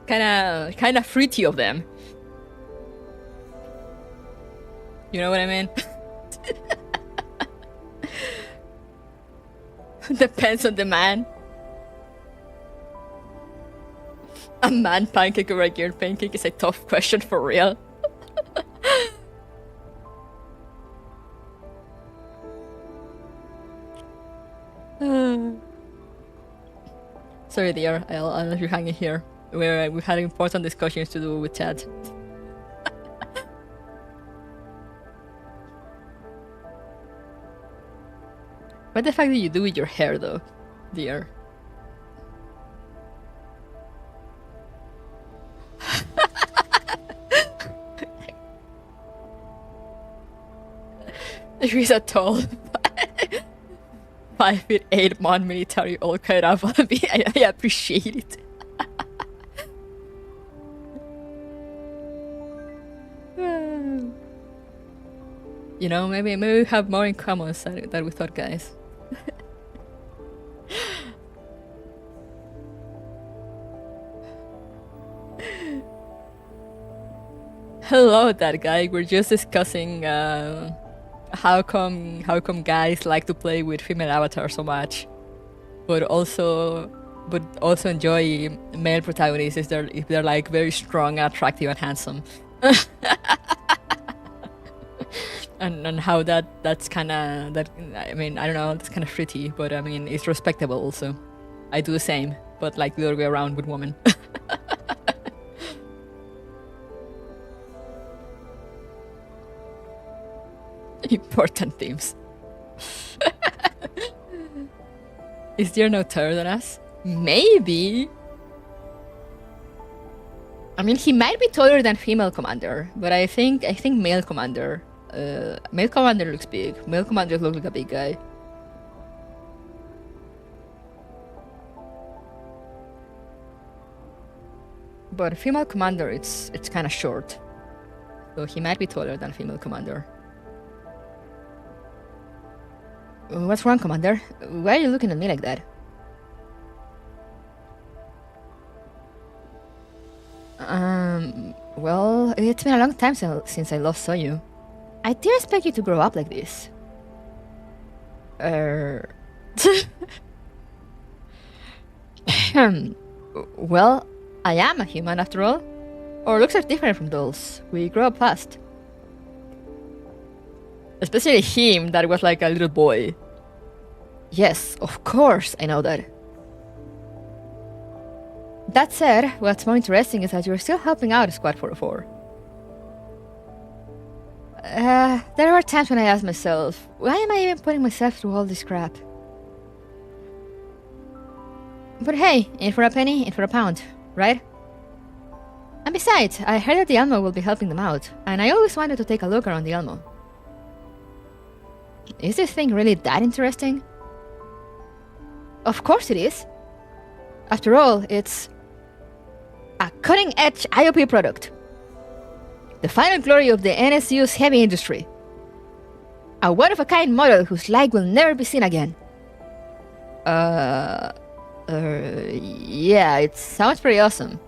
Kinda fruity of them. You know what I mean? Depends on the man. A man pancake or a girl pancake is a tough question for real. Sorry dear, I'll let you hang in here. We've had important discussions to do with chat. What the fuck do you do with your hair though, dear? She's a tall 5'8" military all kind of I appreciate it. You know, maybe we have more in common than we thought, guys. Hello, that guy. We're just discussing how come guys like to play with female avatars so much, but also enjoy male protagonists if they're like very strong, attractive, and handsome. and how that's kind of that. I mean, I don't know. That's kind of pretty, but I mean, it's respectable also. I do the same, but like the other way around with women. Important themes. Is there no taller than us? Maybe. I mean, he might be taller than female commander, but I think male commander. Male commander looks big. Male commander looks like a big guy. But female commander, it's kind of short, so he might be taller than female commander. What's wrong, Commander? Why are you looking at me like that? Well, it's been a long time since I last saw you. I didn't expect you to grow up like this. Well, I am a human after all. Our looks are different from those. We grow up fast. Especially him, that was like a little boy. Yes, of course, I know that. That said, what's more interesting is that you're still helping out Squad 404. There are times when I ask myself, why am I even putting myself through all this crap? But hey, in for a penny, in for a pound, right? And besides, I heard that the Elmo will be helping them out, and I always wanted to take a look around the Elmo. Is this thing really that interesting? Of course it is. After all, it's a cutting-edge IOP product. The final glory of the NSU's heavy industry. A one-of-a-kind model whose like will never be seen again. Yeah, it sounds pretty awesome.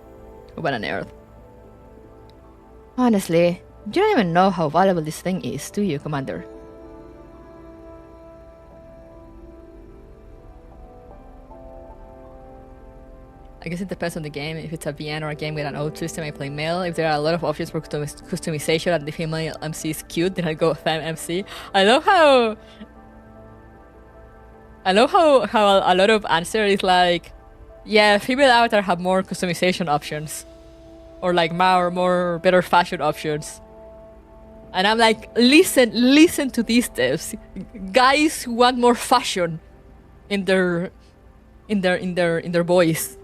What on earth? Honestly, you don't even know how valuable this thing is, do you, Commander? I guess it depends on the game. If it's a VN or a game with an old system, I play male. If there are a lot of options for customization and the female MC is cute, then I go femme MC. I love how a lot of answer is like, yeah, female avatar have more customization options, or like more better fashion options. And I'm like, listen to these devs, guys who want more fashion in their boys.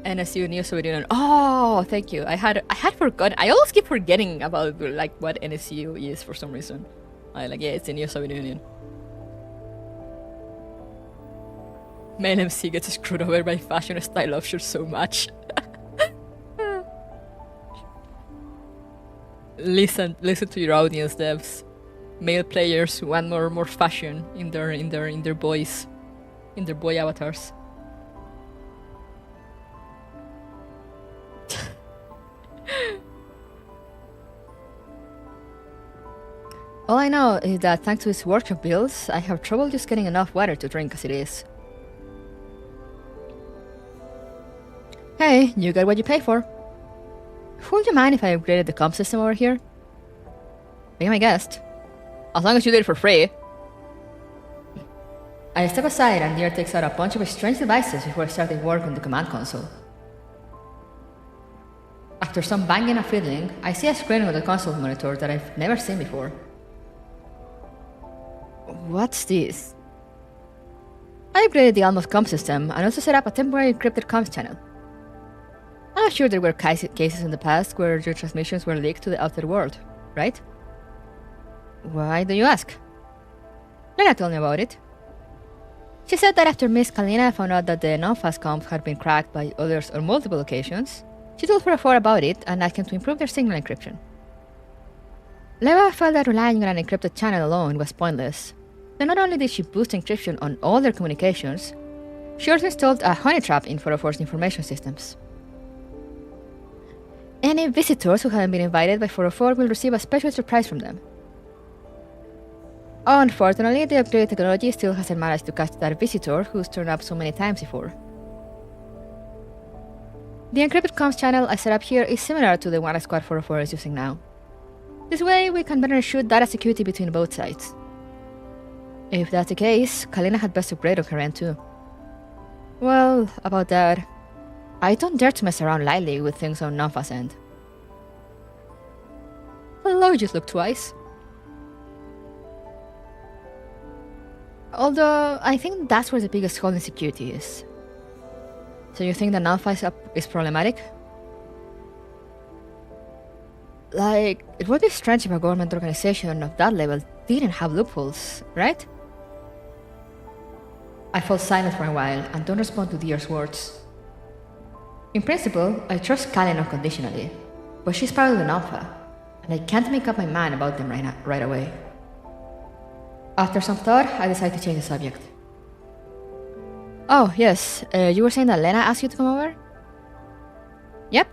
NSU Neo Soviet Union. Oh, thank you. I had forgotten. I always keep forgetting about like what NSU is for some reason. Yeah, it's the Neo Soviet Union. Male MC gets screwed over by fashion style offshore so much. Listen to your audience, devs. Male players want more fashion in their boy avatars. All I know is that thanks to his workshop bills, I have trouble just getting enough water to drink as it is. Hey, you get what you pay for. Would you mind if I upgraded the comp system over here? Be my guest. As long as you did it for free. I step aside and Deer takes out a bunch of strange devices before starting work on the command console. After some banging and fiddling, I see a screen on the console monitor that I've never seen before. What's this? I upgraded the Almost comp system and also set up a temporary encrypted comms channel. I'm sure there were cases in the past where your transmissions were leaked to the outer world, right? Why do you ask? Lena told me about it. She said that after Miss Kalina found out that the non-fast comms had been cracked by others on multiple occasions, she told 404 about it and asked him to improve their signal encryption. Leva felt that relying on an encrypted channel alone was pointless. So not only did she boost encryption on all their communications, she also installed a honey trap in 404's information systems. Any visitors who haven't been invited by 404 will receive a special surprise from them. Unfortunately, the upgraded technology still hasn't managed to catch that visitor who's turned up so many times before. The encrypted comms channel I set up here is similar to the one Squad 404 is using now. This way, we can better ensure data security between both sides. If that's the case, Kalina had best upgrade on her end too. Well, about that, I don't dare to mess around lightly with things on Nafa's end. Hello, just look twice. Although, I think that's where the biggest hole in security is. So you think that Nafa is problematic? Like, it would be strange if a government organization of that level didn't have loopholes, right? I fall silent for a while and don't respond to Deer's words. In principle, I trust Kalin unconditionally, but she's part of the Alpha, and I can't make up my mind about them right away. After some thought, I decide to change the subject. Oh, yes, you were saying that Lena asked you to come over? Yep.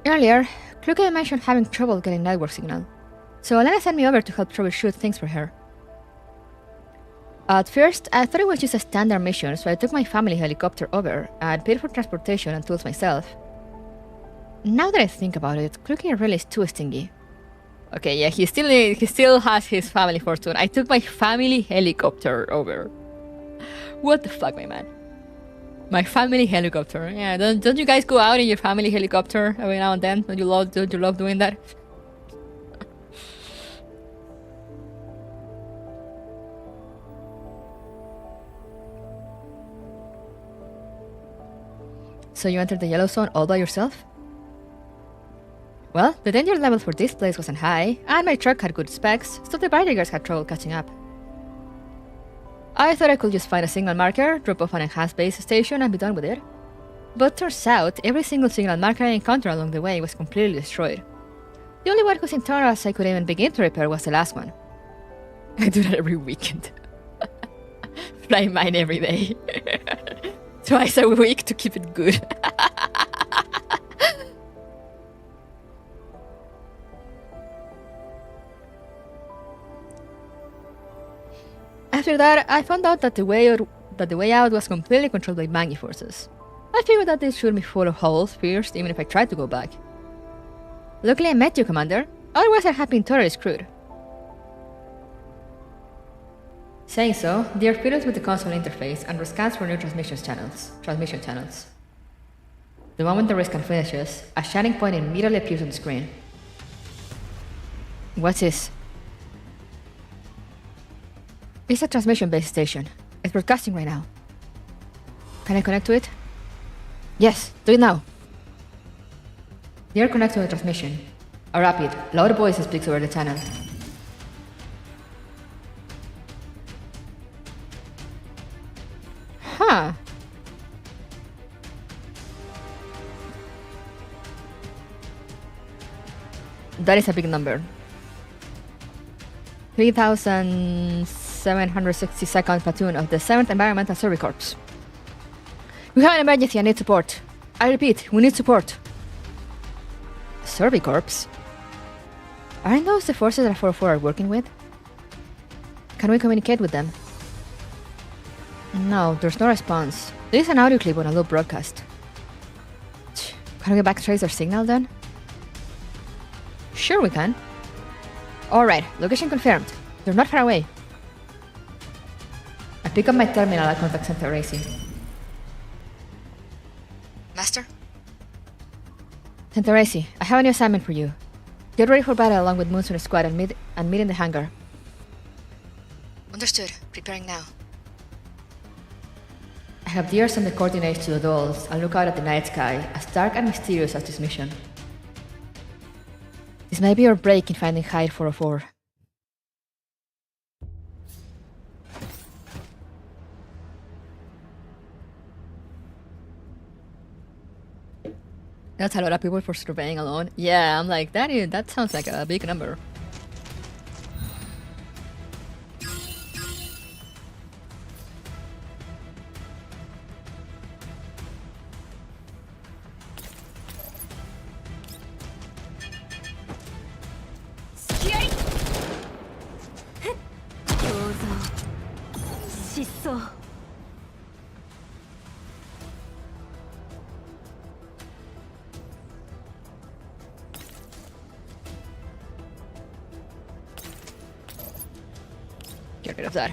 Earlier, Kluge mentioned having trouble getting network signal, so Lena sent me over to help troubleshoot things for her. At first, I thought it was just a standard mission, so I took my family helicopter over and paid for transportation and tools myself. Now that I think about it, Kluge really is too stingy. Okay, yeah, he still has his family fortune. I took my family helicopter over. What the fuck, my man? My family helicopter. Yeah, don't you guys go out in your family helicopter every now and then? Don't you love doing that? So you entered the yellow zone all by yourself? Well, the danger level for this place wasn't high, and my truck had good specs, so the bodyguards had trouble catching up. I thought I could just find a signal marker, drop off an enhanced base station, and be done with it. But turns out, every single signal marker I encountered along the way was completely destroyed. The only one whose internals I could even begin to repair was the last one. I do that every weekend. Fly mine every day. Twice a week to keep it good. After that, I found out that the way out was completely controlled by Mangi forces. I figured that this should be full of holes first, even if I tried to go back. Luckily I met you, Commander, otherwise I'd have been totally screwed. Saying so, Deer fiddles with the console interface and rescans for new transmission channels. The moment the rescan finishes, a shining point immediately appears on the screen. What's this? It's a transmission base station. It's broadcasting right now. Can I connect to it? Yes, do it now. Deer connects to the transmission. A rapid, loud voice speaks over the channel. Huh. That is a big number. 3,762nd Platoon of the 7th Environmental Survey Corps. We have an emergency and need support. I repeat, we need support. Survey Corps? Aren't those the forces that 404 are working with? Can we communicate with them? No, there's no response. There is an audio clip on a loop broadcast. Can we backtrace their signal then? Sure we can. Alright, location confirmed. They're not far away. I pick up my terminal at contact center Racing. Master? Center Racing, I have a new assignment for you. Get ready for battle along with Moonstone Squad and meet in the hangar. Understood. Preparing now. I have dears on the coordinates to the dolls and look out at the night sky, as dark and mysterious as this mission. This may be your break in finding Hide 404. That's a lot of people for surveying alone. Yeah, I'm like, that sounds like a big number. Get rid of that.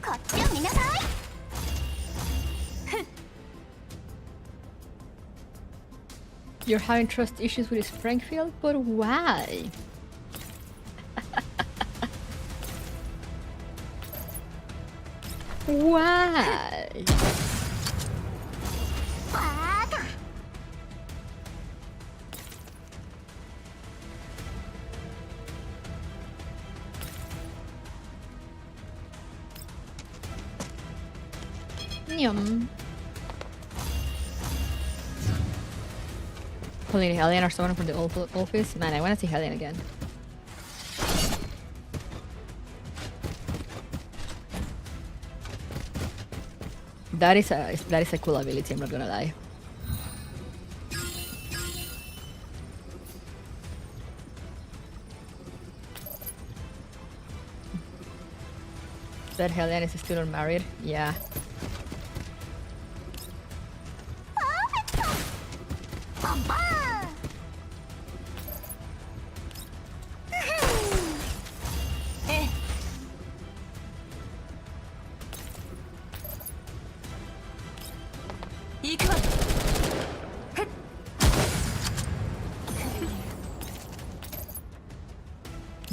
You're having trust issues with Springfield, but why? Why? Yum. Pulling Helene or someone from the office? Man, I want to see Helene again. That is a cool ability, I'm not gonna lie. That Helene is still unmarried? Yeah.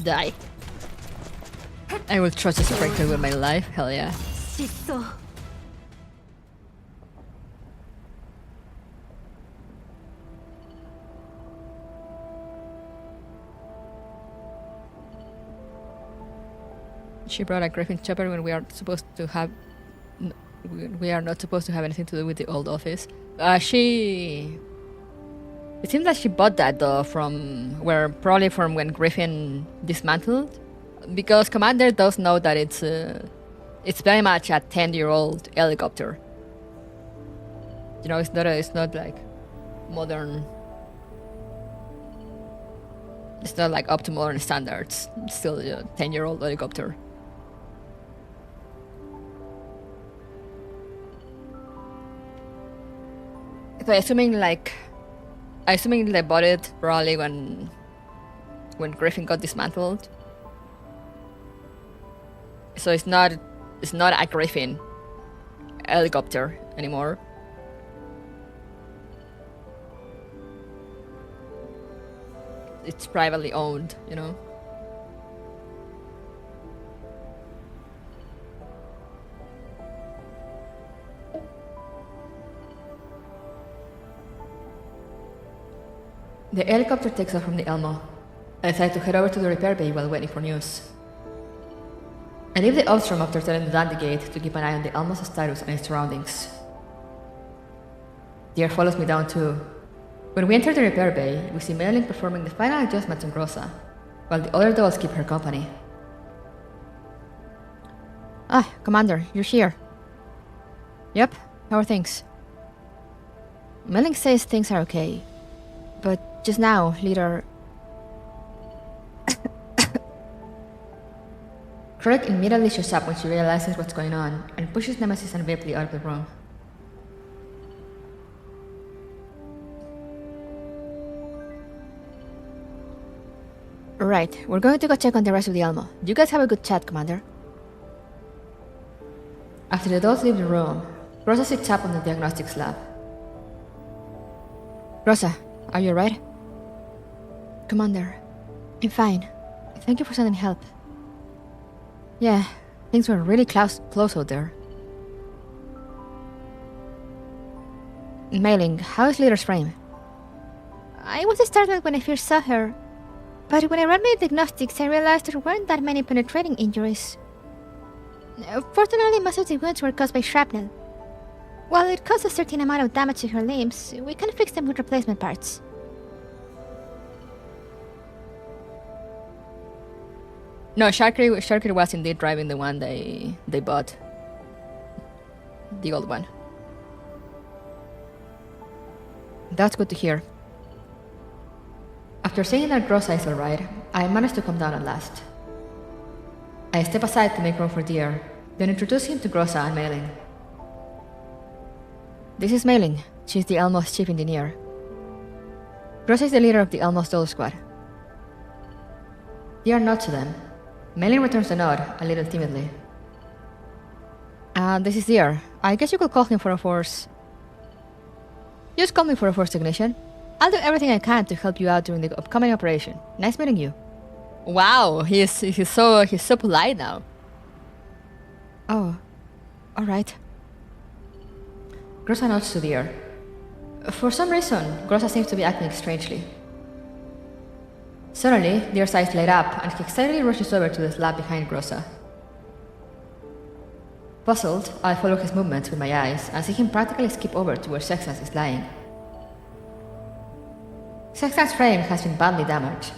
Die. I will trust this Springfield with my life, hell yeah. She brought a Griffin chopper when we are supposed to have... We are not supposed to have anything to do with the old office. She... It seems like she bought that though probably from when Griffin dismantled. Because Commander does know that it's very much a 10-year-old helicopter. You know, it's not like modern. It's not like up to modern standards. It's still a 10-year-old helicopter. So assuming they bought it probably when Griffin got dismantled. So it's not a Griffin helicopter anymore. It's privately owned, you know. The helicopter takes off from the Elmo. I decide to head over to the repair bay while waiting for news. I leave the Ostrom after telling the Dandy Gate to keep an eye on the Elmo's status and its surroundings. Deer follows me down too. When we enter the repair bay, we see Melanie performing the final adjustments on Grossa, while the other dolls keep her company. Ah, Commander, you're here. Yep, how are things? Melanie says things are okay. But just now, Leader... Craig immediately shuts up when she realizes what's going on and pushes Nemesis and Ripley out of the room. Right, we're going to go check on the rest of the Elmo. You guys have a good chat, Commander. After the dolls leave the room, Rosa sits up on the diagnostics lab. Rosa, are you alright? Commander, I'm fine. Thank you for sending help. Yeah, things were really close out there. Mailing, how is Leader's frame? I was startled when I first saw her. But when I ran my diagnostics, I realized there weren't that many penetrating injuries. Fortunately, most of the wounds were caused by shrapnel. While it caused a certain amount of damage to her limbs, we can fix them with replacement parts. No, Sharkey was indeed driving the one they bought. The old one. That's good to hear. After saying that Grossa is alright, I managed to calm down at last. I step aside to make room for Deer, then introduce him to Grossa and Mailing. This is Mailing. She's the Elmo's chief engineer. Grossa is the leader of the Elmo's doll squad. Deer nods to them. Mailing returns the nod, a little timidly. This is Deer. I guess you could call him for a force. Just call me for a force technician. I'll do everything I can to help you out during the upcoming operation. Nice meeting you. Wow, he's so polite now. Oh, alright. Grossa nods to Deer. For some reason, Grossa seems to be acting strangely. Suddenly, Deer's eyes light up and he excitedly rushes over to the slab behind Grossa. Puzzled, I follow his movements with my eyes and see him practically skip over to where Sextans is lying. Sextans' frame has been badly damaged.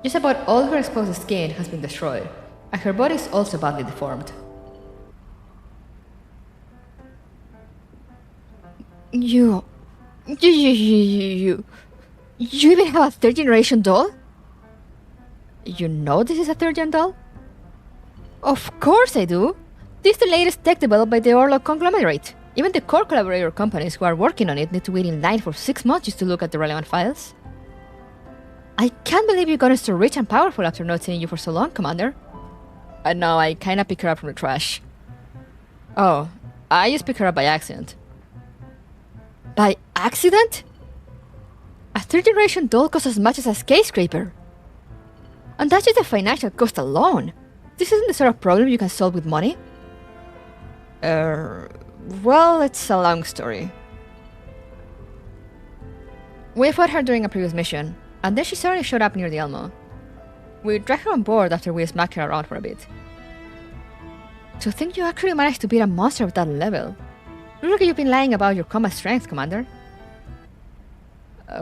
Just about all her exposed skin has been destroyed, and her body is also badly deformed. You even have a third generation doll? You know this is a third gen doll? Of course I do. This is the latest tech developed by the Orlok conglomerate. Even the core collaborator companies who are working on it need to wait in line for 6 months just to look at the relevant files. I can't believe you got us so rich and powerful after not seeing you for so long, Commander. No, I kinda picked her up from the trash. Oh, I just picked her up by accident. By accident? A third generation doll costs as much as a skyscraper. And that's just the financial cost alone. This isn't the sort of problem you can solve with money. Well, it's a long story. We fought her during a previous mission, and then she suddenly showed up near the Elmo. We dragged her on board after we smacked her around for a bit. To think you actually managed to beat a monster of that level. Looks like you've been lying about your combat strength, Commander.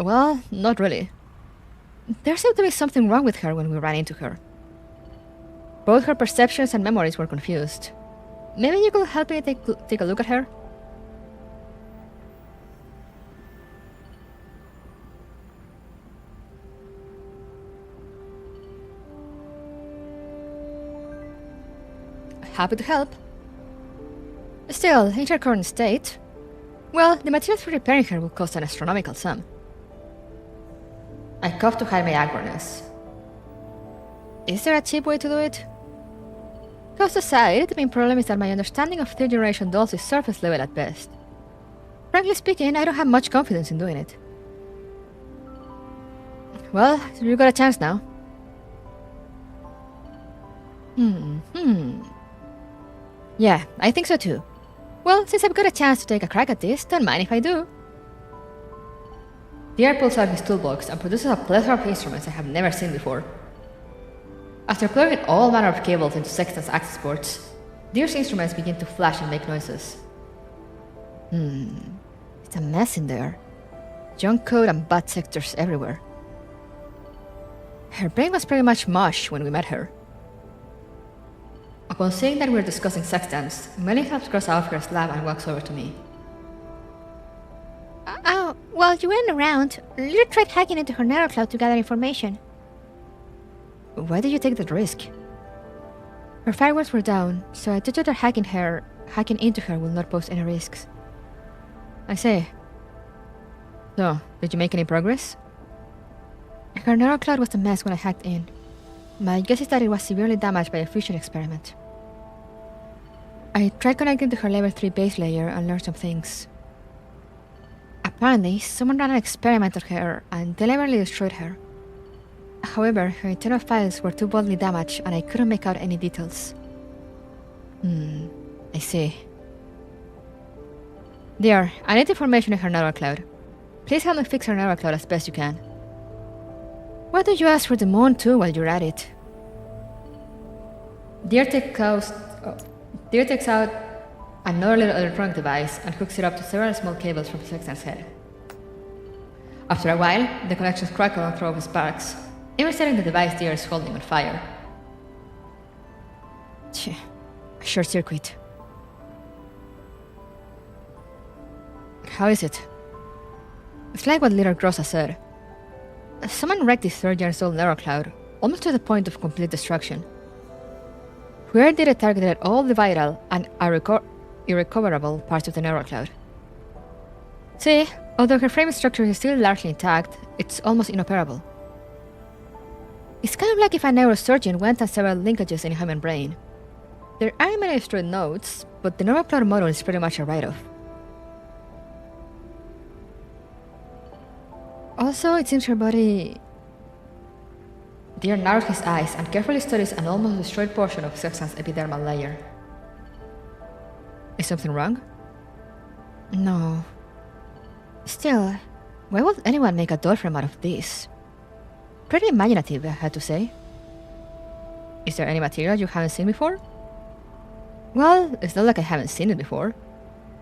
Well, not really. There seemed to be something wrong with her when we ran into her. Both her perceptions and memories were confused. Maybe you could help me take a look at her? Happy to help. Still, in her current state, well, the materials for repairing her will cost an astronomical sum. I cough to hide my awkwardness. Is there a cheap way to do it? Cost aside, the main problem is that my understanding of third generation dolls is surface level at best. Frankly speaking, I don't have much confidence in doing it. Well, you got a chance now. Yeah, I think so too. Well, since I've got a chance to take a crack at this, don't mind if I do. Deer pulls out his toolbox and produces a plethora of instruments I have never seen before. After plugging all manner of cables into Sextans access ports, Deer's instruments begin to flash and make noises. It's a mess in there. Junk code and bad sectors everywhere. Her brain was pretty much mush when we met her. Upon seeing that we were discussing Sextans, Melanie helps cross out her slab and walks over to me. While you weren't around, Lily tried hacking into her narrow cloud to gather information. Why did you take that risk? Her firewalls were down, so I judged that hacking into her will not pose any risks. I say. So, did you make any progress? Her narrow cloud was a mess when I hacked in. My guess is that it was severely damaged by a fusion experiment. I tried connecting to her level 3 base layer and learned some things. Apparently, someone ran an experiment on her and deliberately destroyed her. However, her internal files were too badly damaged and I couldn't make out any details. I see. Dear, I need information in her narrow cloud. Please help me fix her narrow cloud as best you can. Why don't you ask for the moon too while you're at it? Dear takes out another little electronic device and hooks it up to several small cables from Sextans' head. After a while, the connections crackle and throw up sparks, even setting the device Dear is holding on fire. A short circuit. How is it? It's like what little Grossa said. Someone wrecked this 3-year-old narrow cloud, almost to the point of complete destruction. Whoever did it targeted all the vital and irrecoverable parts of the narrow cloud. See, although her frame structure is still largely intact, it's almost inoperable. It's kind of like if a neurosurgeon went on several linkages in a human brain. There aren't many destroyed nodes, but the narrow cloud model is pretty much a write-off. Also, it seems her body... Dear narrows his eyes and carefully studies an almost destroyed portion of Sextans' epidermal layer. Is something wrong? No. Still, why would anyone make a doll frame out of this? Pretty imaginative, I had to say. Is there any material you haven't seen before? Well, it's not like I haven't seen it before.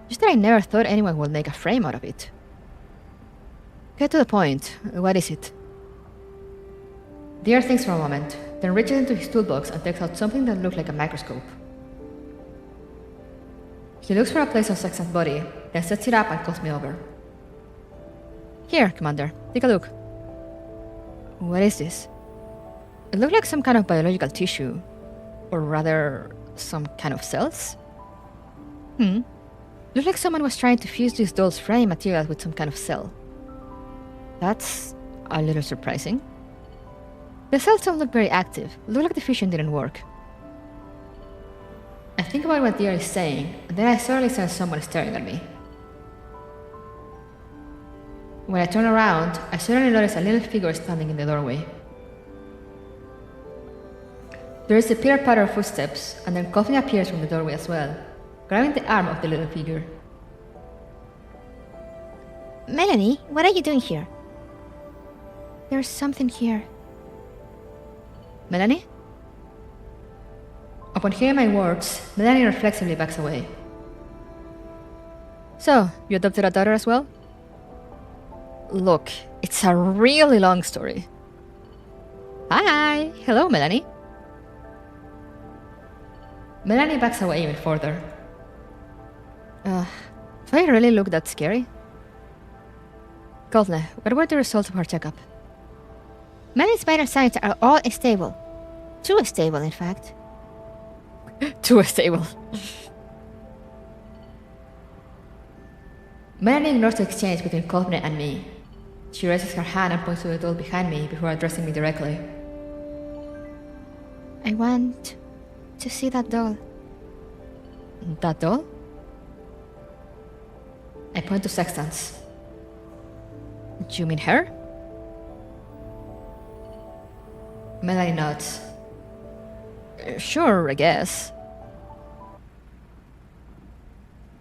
Just that I never thought anyone would make a frame out of it. Get to the point. What is it? Dear thinks for a moment, then reaches into his toolbox and takes out something that looked like a microscope. He looks for a place on Sextans' body, then sets it up and calls me over. Here, Commander, take a look. What is this? It looked like some kind of biological tissue. Or rather, some kind of cells? Looked like someone was trying to fuse this doll's frame material with some kind of cell. That's a little surprising. The cells don't look very active. Look like the fusion didn't work. I think about what Dear is saying, and then I suddenly sense someone staring at me. When I turn around, I suddenly notice a little figure standing in the doorway. There is a pitter-patter of footsteps, and then Café appears from the doorway as well, grabbing the arm of the little figure. Melanie, what are you doing here? There's something here. Melanie? Upon hearing my words, Melanie reflexively backs away. So, you adopted a daughter as well? Look, it's a really long story. Hi! Hello, Melanie. Melanie backs away even further. Do I really look that scary? Coldly, what were the results of her checkup? Melanie's vital signs are all stable. Too stable, in fact. Too stable. Melanie ignores the exchange between Café and me. She raises her hand and points to the doll behind me before addressing me directly. I want to see that doll. That doll? I point to Sextans. Do you mean her? Melanie nods. Sure, I guess.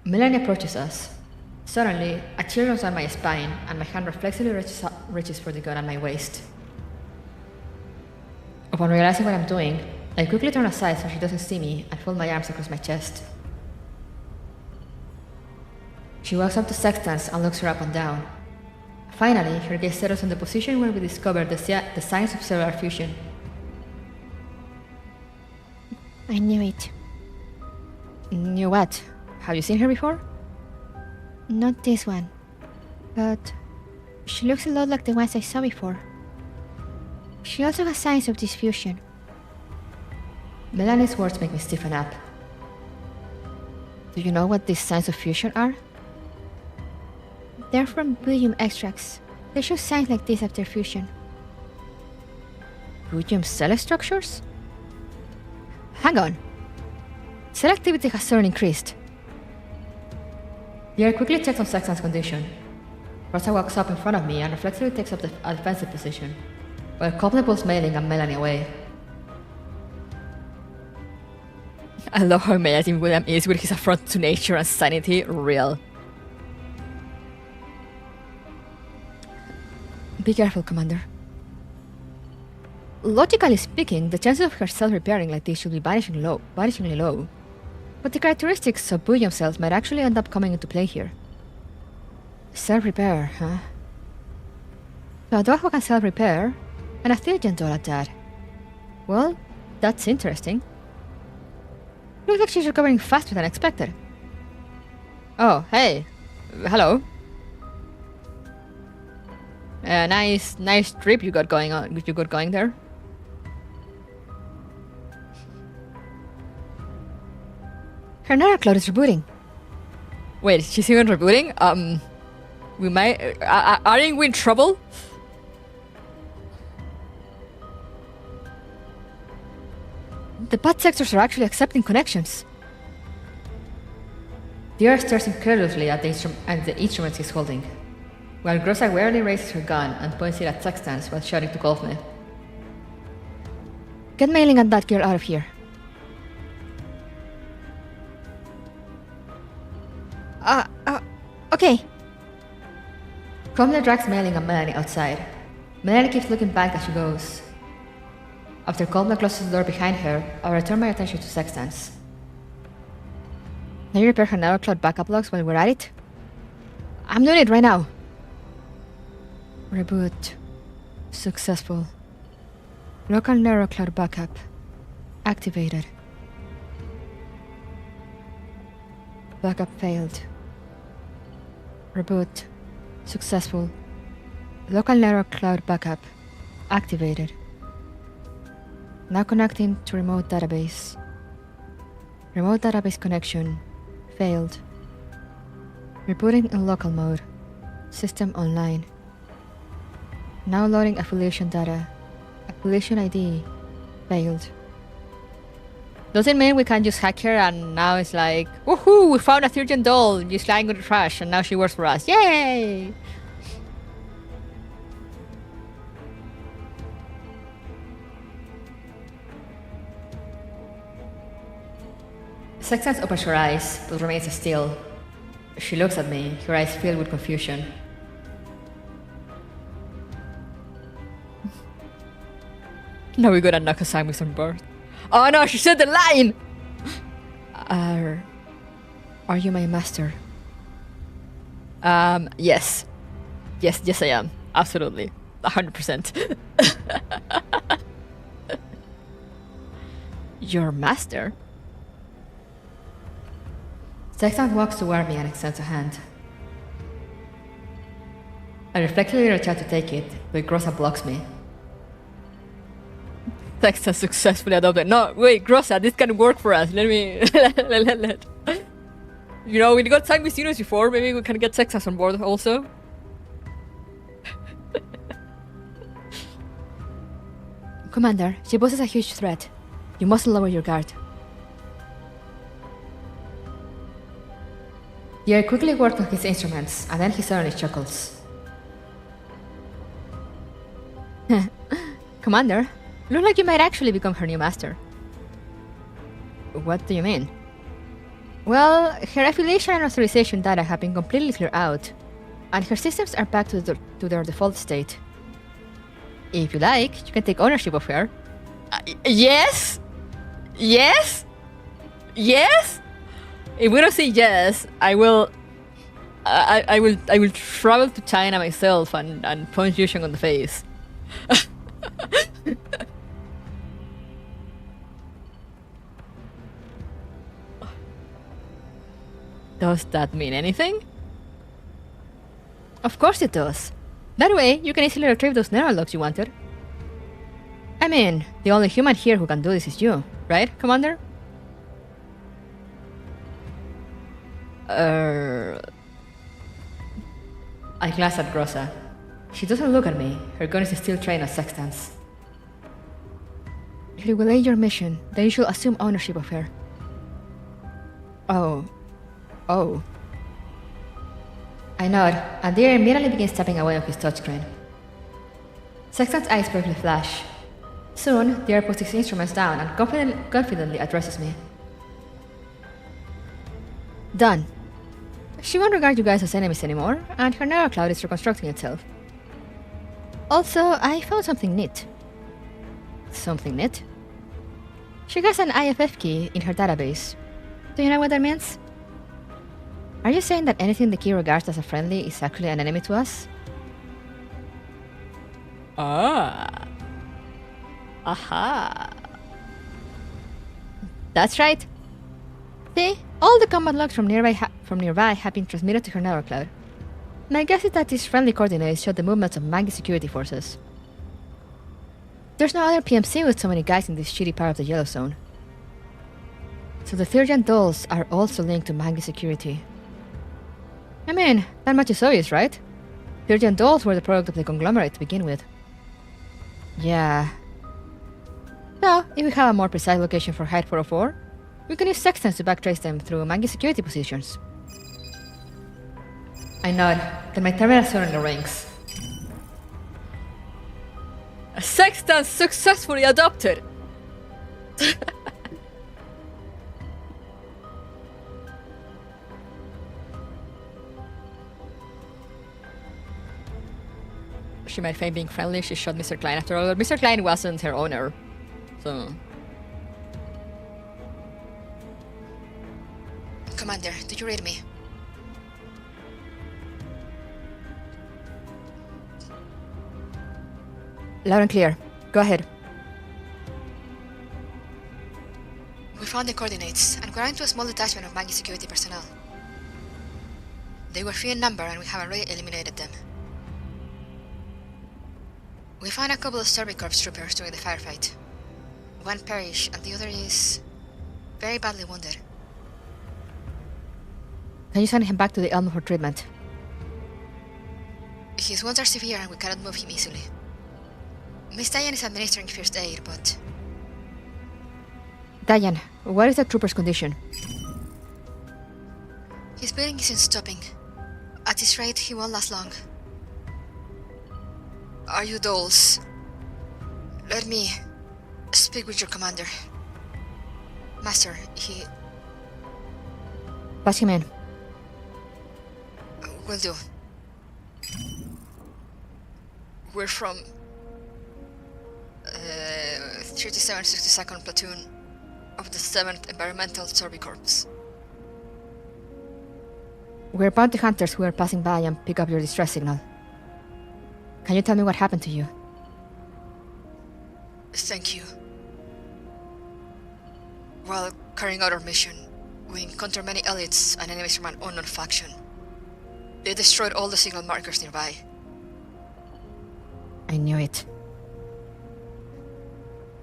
Melanie approaches us. Suddenly, a chill runs down my spine, and my hand reflexively reaches for the gun at my waist. Upon realizing what I'm doing, I quickly turn aside so she doesn't see me and fold my arms across my chest. She walks up to Sextans and looks her up and down. Finally, her gaze settles on the position where we discovered the signs of cellular fusion. I knew it. Knew what? Have you seen her before? Not this one. But she looks a lot like the ones I saw before. She also has signs of this fusion. Melanie's words make me stiffen up. Do you know what these signs of fusion are? They're from Exilium extracts. They show signs like this after fusion. Exilium cell structures? Hang on. Cell activity has suddenly increased. Pierre quickly checks on Sextans' condition. Rosa walks up in front of me and reflexively takes up a defensive position, while Copley pulls Mailing and Melanie away. I love how amazing William is with his affront to nature and sanity real. Be careful, Commander. Logically speaking, the chances of her self-repairing like this should be vanishingly low. But the characteristics of Exilium cells might actually end up coming into play here. Self-repair, huh? So a dog who can self-repair, and a Theurgian doll at that. Well, that's interesting. Looks like she's recovering faster than expected. Oh, hey. Hello. Nice trip you got going there. Her Nara cloud is rebooting. Wait, she's even rebooting? We might... aren't we in trouble? The bad sectors are actually accepting connections. Dira stares incredulously at the instruments he's holding, while Grossa warily raises her gun and points it at Sextans while shouting to Golfne. Get Mailing and that girl out of here. Okay. Golfne drags Mailing and Melanie outside. Melanie keeps looking back as she goes. After Golfne closes the door behind her, I'll return my attention to Sextans. Can you repair her NeuroCloud backup logs while we're at it? I'm doing it right now. Reboot. Successful. Local NeuroCloud backup. Activated. Backup failed. Reboot. Successful. Local NeuroCloud backup. Activated. Now connecting to remote database. Remote database connection. Failed. Rebooting in local mode. System online. Now loading affiliation data. Affiliation ID. Failed. Does it mean we can just hack her and now it's like, woohoo, we found a Theurgian doll just lying in the trash and now she works for us. Yay! Sextans opens her eyes, but remains still. She looks at me, her eyes filled with confusion. Now we gotta knock assignments on board. Oh no, she said the line! Are you my master? Yes. Yes I am. Absolutely. 100%. Your master? Sextans walks toward me and extends a hand. I reflexively reach out to take it, but Grossa blocks me. Sextans successfully adopted. No, wait, Grossa, this can work for us. Let me... let. You know, we got Sang Mischievous before, maybe we can get Sextans on board also. Commander, she poses a huge threat. You must lower your guard. Pierre quickly works on his instruments, and then he suddenly chuckles. Commander, looks like you might actually become her new master. What do you mean? Well, her affiliation and authorization data have been completely cleared out, and her systems are back to their default state. If you like, you can take ownership of her. Yes? Yes? Yes? If we don't say yes, I will... I will travel to China myself and punch Yusheng on the face. Does that mean anything? Of course it does. That way, you can easily retrieve those neural logs you wanted. I mean, the only human here who can do this is you, right, Commander? I glance at Grossa. She doesn't look at me. Her gun is still trained as Sextans. If you relay your mission, then you should assume ownership of her. Oh. I nod, and Deer immediately begins tapping away on his touchscreen. Sexton's eyes briefly flash. Soon, Deer puts his instruments down and confidently addresses me. Done. She won't regard you guys as enemies anymore, and her neural cloud is reconstructing itself. Also, I found something neat. Something neat? She has an IFF key in her database. Do you know what that means? Are you saying that anything the key regards as a friendly is actually an enemy to us? Ah. Aha. That's right. See, all the combat logs from nearby have been transmitted to her neural cloud. My guess is that these friendly coordinates show the movements of Mangi security forces. There's no other PMC with so many guys in this shitty part of the Yellow Zone. So the Thirjan dolls are also linked to Mangi security. I mean, that much is obvious, right? Thirjan dolls were the product of the conglomerate to begin with. Yeah. So, if we have a more precise location for Height 404, we can use Sextans to backtrace them through Mangi security positions. I nod, then my terminal suddenly rings. A Sextans successfully adopted! She might feign being friendly, she shot Mr. Klein after all, but Mr. Klein wasn't her owner, so... Commander, did you read me? Loud and clear. Go ahead. We found the coordinates, and we're into a small detachment of Mangi security personnel. They were few in number, and we have already eliminated them. We found a couple of Corps troopers during the firefight. One perished, and the other is very badly wounded. Can you send him back to the Elm for treatment? His wounds are severe, and we cannot move him easily. Miss Diane is administering first aid, but... Diane, what is the trooper's condition? His bleeding isn't stopping. At this rate, he won't last long. Are you dolls? Let me speak with your commander. Master, he... Pass him in. Will do. We're from... 3762nd Platoon of the 7th Environmental Survey Corps. We're bounty hunters who are passing by and pick up your distress signal. Can you tell me what happened to you? Thank you. While carrying out our mission, we encountered many elites and enemies from an unknown faction. They destroyed all the signal markers nearby. I knew it.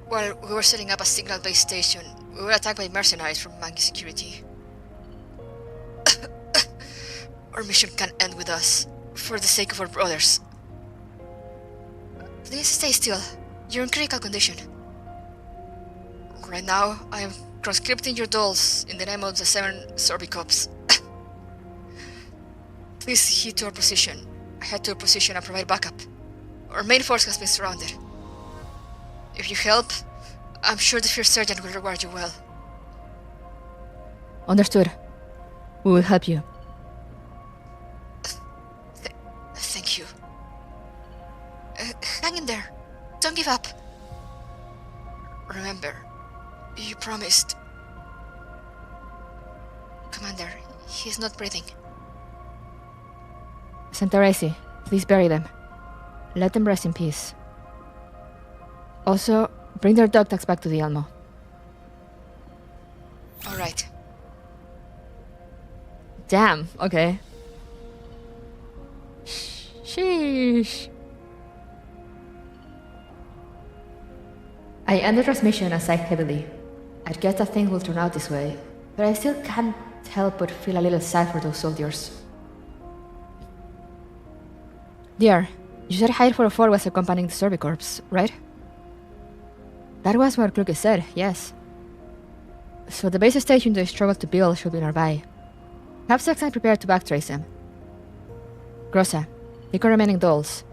While we were setting up a signal-based station, we were attacked by mercenaries from Mangi security. Our mission can't end with us, for the sake of our brothers. Please stay still. You're in critical condition. Right now, I am conscripting your dolls in the name of the 7 Survey Corps. Please head to our position. Head to our position and provide backup. Our main force has been surrounded. If you help, I'm sure the First Sergeant will reward you well. Understood. We will help you. Thank you. Hang in there. Don't give up. Remember, you promised. Commander, he's not breathing. Santaresi, please bury them. Let them rest in peace. Also, bring their dog tags back to the Elmo. Alright. Damn, okay. Sheesh. I end the transmission and sigh heavily. I guess that things will turn out this way, but I still can't help but feel a little sad for those soldiers. Dear, you said Hide 404 was accompanying the Survey Corps, right? That was what Crookie said, yes. So the base station they struggled to build should be nearby. Have Sextans prepared to backtrace them. Grossa, take our remaining dolls.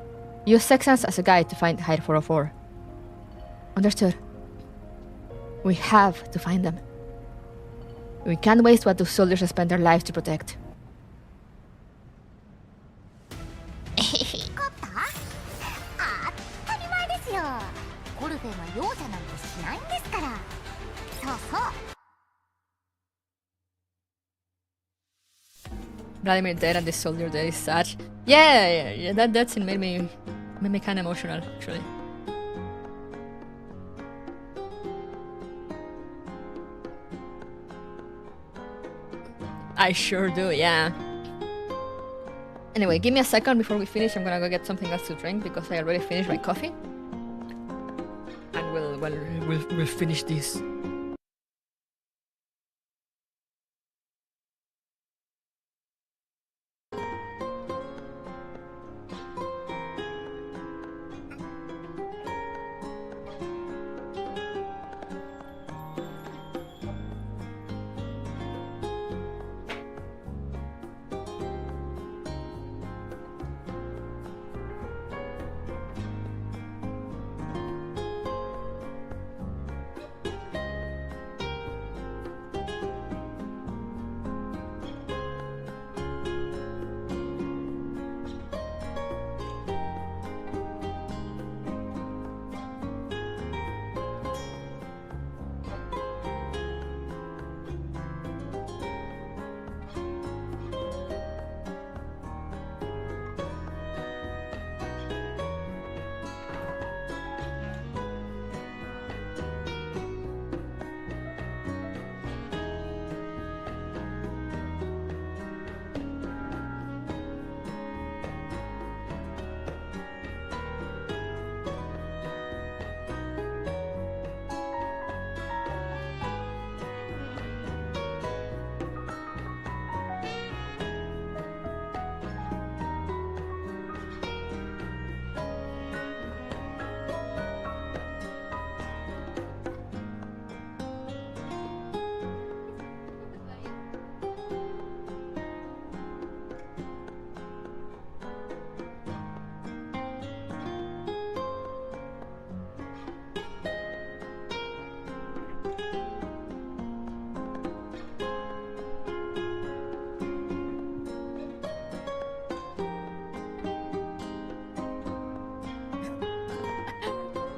Use Sextans as a guide to find Hide 404. Understood. We have to find them. We can't waste what those soldiers have spent their lives to protect. コッタ当たり前ですよ。コルフェンは容赦なんてしないんですから。そうそう。Vladimir dead and this soldier dead is sad. Yeah, that scene made me kind of emotional, actually. I sure do, yeah. Anyway, give me a second before we finish. I'm gonna go get something else to drink because I already finished my coffee. And we'll finish this.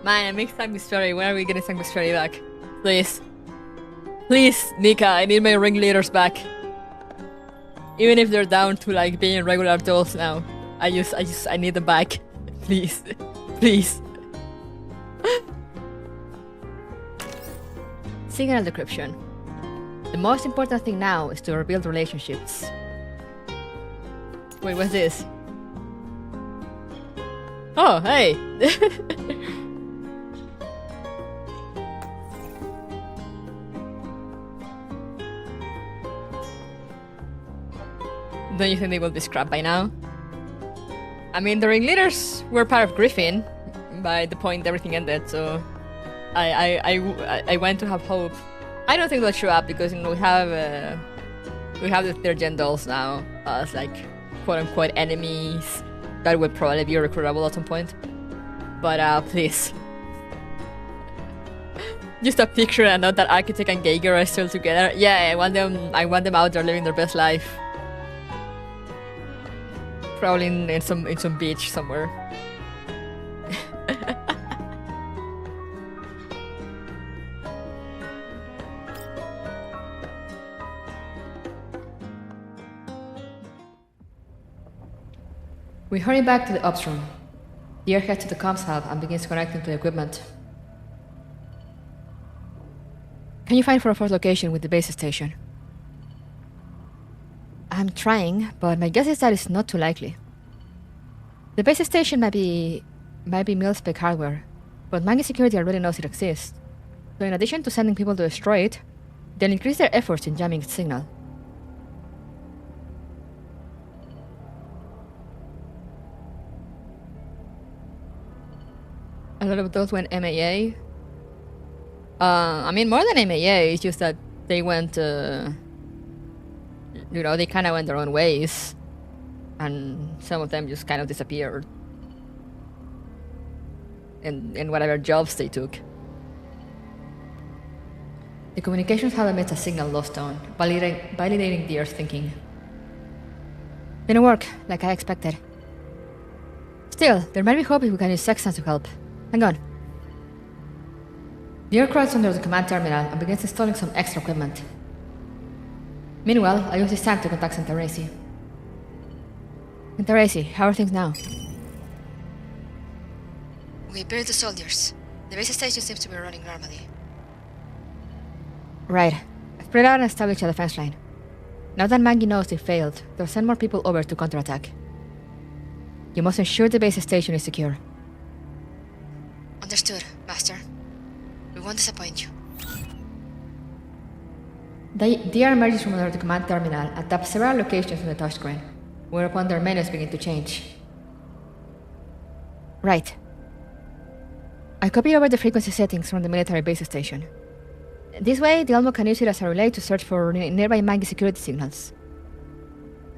Man, I mixed Sanctuary. When are we getting Sanctuary back? Please. Please, Nika, I need my ringleaders back. Even if they're down to like being regular dolls now. I need them back. Please. Please. Signal decryption. The most important thing now is to rebuild relationships. Wait, what's this? Oh, hey! Don't you think they will be scrapped by now? I mean, the ringleaders were part of Griffin by the point everything ended, so I went to have hope. I don't think they'll show up because we have the third gen dolls now as like quote unquote enemies that would probably be recruitable at some point. But please. Just a picture and not that Architect and Geiger are still together. Yeah, I want them out there living their best life. Probably in some beach somewhere. We hurry back to the ops room. Deer heads to the comms hub and begins connecting to the equipment. Can you find for a fourth location with the base station? I'm trying, but my guess is that it's not too likely. The base station might be mil-spec hardware, but Mangi Security already knows it exists. So in addition to sending people to destroy it, they'll increase their efforts in jamming its signal. A lot of those went MAA. I mean, more than MAA, it's just that they went, they kind of went their own ways. And some of them just kind of disappeared. In whatever jobs they took. The communications hub emits a signal lost on, validating Deer's thinking. Didn't work, like I expected. Still, there might be hope if we can use Sextans to help. Hang on. Deer crawls under the command terminal and begins installing some extra equipment. Meanwhile, I use this time to contact Centaracy. Centaracy, how are things now? We buried the soldiers. The base station seems to be running normally. Right. I've spread out and established a defense line. Now that Mangi knows they failed, they'll send more people over to counterattack. You must ensure the base station is secure. Understood, Master. We won't disappoint you. Deer emerges from under the command terminal and taps several locations on the touchscreen, whereupon their menus begin to change. Right. I copied over the frequency settings from the military base station. This way, the Almo can use it as a relay to search for nearby Mangi security signals.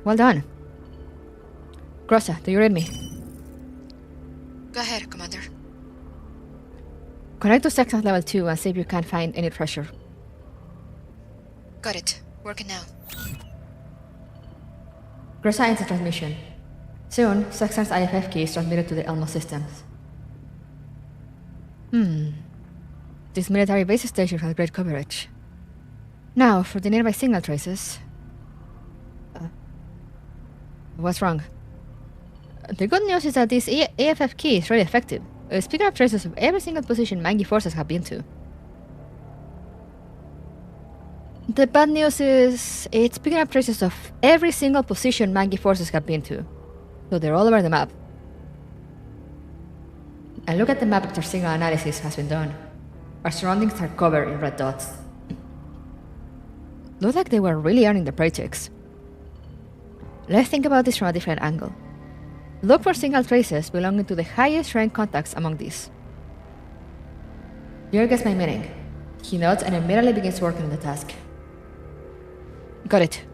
Well done. Grossa, do you read me? Go ahead, Commander. Connect to Sextans level 2 and see if you can find any treasure. Got it. Working now. Grossa ends the transmission. Soon, Sextans IFF key is transmitted to the Elmo systems. This military base station has great coverage. Now, for the nearby signal traces... what's wrong? The good news is that this AFF key is really effective. It's picking up traces of every single position Mangi forces have been to. The bad news is it's picking up traces of every single position Mangi forces have been to. So they're all over the map. And look at the map after signal analysis has been done. Our surroundings are covered in red dots. Looks like they were really earning their paychecks. Let's think about this from a different angle. Look for signal traces belonging to the highest rank contacts among these. Deer gets my meaning. He nods and immediately begins working on the task. Got it.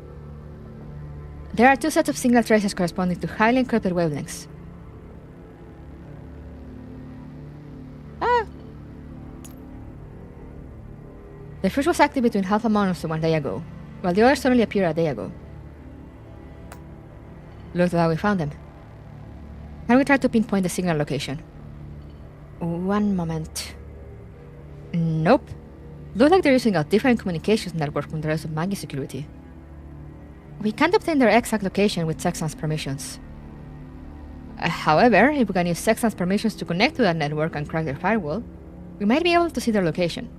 There are two sets of signal traces corresponding to highly encrypted wavelengths. The first was active between half a month and 1 day ago, while the other suddenly appeared a day ago. Looks like we found them. Can we try to pinpoint the signal location? One moment. Nope. Looks like they're using a different communications network from the rest of Mangi security. We can't obtain their exact location with Sextans permissions. However, if we can use Sextans permissions to connect to that network and crack their firewall, we might be able to see their location.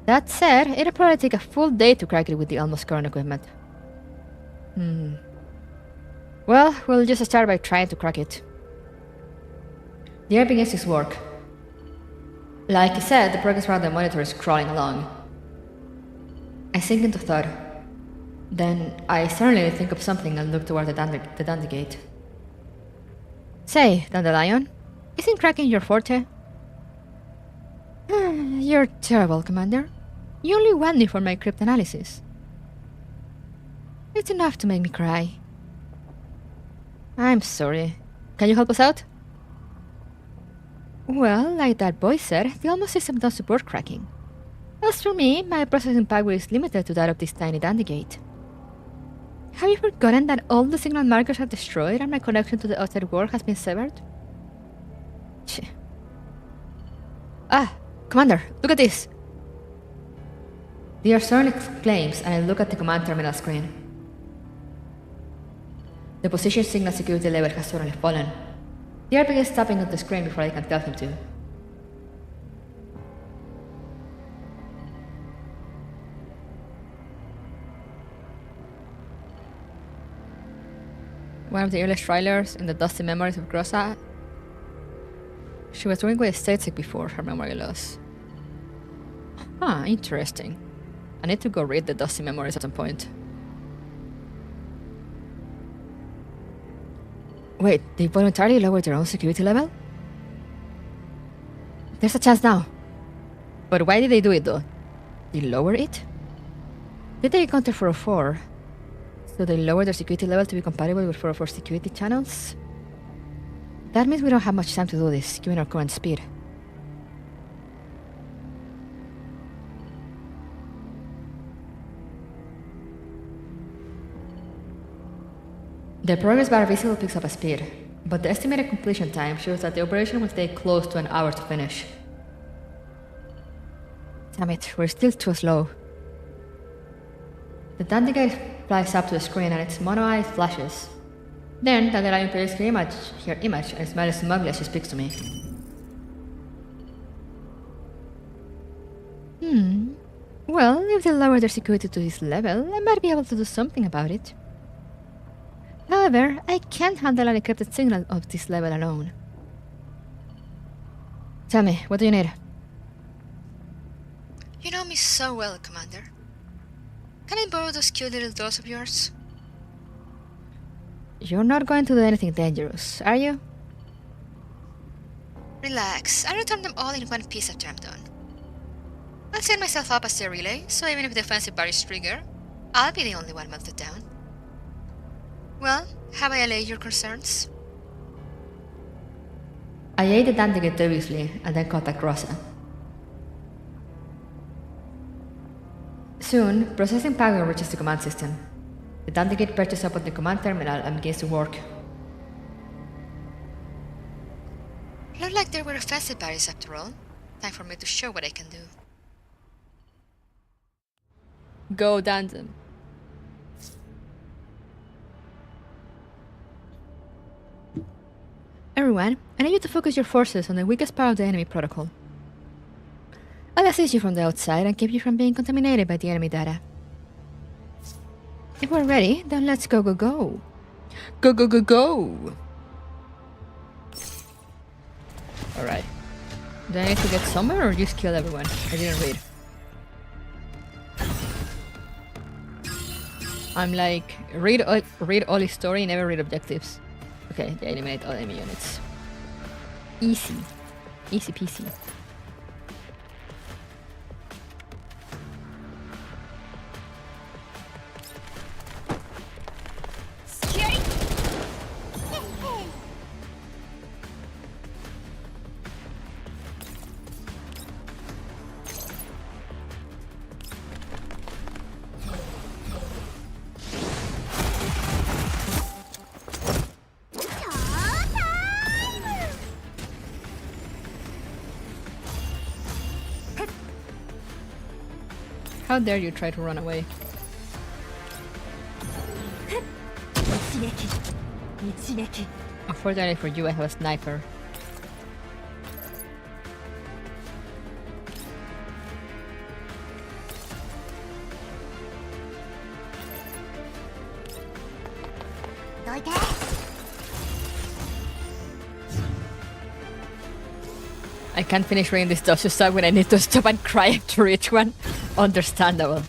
That said, it'll probably take a full day to crack it with the almost current equipment. Well, we'll just start by trying to crack it. The air begins its work. Like I said, the progress bar on the monitor is crawling along. I sink into thought. Then I suddenly think of something and look toward the Dandy Gate. Say, Dandelion, isn't cracking your forte? You're terrible, Commander. You only want me for my cryptanalysis. It's enough to make me cry. I'm sorry. Can you help us out? Well, like that boy said, the Almo system does support cracking. As for me, my processing power is limited to that of this tiny Dandy Gate. Have you forgotten that all the signal markers are destroyed and my connection to the outside world has been severed? Commander, look at this! The suddenly exclaims and I look at the command terminal screen. The position signal security level has suddenly fallen. The RPG is tapping on the screen before I can tell him to. One of the earliest trailers in the dusty memories of Grossa. She was doing with static before her memory loss. Ah, interesting. I need to go read the dusty memories at some point. Wait, they voluntarily lowered their own security level? There's a chance now. But why did they do it though? They lower it? Did they encounter 404? So they lowered their security level to be compatible with 404 security channels? That means we don't have much time to do this, given our current speed. The progress bar visible picks up a speed, but the estimated completion time shows that the operation will take close to an hour to finish. Damn it, we're still too slow. The dandy guy flies up to the screen and its mono eye flashes. Then, Dandelion plays her image and smiles smugly as she speaks to me. Well, if they lower their security to this level, I might be able to do something about it. However, I can't handle an encrypted signal of this level alone. Tell me, what do you need? You know me so well, Commander. Can I borrow those cute little dolls of yours? You're not going to do anything dangerous, are you? Relax, I'll return them all in one piece after I'm done. I'll set myself up as the relay, so even if the offensive bar is trigger, I'll be the only one melted down. Well, have I allayed your concerns? I ate the dandelion dubiously and then contact Rosa. Soon, processing power reaches the command system. The dandelion perches up on the command terminal and begins to work. Looked like there were offensive barriers after all. Time for me to show what I can do. Go, Dandem. Everyone, I need you to focus your forces on the weakest part of the enemy protocol. I'll assist you from the outside and keep you from being contaminated by the enemy data. If we're ready, then let's go, go, go. Go, go, go, go! Alright. Do I need to get somewhere or just kill everyone? I didn't read. I'm like, read all his story, never read objectives. Okay, they eliminate all enemy units. Easy. Easy peasy. How dare you try to run away? Unfortunately for you, I have a sniper. I can't finish reading this stuff, so start when I need to stop and cry after each one. Understandable.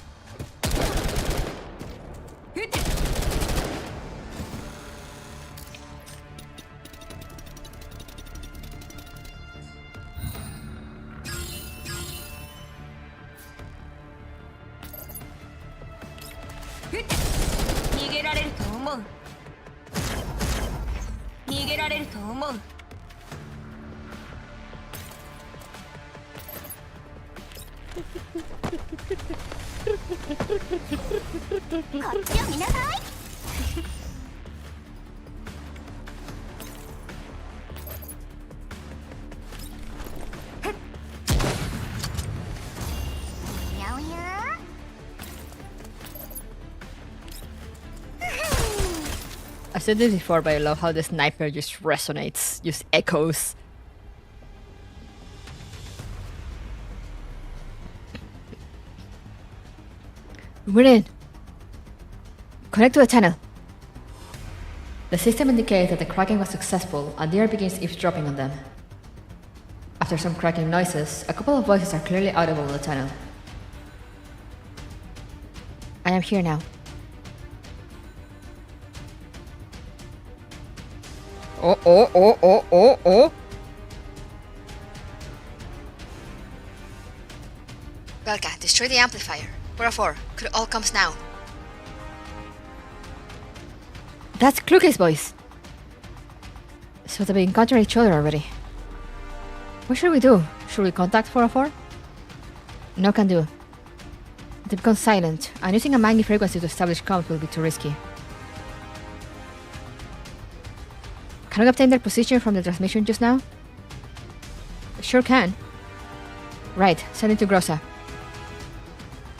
I've said this before, but I love how the sniper just resonates, just echoes. We're in. Connect to the channel. The system indicates that the cracking was successful, and the air begins eavesdropping on them. After some cracking noises, a couple of voices are clearly audible on the channel. I am here now. Oh. Belka, destroy the amplifier. 404, could all comes now. That's Kluke's voice. So they've encountered each other already. What should we do? Should we contact 404? No can do. They've gone silent, and using a mangy frequency to establish comms will be too risky. Can we obtain their position from the transmission just now? Sure can. Right, send it to Grossa.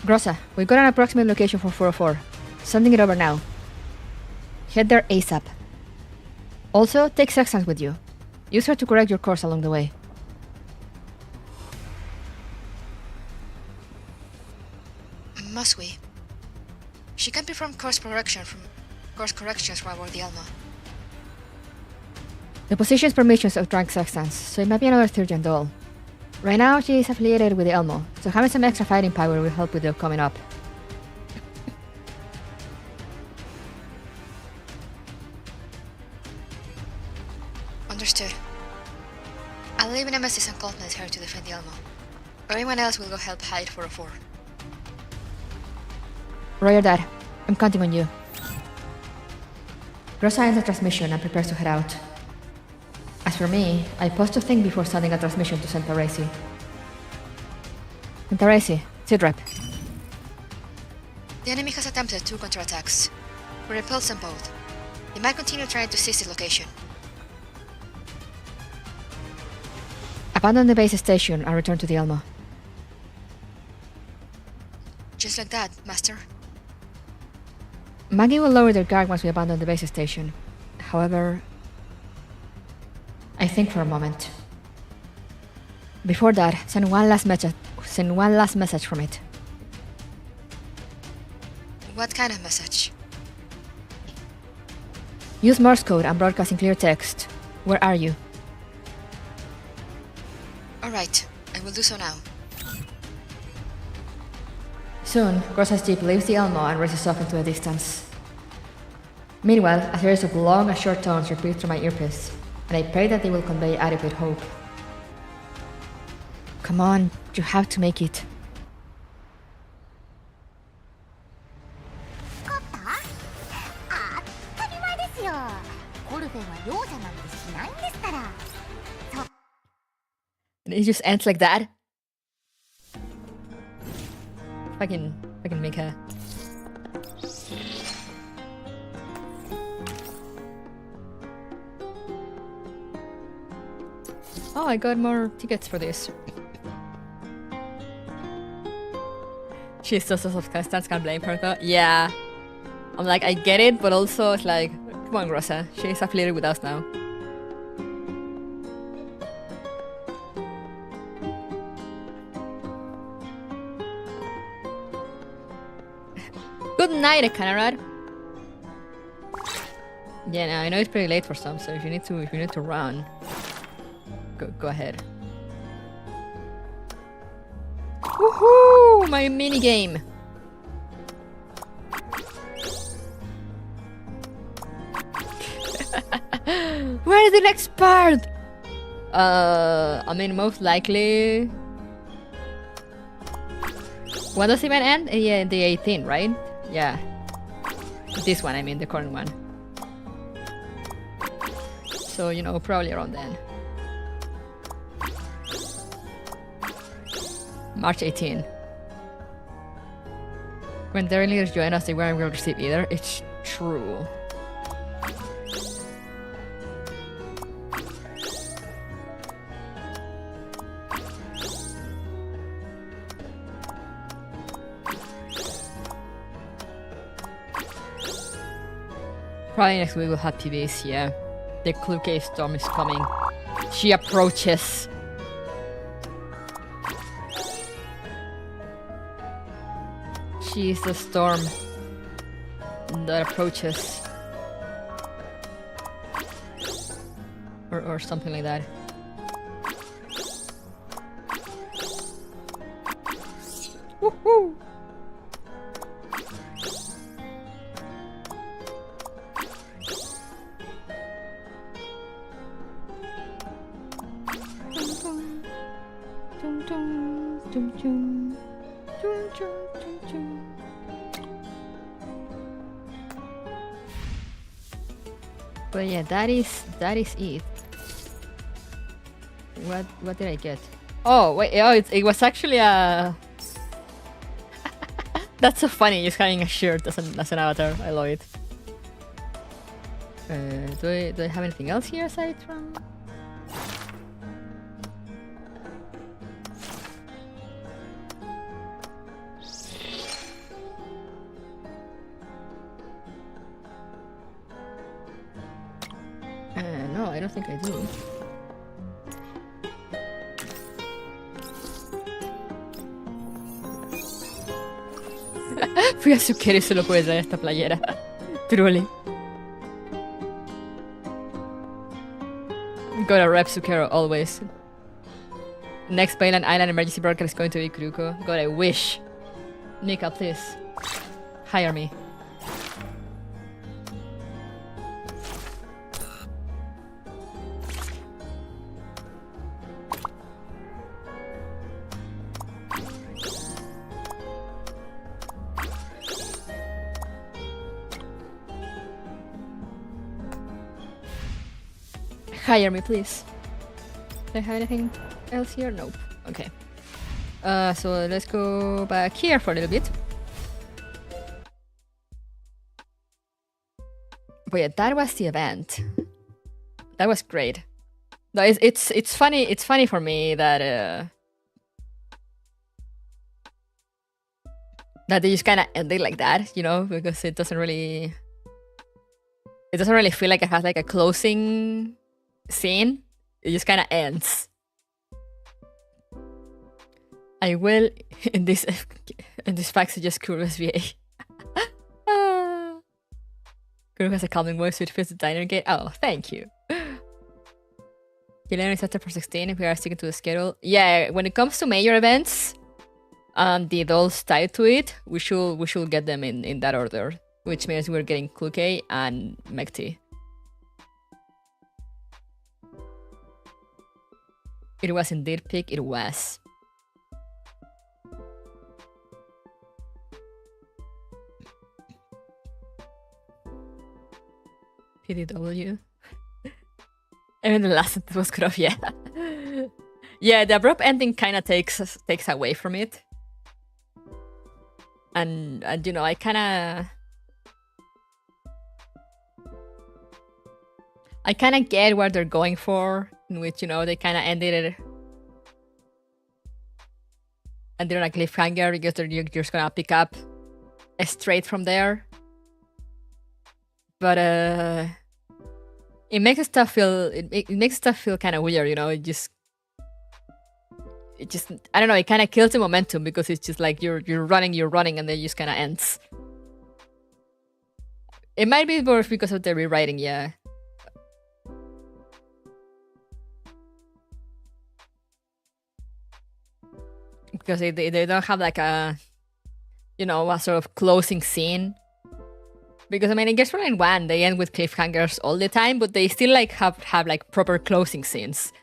Grossa, we got an approximate location for 404. Sending it over now. Head there ASAP. Also, take Sextans with you. Use her to correct your course along the way. Must we? She can perform course corrections while we're the Elmo. The position's permissions outrank Sextans, so it might be another third-gen duel. Right now, she is affiliated with the Elmo, so having some extra fighting power will help with the coming up. Understood. I'll leave Nemesis and Coldness here to defend the Elmo. Everyone else will go help hide 404. Roger that. I'm counting on you. Grossa ends the transmission and prepares to head out. As for me, I pause to think before sending a transmission to Centauresi. Centauresi, sit rep. The enemy has attempted 2 counterattacks. We repulsed them both. They might continue trying to seize the location. Abandon the base station and return to the Elmo. Just like that, Master. Maggie will lower their guard once we abandon the base station. However, I think for a moment. Before that, send one last message from it. What kind of message? Use Morse code and broadcast in clear text. Where are you? Alright, I will do so now. Soon, Grossa's jeep leaves the Elmo and races off into the distance. Meanwhile, a series of long and short tones repeat through my earpiece, and I pray that they will convey adequate hope. Come on, you have to make it. And it just ends like that. Fucking make her. Oh, I got more tickets for this. She's so Sextans, can't blame her though. Yeah. I'm like, I get it, but also it's like, come on, Grossa. She's affiliated with us now. Good night, Ekanarad. Yeah, no, I know it's pretty late for some, so if you need to run, go ahead. Woohoo! My mini game. Where is the next part? I mean, most likely. When does the event end? Yeah, the 18th, right? Yeah. This one, I mean, the current one. So, you know, probably around then. March 18. When their leaders join us, they weren't well received either. It's true. Probably next week we'll have PBs, yeah. The Clue storm is coming. She approaches. She is the storm that approaches. Or something like that. Woohoo! But yeah, that is it. What did I get? Oh wait, oh it was actually a. That's so funny, just having a shirt as an avatar. I love it. Do I have anything else here aside from? No, I don't think I do. Fui a Zucchero y solo puede traer esta playera. Truly. Gotta rep Zucchero always. Next Island emergency broadcast is going to be Kuruko. God, I wish. Mika, please. Hire me. Hire me, please. Do I have anything else here? Nope. Okay. So let's go back here for a little bit. But yeah, that was the event. That was great. No, it's funny. It's funny for me that that they just kind of ended like that, you know, because it doesn't really feel like it has like a closing scene. It just kind of ends. I will in this fact suggest Kuro SVA. Kuro has a calming voice which fits the diner gate. Oh, thank you. Millennium is after for 16 if we are sticking to the schedule. Yeah, when it comes to major events, the dolls tied to it, we should get them in that order, which means we're getting Kluke and Mekti. It was indeed peak, it was. PDW. And the last sentence was cut off, yeah. Yeah, the abrupt ending kind of takes away from it. And you know, I kind of get what they're going for, in which, you know, they kind of ended it and they're on a cliffhanger because you're just gonna pick up straight from there. But it makes stuff feel kind of weird, you know. It just I don't know. It kind of kills the momentum because it's just like you're running, and then it just kind of ends. It might be more because of the rewriting, yeah. Because they don't have like a, you know, a sort of closing scene. Because I mean, in Frontline 1, they end with cliffhangers all the time, but they still like have like proper closing scenes.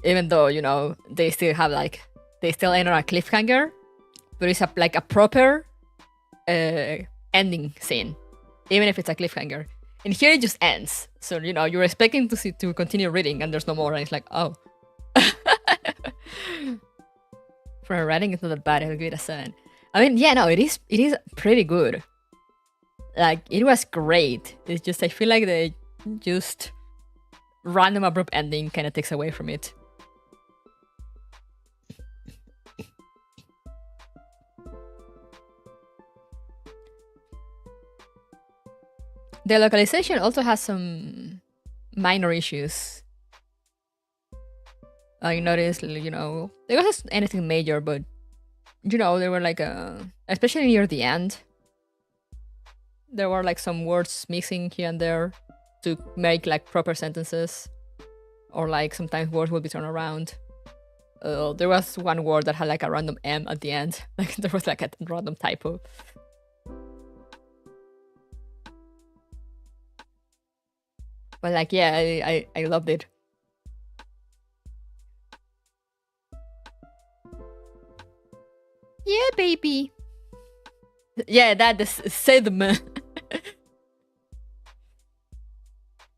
Even though, you know, they still end on a cliffhanger, but it's like a proper ending scene, even if it's a cliffhanger. And here it just ends. So, you know, you're expecting to continue reading, and there's no more, and it's like, oh. For a writing, it's not that bad. I'll give it a 7. I mean, yeah, no, it is pretty good. Like, it was great. It's just, I feel like the just random abrupt ending kind of takes away from it. The localization also has some minor issues. I noticed, you know, there wasn't anything major, but you know, there were like especially near the end, there were like some words missing here and there to make like proper sentences, or like sometimes words will be turned around. There was one word that had like a random M at the end, like there was like a random typo. But like, yeah, I loved it. Yeah, baby. Yeah, that is Sedm.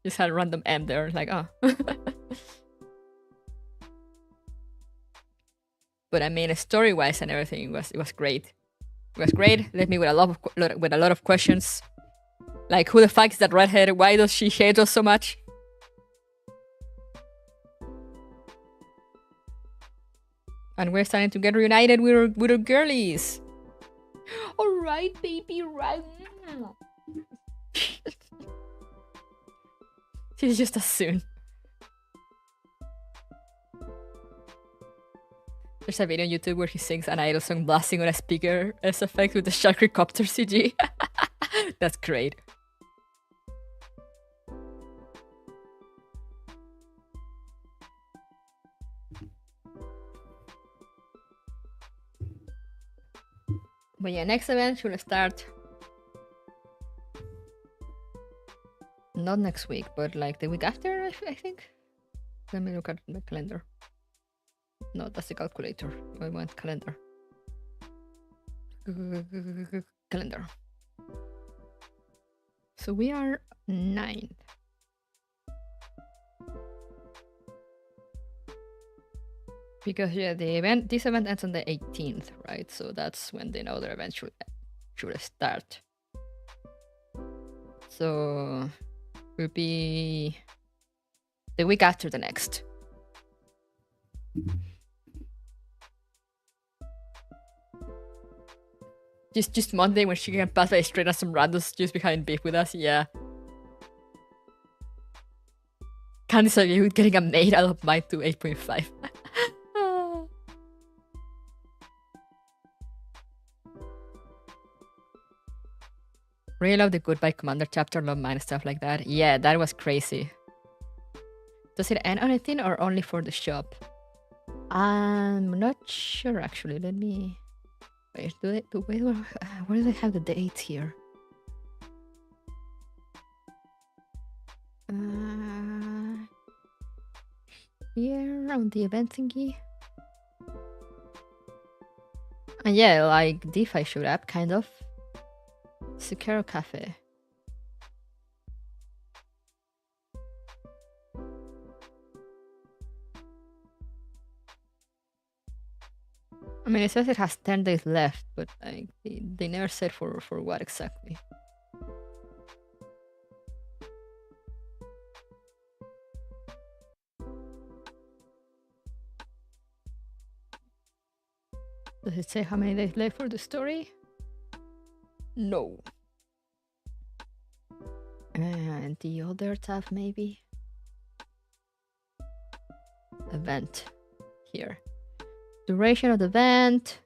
Just had a random M there, like, oh. But I mean, story-wise and everything, it was great. It was great. Left me with a lot of questions. Like, who the fuck is that redhead? Why does she hate us so much? And we're starting to get reunited with our girlies. Alright, baby, right. She's just as soon. There's a video on YouTube where he sings an idol song blasting on a speaker as effect with the Sharkcopter CG. That's great. But yeah, next event should start not next week, but like the week after, I think. Let me look at the calendar. No, that's the calculator. I want calendar. Calendar. So we are 9th. Because yeah, this event ends on the 18th, right? So that's when the other event should start. So will be the week after the next. Just Monday when she can pass by straight at some randos just behind beef with us, yeah. Candice, are you getting a maid out of mine to 8.5? Really love the Goodbye Commander chapter, love mine, stuff like that. Yeah, that was crazy. Does it end on anything or only for the shop? I'm not sure actually. Let me wait. Where do they have the dates here? Here on the event thingy. And yeah, like DeFi showed up, kind of. Zucchero Café. I mean, it says it has 10 days left, but like, they never said for what exactly. Does it say how many days left for the story? No. And the other tab, maybe? Event. Here. Duration of the event.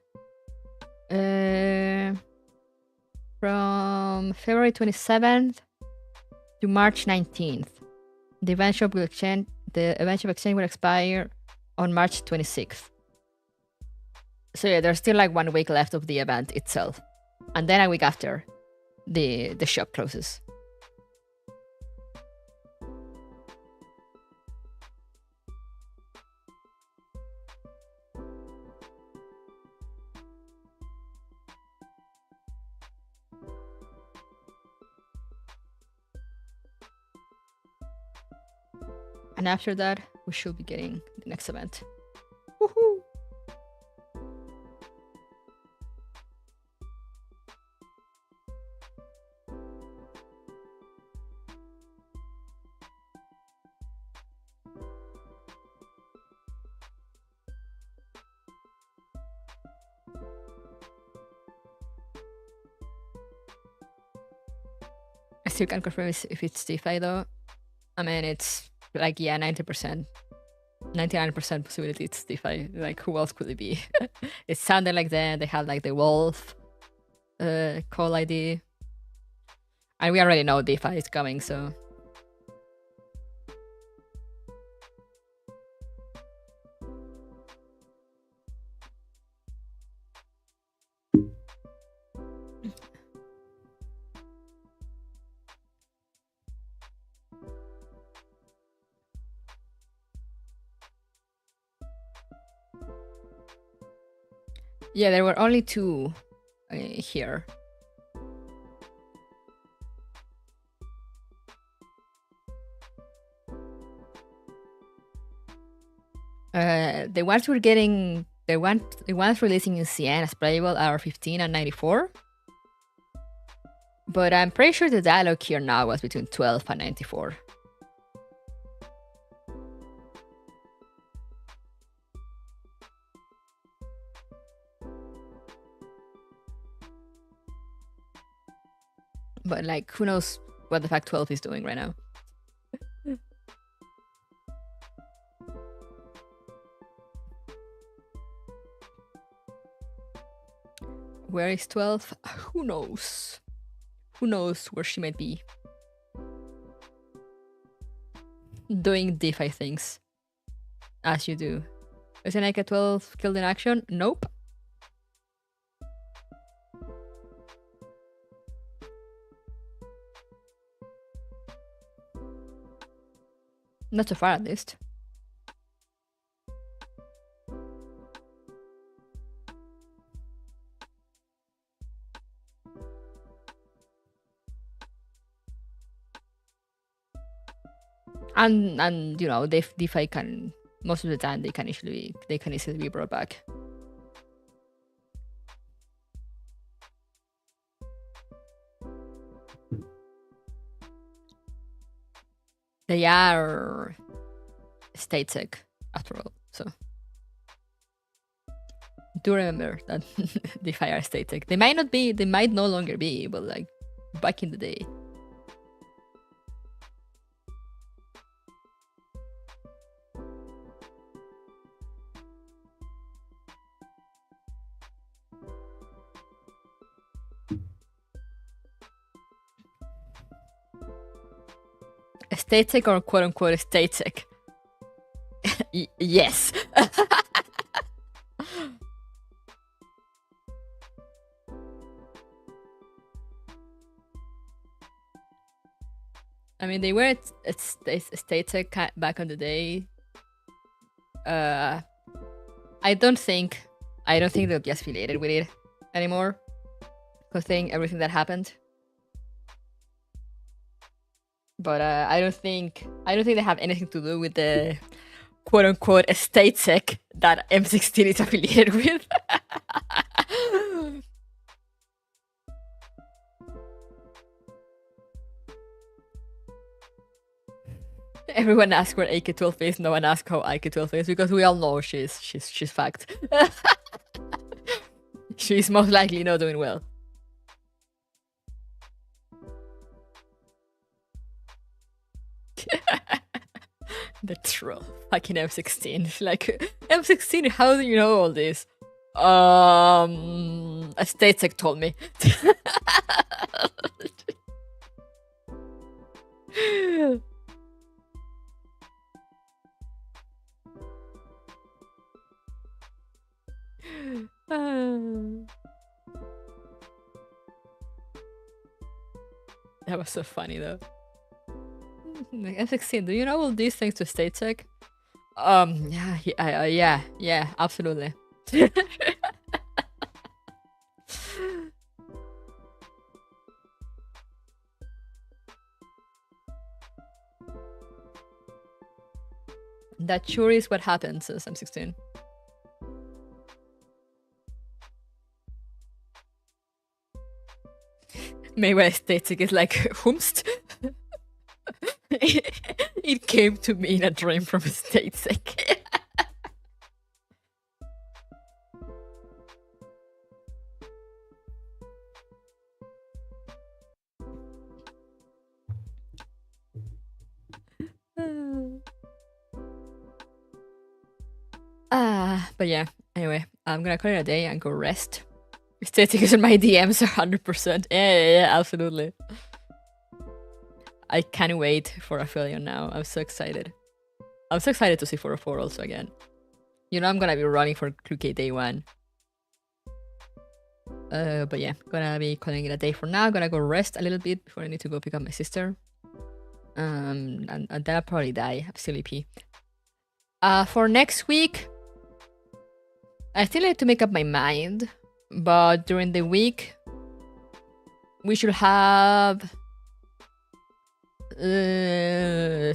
From February 27th to March 19th. The event shop exchange will expire on March 26th. So yeah, there's still like 1 week left of the event itself. And then a week after, the shop closes. And after that, we should be getting the next event. Woohoo! still can't confirm if it's DeFi though. I mean, it's like, yeah, 90%. 99% possibility it's DeFi. Like, who else could it be? It sounded like they had like the wolf call ID. And we already know DeFi is coming, so. Yeah, there were only 2 here. The ones we're getting, the ones releasing in CN as playable are 15 and 94. But I'm pretty sure the dialogue here now was between 12 and 94. But like, who knows what the fact 12 is doing right now? Where is 12? Who knows? Who knows where she might be? Doing DeFi things. As you do. Isn't like a 12 killed in action? Nope. Not so far, at least. And you know, DeFi can, most of the time they can easily be brought back. They are state sec after all, so do remember that DeFi are state sec. They might not be, they might no longer be, but like back in the day. State sec or quote unquote state sec? Yes. I mean, they were at state sec back in the day. I don't think they'll be affiliated with it anymore, considering everything that happened. But I don't think they have anything to do with the quote unquote estate sec that M16 is affiliated with. Everyone asks where AK-12 is, no one asks how AK-12 is, because we all know she's fucked. She's most likely not doing well. The troll. Fucking M16. Like, M16, how do you know all this? A state sec told me. That was so funny though. M16, do you know all these things to state sec? Yeah, absolutely. That sure is what happens, says M16. Maybe state sec is like, whomst? It came to me in a dream from a state sec. But yeah, anyway, I'm gonna call it a day and go rest. Stay tickets in my DMs are 100%. Yeah, absolutely. I can't wait for Affiliate now. I'm so excited. I'm so excited to see 404 also again. You know I'm gonna be running for Clue day 1. But yeah, gonna be calling it a day for now. Gonna go rest a little bit before I need to go pick up my sister. And then I'll probably die. I'm sleepy. For next week, I still need to make up my mind. But during the week, we should have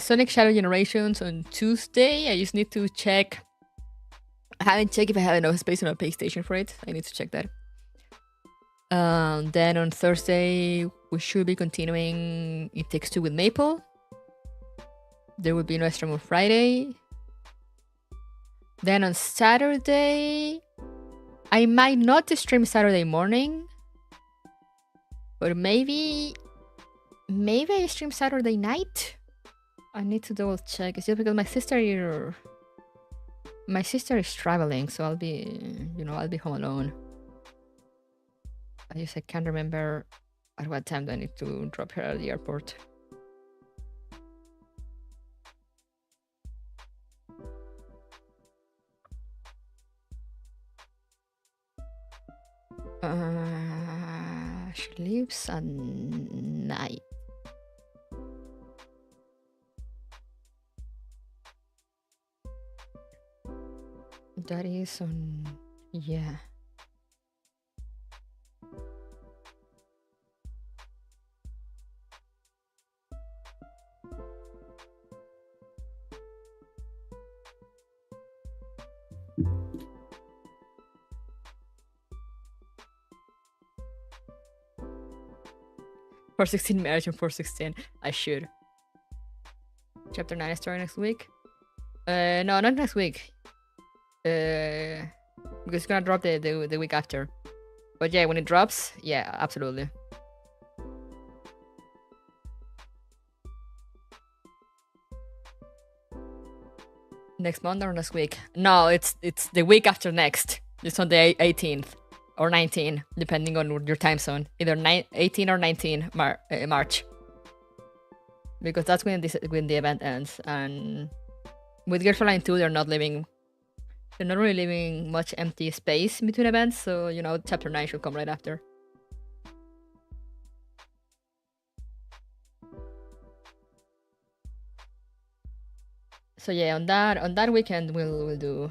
Sonic Shadow Generations on Tuesday. I just need to check. I haven't checked if I have enough space on a PlayStation for it. I need to check that. Then on Thursday, we should be continuing It Takes Two with Maple. There will be no stream on Friday. Then on Saturday, I might not stream Saturday morning, but maybe I stream Saturday night. I need to double check. It's just because my sister is traveling, so I'll be home alone. I can't remember at what time do I need to drop her at the airport. She leaves at night. That is on, yeah. For 16 marriage and 416. I should. Chapter 9 is starting next week. No, not next week. Because it's gonna drop the week after. But yeah, when it drops, yeah, absolutely. Next month or next week? No, it's the week after next. It's on the 18th. Or 19, depending on your time zone. Either 18 or 19 March. Because that's when the event ends. And with Gears Online 2, they're not really leaving much empty space between events. So, Chapter 9 should come right after. So yeah, on that weekend, we'll do...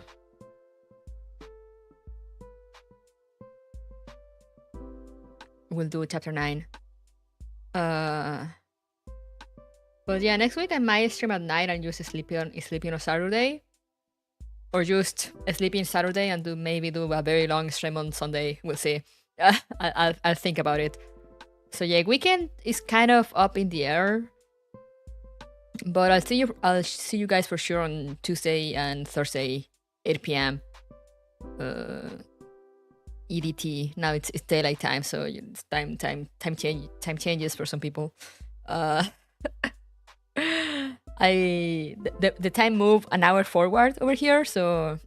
We'll do Chapter 9. But yeah, next week I might stream at night and just sleeping on Saturday. Or just sleeping Saturday and maybe do a very long stream on Sunday. We'll see. I'll think about it. So yeah, weekend is kind of up in the air. But I'll see you guys for sure on Tuesday and Thursday, 8 p.m. EDT. Now it's daylight time, so it's time changes for some people. The time moved an hour forward over here, so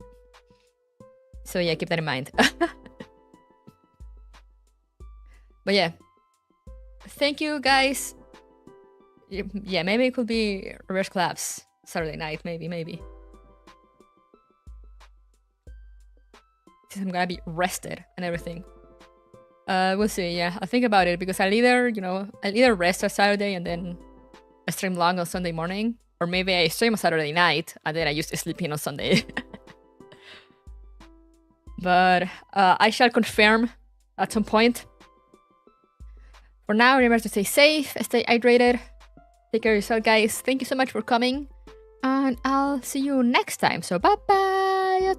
yeah, keep that in mind. But yeah, thank you guys. Yeah, maybe it could be reverse collapse Saturday night, maybe. Since I'm gonna be rested and everything. We'll see. Yeah, I'll think about it because I'll either rest on Saturday and then I stream long on Sunday morning, or maybe I stream on Saturday night and then I used to sleep in on Sunday. But I shall confirm at some point. For now, remember to stay safe, stay hydrated, take care of yourself, guys. Thank you so much for coming, and I'll see you next time. So bye bye.